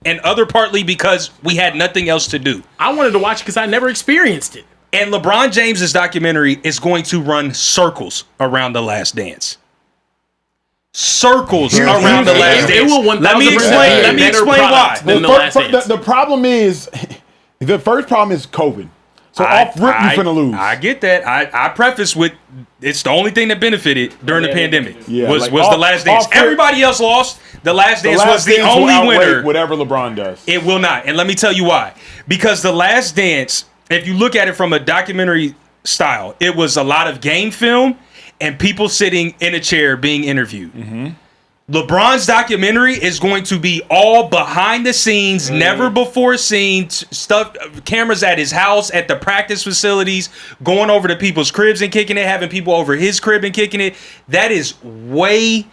and other partly because we had nothing else to do. I wanted to watch it because I never experienced it. And LeBron James's documentary is going to run circles around The Last Dance. Circles around The Last Dance. It will 1,000% Let me explain why. The problem is, the first problem is COVID. So off rip, you finna lose. I get that. I preface with, it's the only thing that benefited during the pandemic was The Last Dance. Everybody else lost. The Last Dance was the only winner. Whatever LeBron does. It will not. And let me tell you why. Because The Last Dance, if you look at it from a documentary style, it was a lot of game film and people sitting in a chair being interviewed. Mm-hmm. LeBron's documentary is going to be all behind the scenes, never before seen stuff, cameras at his house, at the practice facilities, going over to people's cribs and kicking it, having people over his crib and kicking it. That is way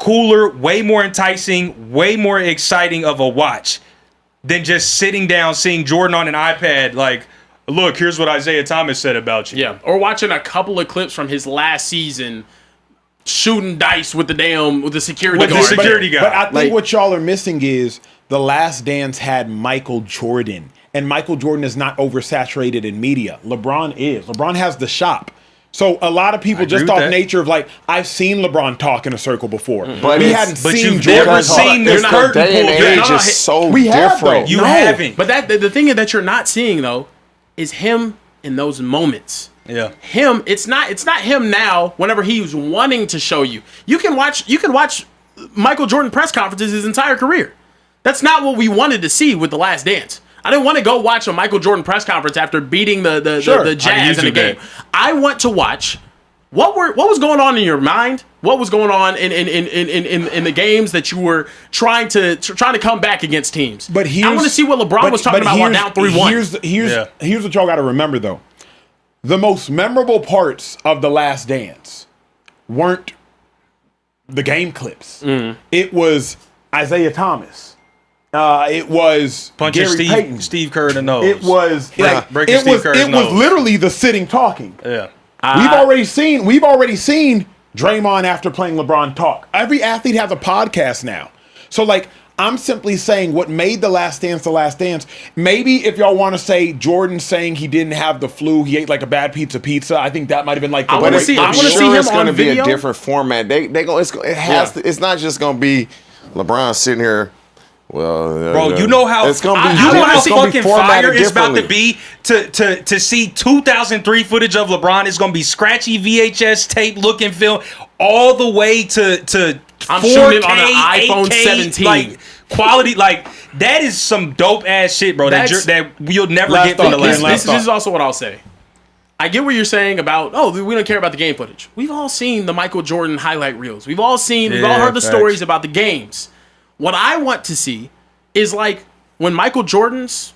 cooler, way more enticing, way more exciting of a watch than just sitting down, seeing Jordan on an iPad, like, look, here's what Isaiah Thomas said about you. Yeah, or watching a couple of clips from his last season shooting dice with the security guard. But I think what y'all are missing is The Last Dance had Michael Jordan, and Michael Jordan is not oversaturated in media. LeBron is. LeBron has the shop. So a lot of people just off nature of like, I've seen LeBron talk in a circle before. But we hadn't but seen you've Jordan never talk. seen the curtain day and pulled. age is so We have, different. though. You No. haven't. But the thing that you're not seeing though is him in those moments. Yeah. Him, it's not him now whenever he's wanting to show you. You can watch Michael Jordan press conferences his entire career. That's not what we wanted to see with The Last Dance. I didn't want to go watch a Michael Jordan press conference after beating the Jazz in a game. I want to watch what was going on in your mind, what was going on in the games that you were trying to come back against teams. But I want to see what LeBron was talking about while down 3-1. Here's what y'all got to remember though. The most memorable parts of The Last Dance weren't the game clips. It was Isaiah Thomas. It was Punching Gary Payton. Steve Kerr in the nose. It was breaking Steve Kerr's it was nose. literally the sitting talking. Yeah. We've already seen Draymond after playing LeBron talk. Every athlete has a podcast now. So like I'm simply saying what made The Last Dance The Last Dance. Maybe if y'all want to say Jordan saying he didn't have the flu, he ate like a bad pizza. I think that might have been like the I want to see him it's going to on be video. a different format. It's not just going to be LeBron sitting here. Well, bro, you know how it's gonna be. you know how it's gonna be fucking formatted fire it's about to differently. be to see 2003 footage of LeBron. It's gonna be scratchy VHS tape looking film all the way to I'm 4K, shooting it on an iPhone 8K, 17. like quality. Like that is some dope ass shit, bro. That you'll never get from The Last Dance. This is also what I'll say. I get what you're saying about, we don't care about the game footage. We've all seen the Michael Jordan highlight reels. We've all heard the stories about the games. What I want to see is like when Michael Jordan's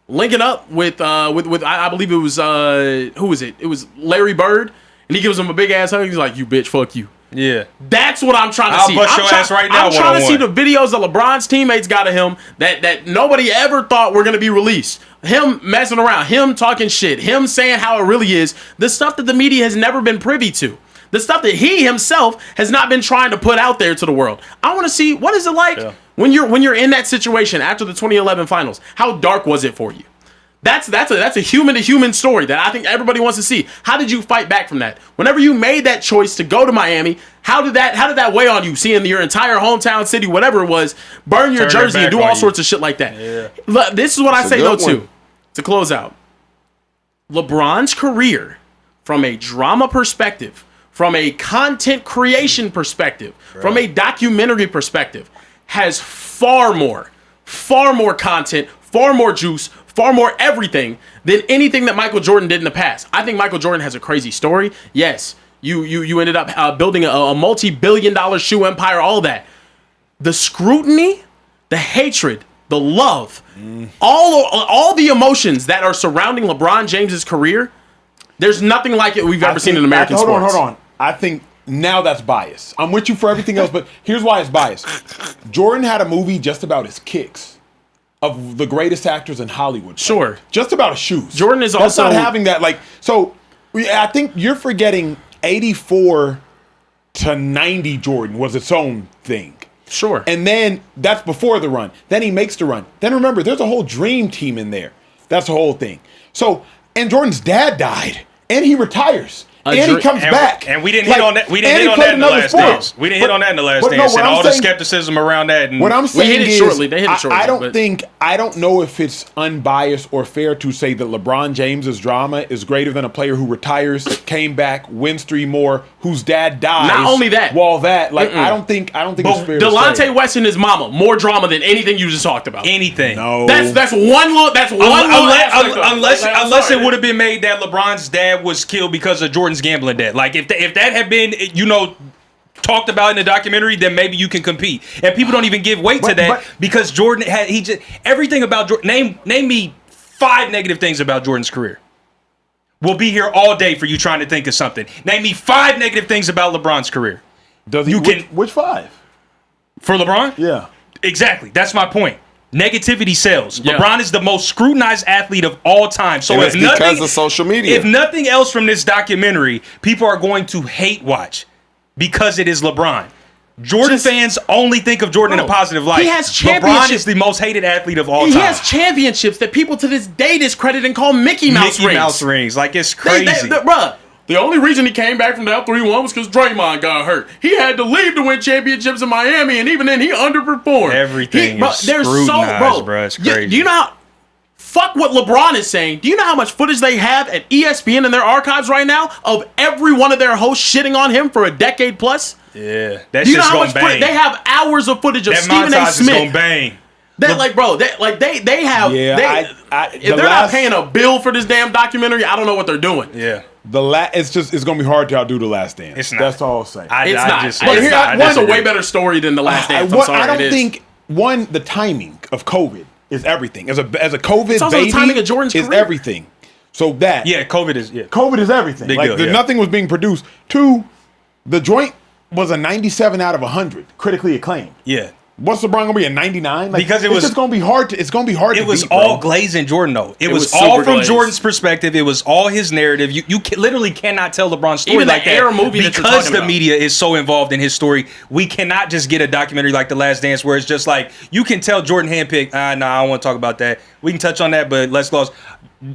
linking up with I believe it was who was it? It was Larry Bird, and he gives him a big ass hug. He's like, "You bitch, fuck you." Yeah, that's what I'm trying to see. I'll bust your ass right now. I'm trying to see the videos that LeBron's teammates got of him that nobody ever thought were gonna be released. Him messing around, him talking shit, him saying how it really is. The stuff that the media has never been privy to. The stuff that he himself has not been trying to put out there to the world. I want to see what is it like when you're in that situation after the 2011 finals. How dark was it for you? That's a human to human story that I think everybody wants to see. How did you fight back from that? Whenever you made that choice to go to Miami, how did that weigh on you? Seeing your entire hometown city, whatever it was, burn your jersey and do all sorts of shit like that. Yeah. Look, this is what I say though too. To close out, LeBron's career from a drama perspective, from a content creation perspective, from a documentary perspective, has far more content, far more juice, far more everything than anything that Michael Jordan did in the past. I think Michael Jordan has a crazy story. Yes, you ended up building a multi-billion-dollar shoe empire, all that. The scrutiny, the hatred, the love, all the emotions that are surrounding LeBron James's career, there's nothing like it we've ever seen in American sports. Hold on. I think now that's bias. I'm with you for everything else, but here's why it's biased. Jordan had a movie just about his kicks of the greatest actors in Hollywood. Sure. Just about his shoes. Jordan is That's also not having that. I think you're forgetting 84 to 90 Jordan was its own thing. Sure. And then that's before the run. Then he makes the run. Then remember, there's a whole dream team in there. That's the whole thing. So, and Jordan's dad died, and he retires. And he comes back. And we didn't hit on that. We didn't hit on that in the last dance. We didn't hit on that in the last dance. And all the skepticism around that. And what I'm saying we hit it is, shortly. They hit it shortly. I don't know if it's unbiased or fair to say that LeBron James's drama is greater than a player who retires, came back, wins 3 more, whose dad dies. Not only that. I don't think it's fair. Delonte West and his mama, more drama than anything you just talked about. Anything. No. That's one look. Unless it would have been made that LeBron's dad was killed because of Jordan's gambling debt. Like if that had been talked about in the documentary, then maybe you can compete. And people don't even give weight to that because Jordan everything about Jordan. Name me 5 negative things about Jordan's career. We'll be here all day for you trying to think of something. Name me 5 negative things about LeBron's career. Which 5? For LeBron? Yeah. Exactly. That's my point. Negativity sells. Yeah. LeBron is the most scrutinized athlete of all time. So And if it's nothing, because of social media. if nothing else from this documentary, people are going to hate watch because it is LeBron. Jordan fans only think of Jordan in a positive light. He has LeBron championships. is the most hated athlete of all time. He has championships that people to this day discredit and call Mickey Mouse Mickey rings. Mouse rings. Like, it's crazy. Bruh, the only reason he came back from down 3-1 was because Draymond got hurt. He had to leave to win championships in Miami, and even then, he underperformed. Everything is scrutinized, bro. It's crazy. Do you know how... Fuck what LeBron is saying. Do you know how much footage they have at ESPN in their archives right now of every one of their hosts shitting on him for a decade plus? Yeah. That Do you know shit's how gonna much bang. footage? They have hours of footage of That Stephen A. montage is gonna Smith. bang. That like, bro, they have. Yeah, if they're not paying a bill for this damn documentary, I don't know what they're doing. Yeah. It's gonna be hard to outdo The Last Dance. It's not. That's all I'll say. It's not. Just, But it's not. I one's a disagree. way better story than The Last Dance. I'm sorry, I don't it is. think the timing of COVID is everything. As a COVID It's also the baby, timing of Jordan's is career. everything. So that Yeah, COVID is. Yeah. COVID is everything. Big Like deal, yeah. nothing was being produced. Two, the joint was a 97 out of 100, critically acclaimed. Yeah. What's LeBron gonna be a 99? Like, Because it it's was- just gonna be hard to. It's gonna be hard. It to was beat, all bro. Glaze and Jordan, though. It was was all super from glazed. Jordan's perspective. It was all his narrative. You literally cannot tell LeBron's story Even the like that Air movie that you're because talking the about. media is so involved in his story. We cannot just get a documentary like The Last Dance where it's just like you can tell Jordan handpicked. Nah, I don't want to talk about that. We can touch on that, but let's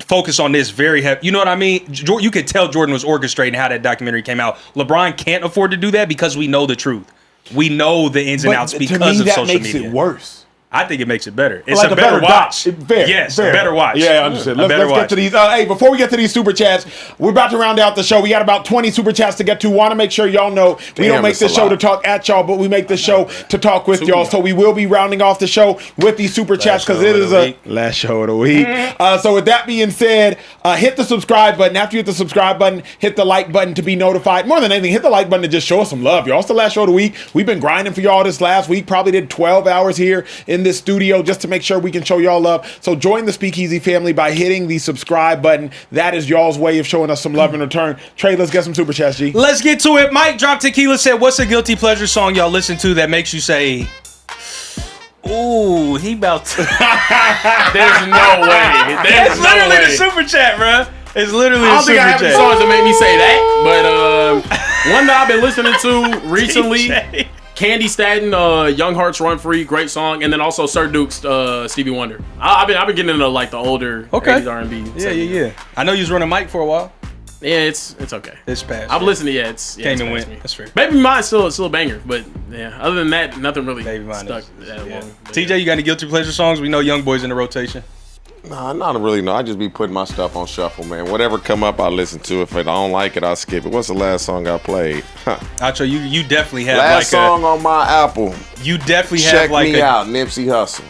focus on this very heavy. You know what I mean? You could tell Jordan was orchestrating how that documentary came out. LeBron can't afford to do that because we know the truth. We know the ins and But outs to because me, of that social makes media. it worse. I think it makes it better. It's Like a better watch. Fair, yes, fair. a better watch. Yeah, I understand. A better Let's watch. get to these. Hey, before we get to these super chats, we're about to round out the show. We got about 20 super chats to get to. Want to make sure y'all know we Damn, don't make that's this a show lot. to talk at y'all, but we make this show to talk with y'all. So we will be rounding off the show with these super chats because show it of is the a week. last show of the week. So with that being said, hit the subscribe button. After you hit the subscribe button, hit the like button to be notified. More than anything, hit the like button to just show us some love, y'all. It's the last show of the week. We've been grinding for y'all this last week. Probably did 12 hours here in this studio just to make sure we can show y'all love. So join the Speakeasy family by hitting the subscribe button. That is y'all's way of showing us some love in return. Trey, let's get some super chats, G. Let's get to it. Mike Drop Tequila said, what's a guilty pleasure song y'all listen to that makes you say, ooh, he about to... There's no way. There's It's no literally way. the super chat, bro. It's literally I the don't think I super have any chat. songs that make me say that, but one that I've been listening to recently, DJ. Candy Staten, Young Hearts Run Free, great song, and then also Sir Duke's Stevie Wonder. I've been getting into like the older 80s R&B. Yeah. I know you was running Mike for a while. Yeah, it's okay. It's past. I've listened to it's Came it's and past went. me. That's fair. Baby Mine's still a banger, but yeah, other than that, nothing really Baby Mine stuck is- that yeah. long. But TJ, you got any guilty pleasure songs? We know Young Boy's in the rotation. Nah, not really. No, I just be putting my stuff on shuffle, man. Whatever come up, I listen to. If I don't like it, I skip it. What's the last song I played? Acho, you definitely have Last like song on my Apple. you definitely have Check like Me a Out, Nipsey Hussle.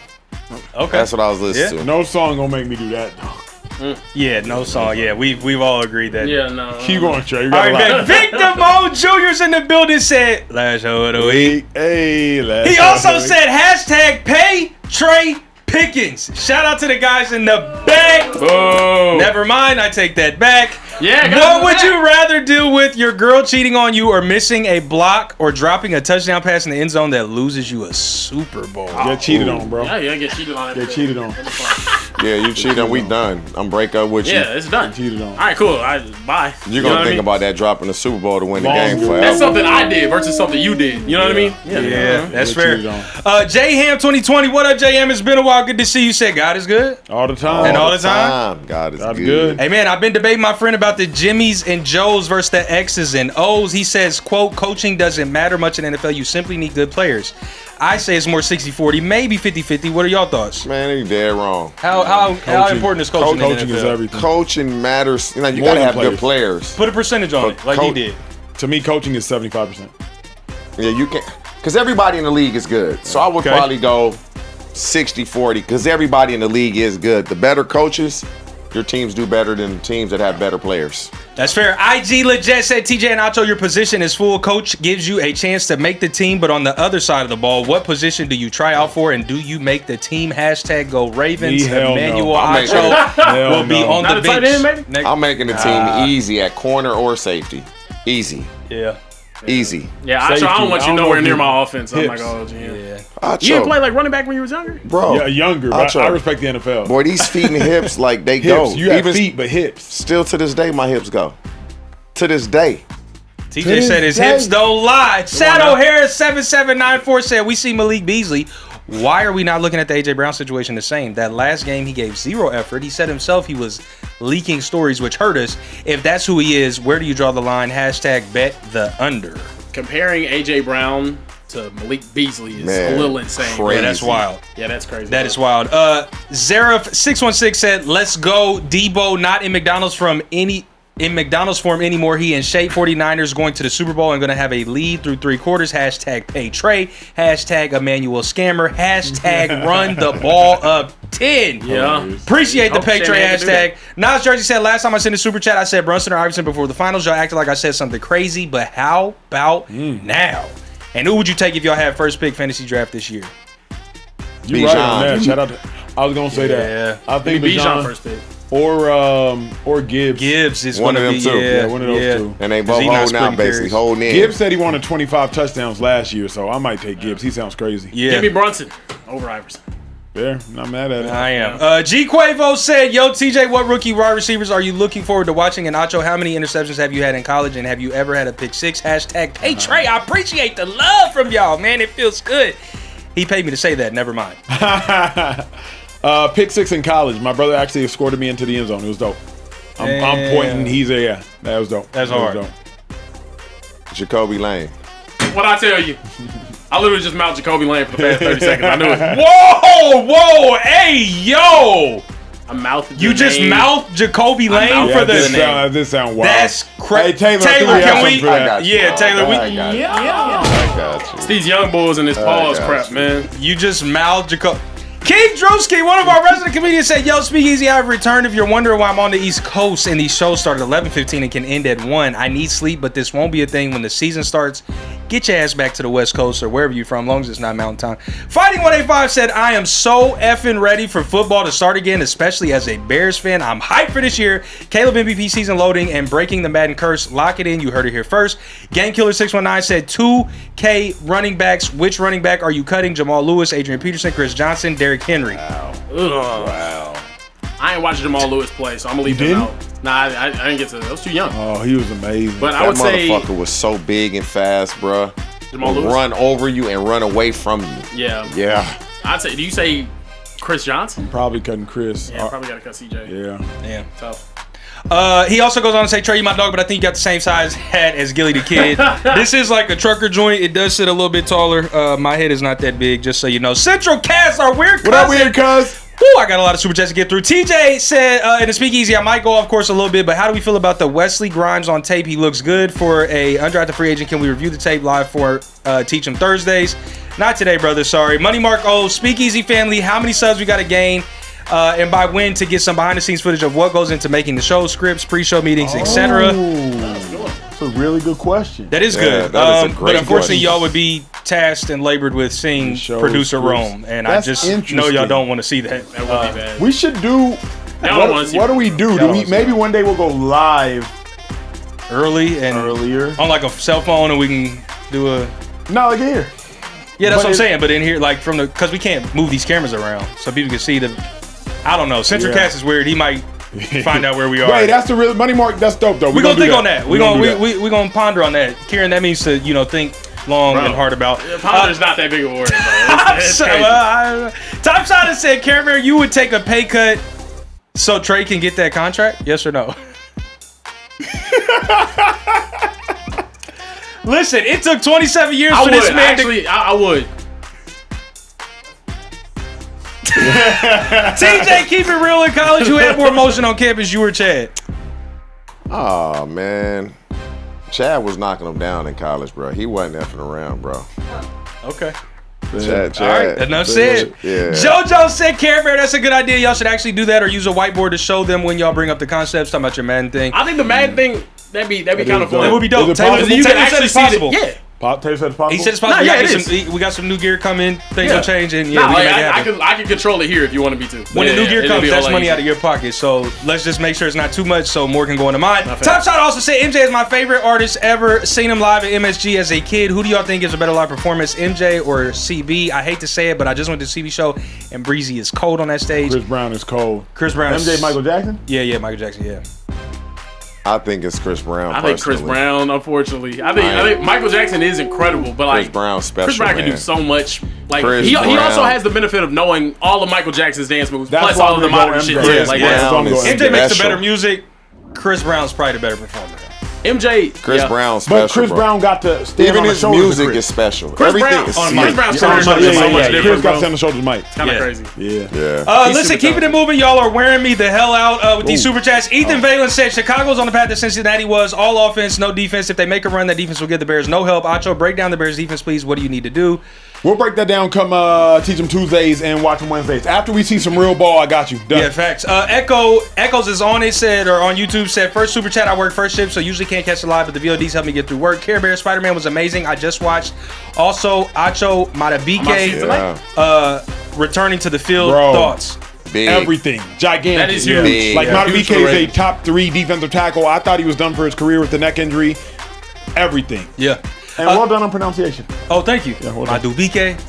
okay. That's what I was listening to. No song gonna make me do that, though. Yeah, no song. Yeah, we've all agreed that. yeah, no. Keep going, Trey. You All got right, a man. lot. Victor Mo Jr.'s in the building said last show of the week. Hey, last He show of also the week. said hashtag pay Trey Pickens. Shout out to the guys in the back. Boom. Never mind, I take that back. Yeah, guys What in the would back. you rather deal with, your girl cheating on you or missing a block or dropping a touchdown pass in the end zone that loses you a Super Bowl? Get cheated on, bro. Yeah, get cheated on. Get cheated on. Yeah, you cheated. We done. I'm break up with you. Yeah, it's done. Cheated on. All right, cool. Bye. You're You know gonna what I think mean? about that dropping the Super Bowl to win the Long game ago. forever. That's something I did versus something you did. You know what I mean? Yeah, that's Get fair. cheated on. J Ham 2020, what up, J Ham? It's been a while. Good to see you. Said God is good. All the time. And all the time? God is That's good. good. Hey man, I've been debating my friend about the Jimmies and Joes versus the X's and O's. He says, quote, coaching doesn't matter much in the NFL. You simply need good players. I say it's more 60-40, maybe 50-50. What are y'all thoughts? Man, you dead wrong. How Coaching- important is coaching in the Coaching NFL? is everything. Coaching matters. You know, you More gotta than have good players. players. Put a percentage on it, like he did. To me, coaching is 75%. Yeah, you can, because everybody in the league is good. So I would Okay. probably go 60-40, because everybody in the league is good. The better coaches, your teams do better than teams that have better players. That's fair. IG Legit said, TJ and Acho, your position is full. Coach gives you a chance to make the team, but on the other side of the ball, what position do you try out for, and do you make the team? Hashtag go Ravens. Me, hell no. Emmanuel I'll make Acho will be no. on Not the a tight bench. end, maybe? Next- I'm making the team easy at corner or safety. Easy. Yeah. Easy. Yeah, Acho, I Safety. don't want I you don't nowhere know near if my offense. I'm like, hips. oh, GM. Yeah. Acho, You didn't play like running back when you was younger? bro. Yeah, younger, but Acho. I respect the NFL. Boy, these feet and hips, like they hips. go. You have Even feet, but hips. still to this day, my hips go. To this day. TJ said his hips don't lie. Shadow Harris 7794 said we see Malik Beasley. Why are we not looking at the AJ Brown situation the same? That last game he gave zero effort. He said himself he was leaking stories, which hurt us. If that's who he is, where do you draw the line? Hashtag bet the under. Comparing AJ Brown to Malik Beasley is a little insane. crazy. Yeah, that's wild. Yeah, that's crazy. That is wild. Zaref616 said, let's go. Deebo not in McDonald's form anymore. He in shape. 49ers going to the Super Bowl and going to have a lead through 3 quarters. Hashtag pay Trey. Hashtag Emmanuel Scammer. Hashtag run the ball up 10. Yeah. Appreciate the Hope pay Trey Shanahan can do hashtag. Nas Jersey said, last time I sent a super chat, I said Brunson or Iverson before the finals. Y'all acted like I said something crazy, but how about now? And who would you take if y'all had first pick fantasy draft this year? You right on that. Shout out to, I was gonna say that. I think Bijan Bijan first pick. or Gibbs. Gibbs is One one of of them the too. Yeah, one of those two. And they 'Cause both he not holding out, splitting basically. carries. Holding in. Gibbs said he wanted 25 touchdowns last year, so I might take Gibbs. He sounds crazy. Yeah. Give me Brunson over Iverson. Yeah, not mad at it. I am. G Quavo said, yo, TJ, what rookie wide receivers are you looking forward to watching? And Acho, how many interceptions have you had in college? And have you ever had a pick six? Hashtag pay Trey. I appreciate the love from y'all, man. It feels good. He paid me to say that. Never mind. Pick six in college. My brother actually escorted me into the end zone. It was dope. I'm pointing. He's there. Yeah, that was dope. That's That was hard. dope. Jacoby Lane. What I tell you? I literally just mouthed Jacoby Lane for the past 30 seconds. I knew it. Whoa, hey, yo. I mouthed You just mouthed Jacoby Lane mouthed for the the name. This sound wild. That's crazy. Hey, Taylor, Taylor, I can think we? for that. I got you. Yeah, Taylor, we. I got you. I got It's you. these young bulls and this pause got crap, you. man. You just mouthed Jacoby. King Drewski, one of our resident comedians, said, yo, Speakeasy, I've returned. If you're wondering why I'm on the East Coast and these shows start at 11:15 and can end at 1, I need sleep, but this won't be a thing when the season starts. Get your ass back to the West Coast or wherever you're from, as long as it's not Mountain Time. Fighting 185 said, I am so effing ready for football to start again, especially as a Bears fan. I'm hyped for this year. Caleb MVP season loading and breaking the Madden curse. Lock it in. You heard it here first. Game Killer 619 said, 2K running backs. Which running back are you cutting? Jamal Lewis, Adrian Peterson, Chris Johnson, Derrick Henry. Wow. I ain't watching Jamal Lewis play, so I'm gonna leave him didn't? out. Nah, I didn't get to that. I was too young. Oh, he was amazing. But I That would say motherfucker was so big and fast, bruh. Jamal Would Lewis. run over you and run away from you. Yeah. Yeah. I'd say. Do you say Chris Johnson? Probably cutting Chris. Yeah, probably gotta cut CJ. Yeah. Damn. Tough. He also goes on to say, Trey, you my dog, but I think you got the same size head as Gilly the Kid. This is like a trucker joint. It does sit a little bit taller. My head is not that big, just so you know. Central Cast, our weird cousin. What up, weird cuz? Woo, I got a lot of super chats to get through. TJ said in the Speakeasy, I might go off course a little bit, but how do we feel about the Wesley Grimes on tape? He looks good for a undrafted free agent. Can we review the tape live for Teach 'em Thursdays? Not today, brother. Sorry. Money Mark O, Speakeasy family, how many subs we got to gain? And by when to get some behind the scenes footage of what goes into making the show, scripts, pre-show meetings, etc. That's a really good question. That is good. that is a but great unfortunately, question. y'all would be tasked and labored with seeing shows, producer scripts. Rome, and That's I just know interesting. y'all don't want to see that. That would be bad. We should do. Y'all don't wanna see What do we do? Do we maybe one day we'll go live Early and earlier? on like a cell phone, and we can do a. No, like here. Yeah, that's But what I'm it- saying. But in here, like from the, because we can't move these cameras around, so people can see the. I don't know. Central Yeah. Cast is weird. He might find out where we are. Wait, that's the real Money Mark. That's dope though. We're gonna do think on that. We're do gonna that. we gonna ponder on that. Kieran, that means to think long and hard about. Ponder's not that big of a word, bro. It's So, crazy. Top Shot said, Carebear, you would take a pay cut so Trey can get that contract? Yes or no? Listen, it took 27 years I for would this man actually. I would. TJ, keep it real in college. Who had more emotion on campus, you or Chad? Oh, man. Chad was knocking him down in college, bro. He wasn't effing around, bro. Okay. Chad. All right, enough said. Yeah. JoJo said, Carebear, that's a good idea. Y'all should actually do that or use a whiteboard to show them when y'all bring up the concepts. Talking about your Madden thing. I think the Madden thing that'd be kind of fun. That would be dope. Is it Taylor, possible? You can Taylor said actually it's see possible. it. Yeah. Taylor said it's possible? He said it's possible. Nah, yeah, we got some new gear coming. Things Yeah. will change, and Nah, we like, can make it happen. I can control it here if you wanted me to. When the new gear it'll comes, be that's all money easy. out of your pocket. So let's just make sure it's not too much so more can go into mine. Not Top fair. Shot also said MJ is my favorite artist ever. Seen him live at MSG as a kid. Who do y'all think gives a better live performance, MJ or CB? I hate to say it, but I just went to the CB show and Breezy is cold on that stage. Chris Brown is cold. Chris Brown is... MJ Michael Jackson? Yeah, Michael Jackson, yeah. I think it's Chris Brown. I think Chris personally. Brown, unfortunately. I think Michael Jackson is incredible, but like Chris Brown's special. Chris Brown can do man. so much. Like Chris he Brown. also has the benefit of knowing all of Michael Jackson's dance moves, That's plus why all of the I'm gonna go modern shit. MJ. too. Chris Like Brown that's I'm is going. MJ makes the special. better music. Chris Brown's probably the better performer. MJ. Chris yeah. Brown's special. But Chris bro. Brown got to stand Even on the his shoulders of music Chris. is special. Chris Everything Brown is on slick. Chris Brown's Yeah, career is so much Chris different, got to bro. stand on the shoulders of Mike. Kind of Yeah. crazy. Yeah. Yeah. Listen, super keeping it talented. moving. Y'all are wearing me the hell out with these super chats. Ethan Valen said Chicago's on the path that Cincinnati was. All offense, no defense. If they make a run, that defense will give the Bears no help. Acho, break down the Bears defense, please. What do you need to do? We'll break that down come Teach Them Tuesdays and Watch Them Wednesdays. After we see some real ball, I got you. Done. Yeah, facts. Echoes is on it, said, or on YouTube, said, first super chat, I work first shift, so usually can't catch it live, but the VODs help me get through work. Carebear Spider-Man was amazing. I just watched. Also, Acho I might see it Matabike tonight. returning to the field. Bro. Thoughts? Big. Everything. Gigantic. That is huge. Big. Like, Yeah. Matabike Huge for is a Ravens. top 3 defensive tackle. I thought he was done for his career with the neck injury. Everything. Yeah. And well done on pronunciation. Oh, thank you. well done. Madubike.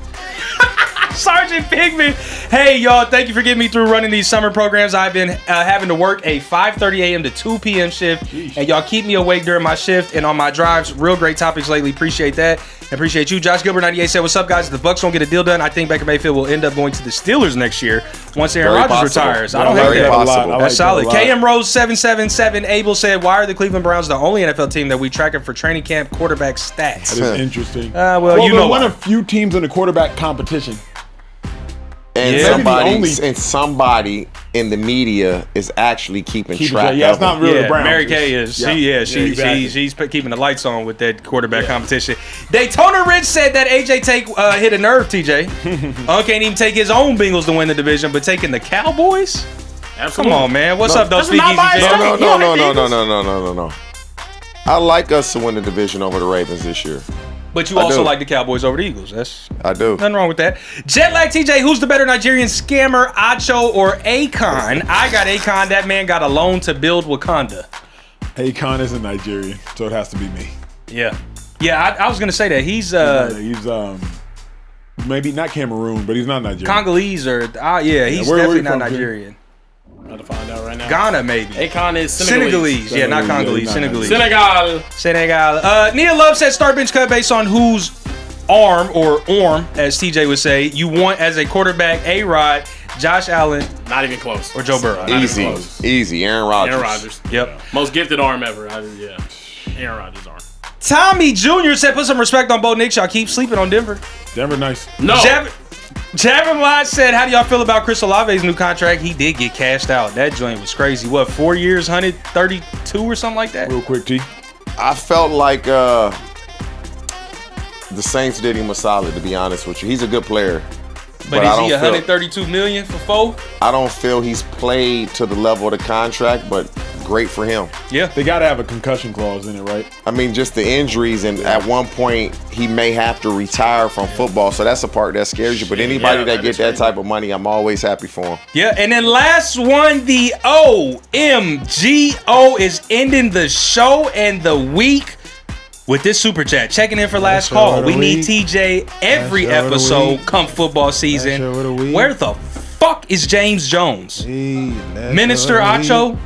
Sergeant Pigman. Hey, y'all. Thank you for getting me through running these summer programs. I've been having to work a 5:30 a.m. to 2 p.m. shift, and y'all keep me awake during my shift and on my drives. Real great topics lately. Appreciate that. And appreciate you. Josh Gilbert 98 said, what's up, guys? If the Bucks don't get a deal done, I think Baker Mayfield will end up going to the Steelers next year once Aaron Very Rodgers possible. retires. I don't Very hate that. possible. That's solid. KM Rose 777 Abel said, why are the Cleveland Browns the only NFL team that we tracking for training camp quarterback stats? That is interesting. Well, you they're know one why. of few teams in the quarterback competition. And Yeah. somebody in the media is actually keeping track Yeah, of it's not them. really the Yeah, Browns. Mary Kay is. exactly. She's keeping the lights on with that quarterback competition. Daytona Rich said that AJ Tate hit a nerve, TJ. Can't even take his own Bengals to win the division, but taking the Cowboys? Absolutely. Come on, man. What's up, though, That's not Speakeasy biased. Jam? No. I like us to win the division over the Ravens this year. But you I also do. like the Cowboys over the Eagles. That's I do. nothing wrong with that. Jetlag TJ, who's the better Nigerian scammer, Acho or Akon? I got Akon. That man got a loan to build Wakanda. Akon is a Nigerian, so it has to be me. Yeah. Yeah, I was going to say that. He's He's maybe not Cameroon, but he's not Nigerian. Congolese or, he's where you definitely not from, Nigerian. I'm about to find out right now. Ghana, maybe. Akon is Senegalese. Yeah, not Congolese. Yeah, not Senegalese. Senegal. Nia Love said start bench cut based on whose arm or orm, as TJ would say, you want as a quarterback, A-Rod, Josh Allen, Not even close. or Joe Burrow. Not even Easy. close. Easy. Aaron Rodgers. Aaron Rodgers. Yep. Most gifted arm ever. Yeah. Aaron Rodgers' arm. Tommy Jr. said put some respect on Bo Nix. Y'all keep sleeping on Denver. Denver, nice. No. Javin Lott said, how do y'all feel about Chris Olave's new contract? He did get cashed out. That joint was crazy. What, 4 years, 132 or something like that? Real quick, T. I felt like the Saints did him a solid, to be honest with you. He's a good player. But I is don't he feel- 132 million for 4? I don't feel he's played to the level of the contract, but great for him. Yeah. They got to have a concussion clause in it, right? I mean, just the injuries, and at one point he may have to retire from football, so that's the part that scares you. But anybody yeah, that that get is that crazy. type of money, I'm always happy for him. Yeah, and then last one, the OMGO is ending the show and the week with this super chat. Checking in for last show call. of the We need week. TJ every Last show of the episode week. come football season. show of the week. Where the fuck is James Jones? Minister Acho?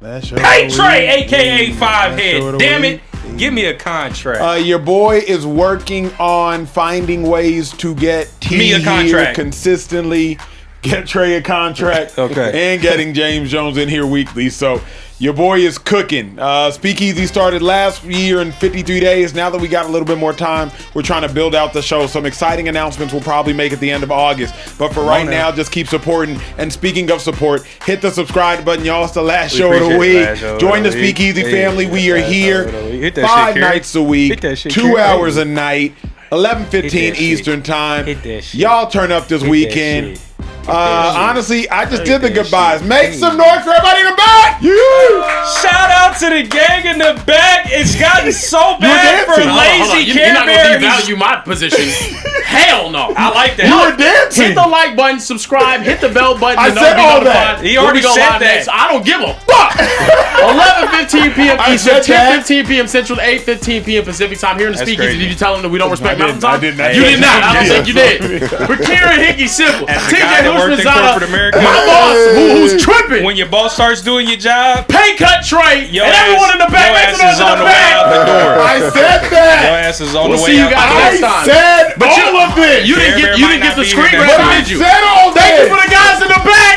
Hey Trey, aka Five Head. Damn it. Give me a contract. Your boy is working on finding ways to get T Me a here contract. consistently, get Trey a contract, Okay. and getting James Jones in here weekly. So your boy is cooking. Speakeasy started last year in 53 days. Now that we got a little bit more time, we're trying to build out the show. Some exciting announcements we'll probably make at the end of August. But for right now, just keep supporting. And speaking of support, hit the subscribe button, y'all. It's the last show of the appreciate it. week. Last show of Join the the week. Speakeasy Hey, family. We are last show here of the week. Hit that 5 shit, Kerry. nights a week, Hit that shit, 2 Kerry. hours a night, 11:15 Hit that shit. Eastern time. Hit that shit. Y'all turn up this Hit that weekend. shit. Honestly, I just did the goodbyes. Make some noise for everybody in the back. Shout out to the gang in the back. It's gotten so bad for lazy You're not going to Carebear. devalue my position. Hell no. I like that. You were dancing. Hit the like button, subscribe, hit the bell button. I to said be all notified that. He when already we go said live that. next. I don't give a fuck. 11:15 p.m. I Eastern, said that. 10:15 p.m. Central, 8:15 p.m. Pacific time here in the That's Speakeasy. crazy. Did you tell them that we don't respect Mountain Time? I did not. You did not. I don't think you did. But Kieran Hickey, simple. As a TJ guy that worked in Husmanzada, corporate America, my boss, who's tripping. when your boss starts doing your job, Pay cut Trey, your and everyone in the back, your make ass some noise is in on the the way out the back. door. I said Your that. ass is on We'll the way see you out guys the door. next I time. said But all of this. You didn't Carebear get might the not be screen here grab, But I did you? said all Thank you this. for the guys in the back.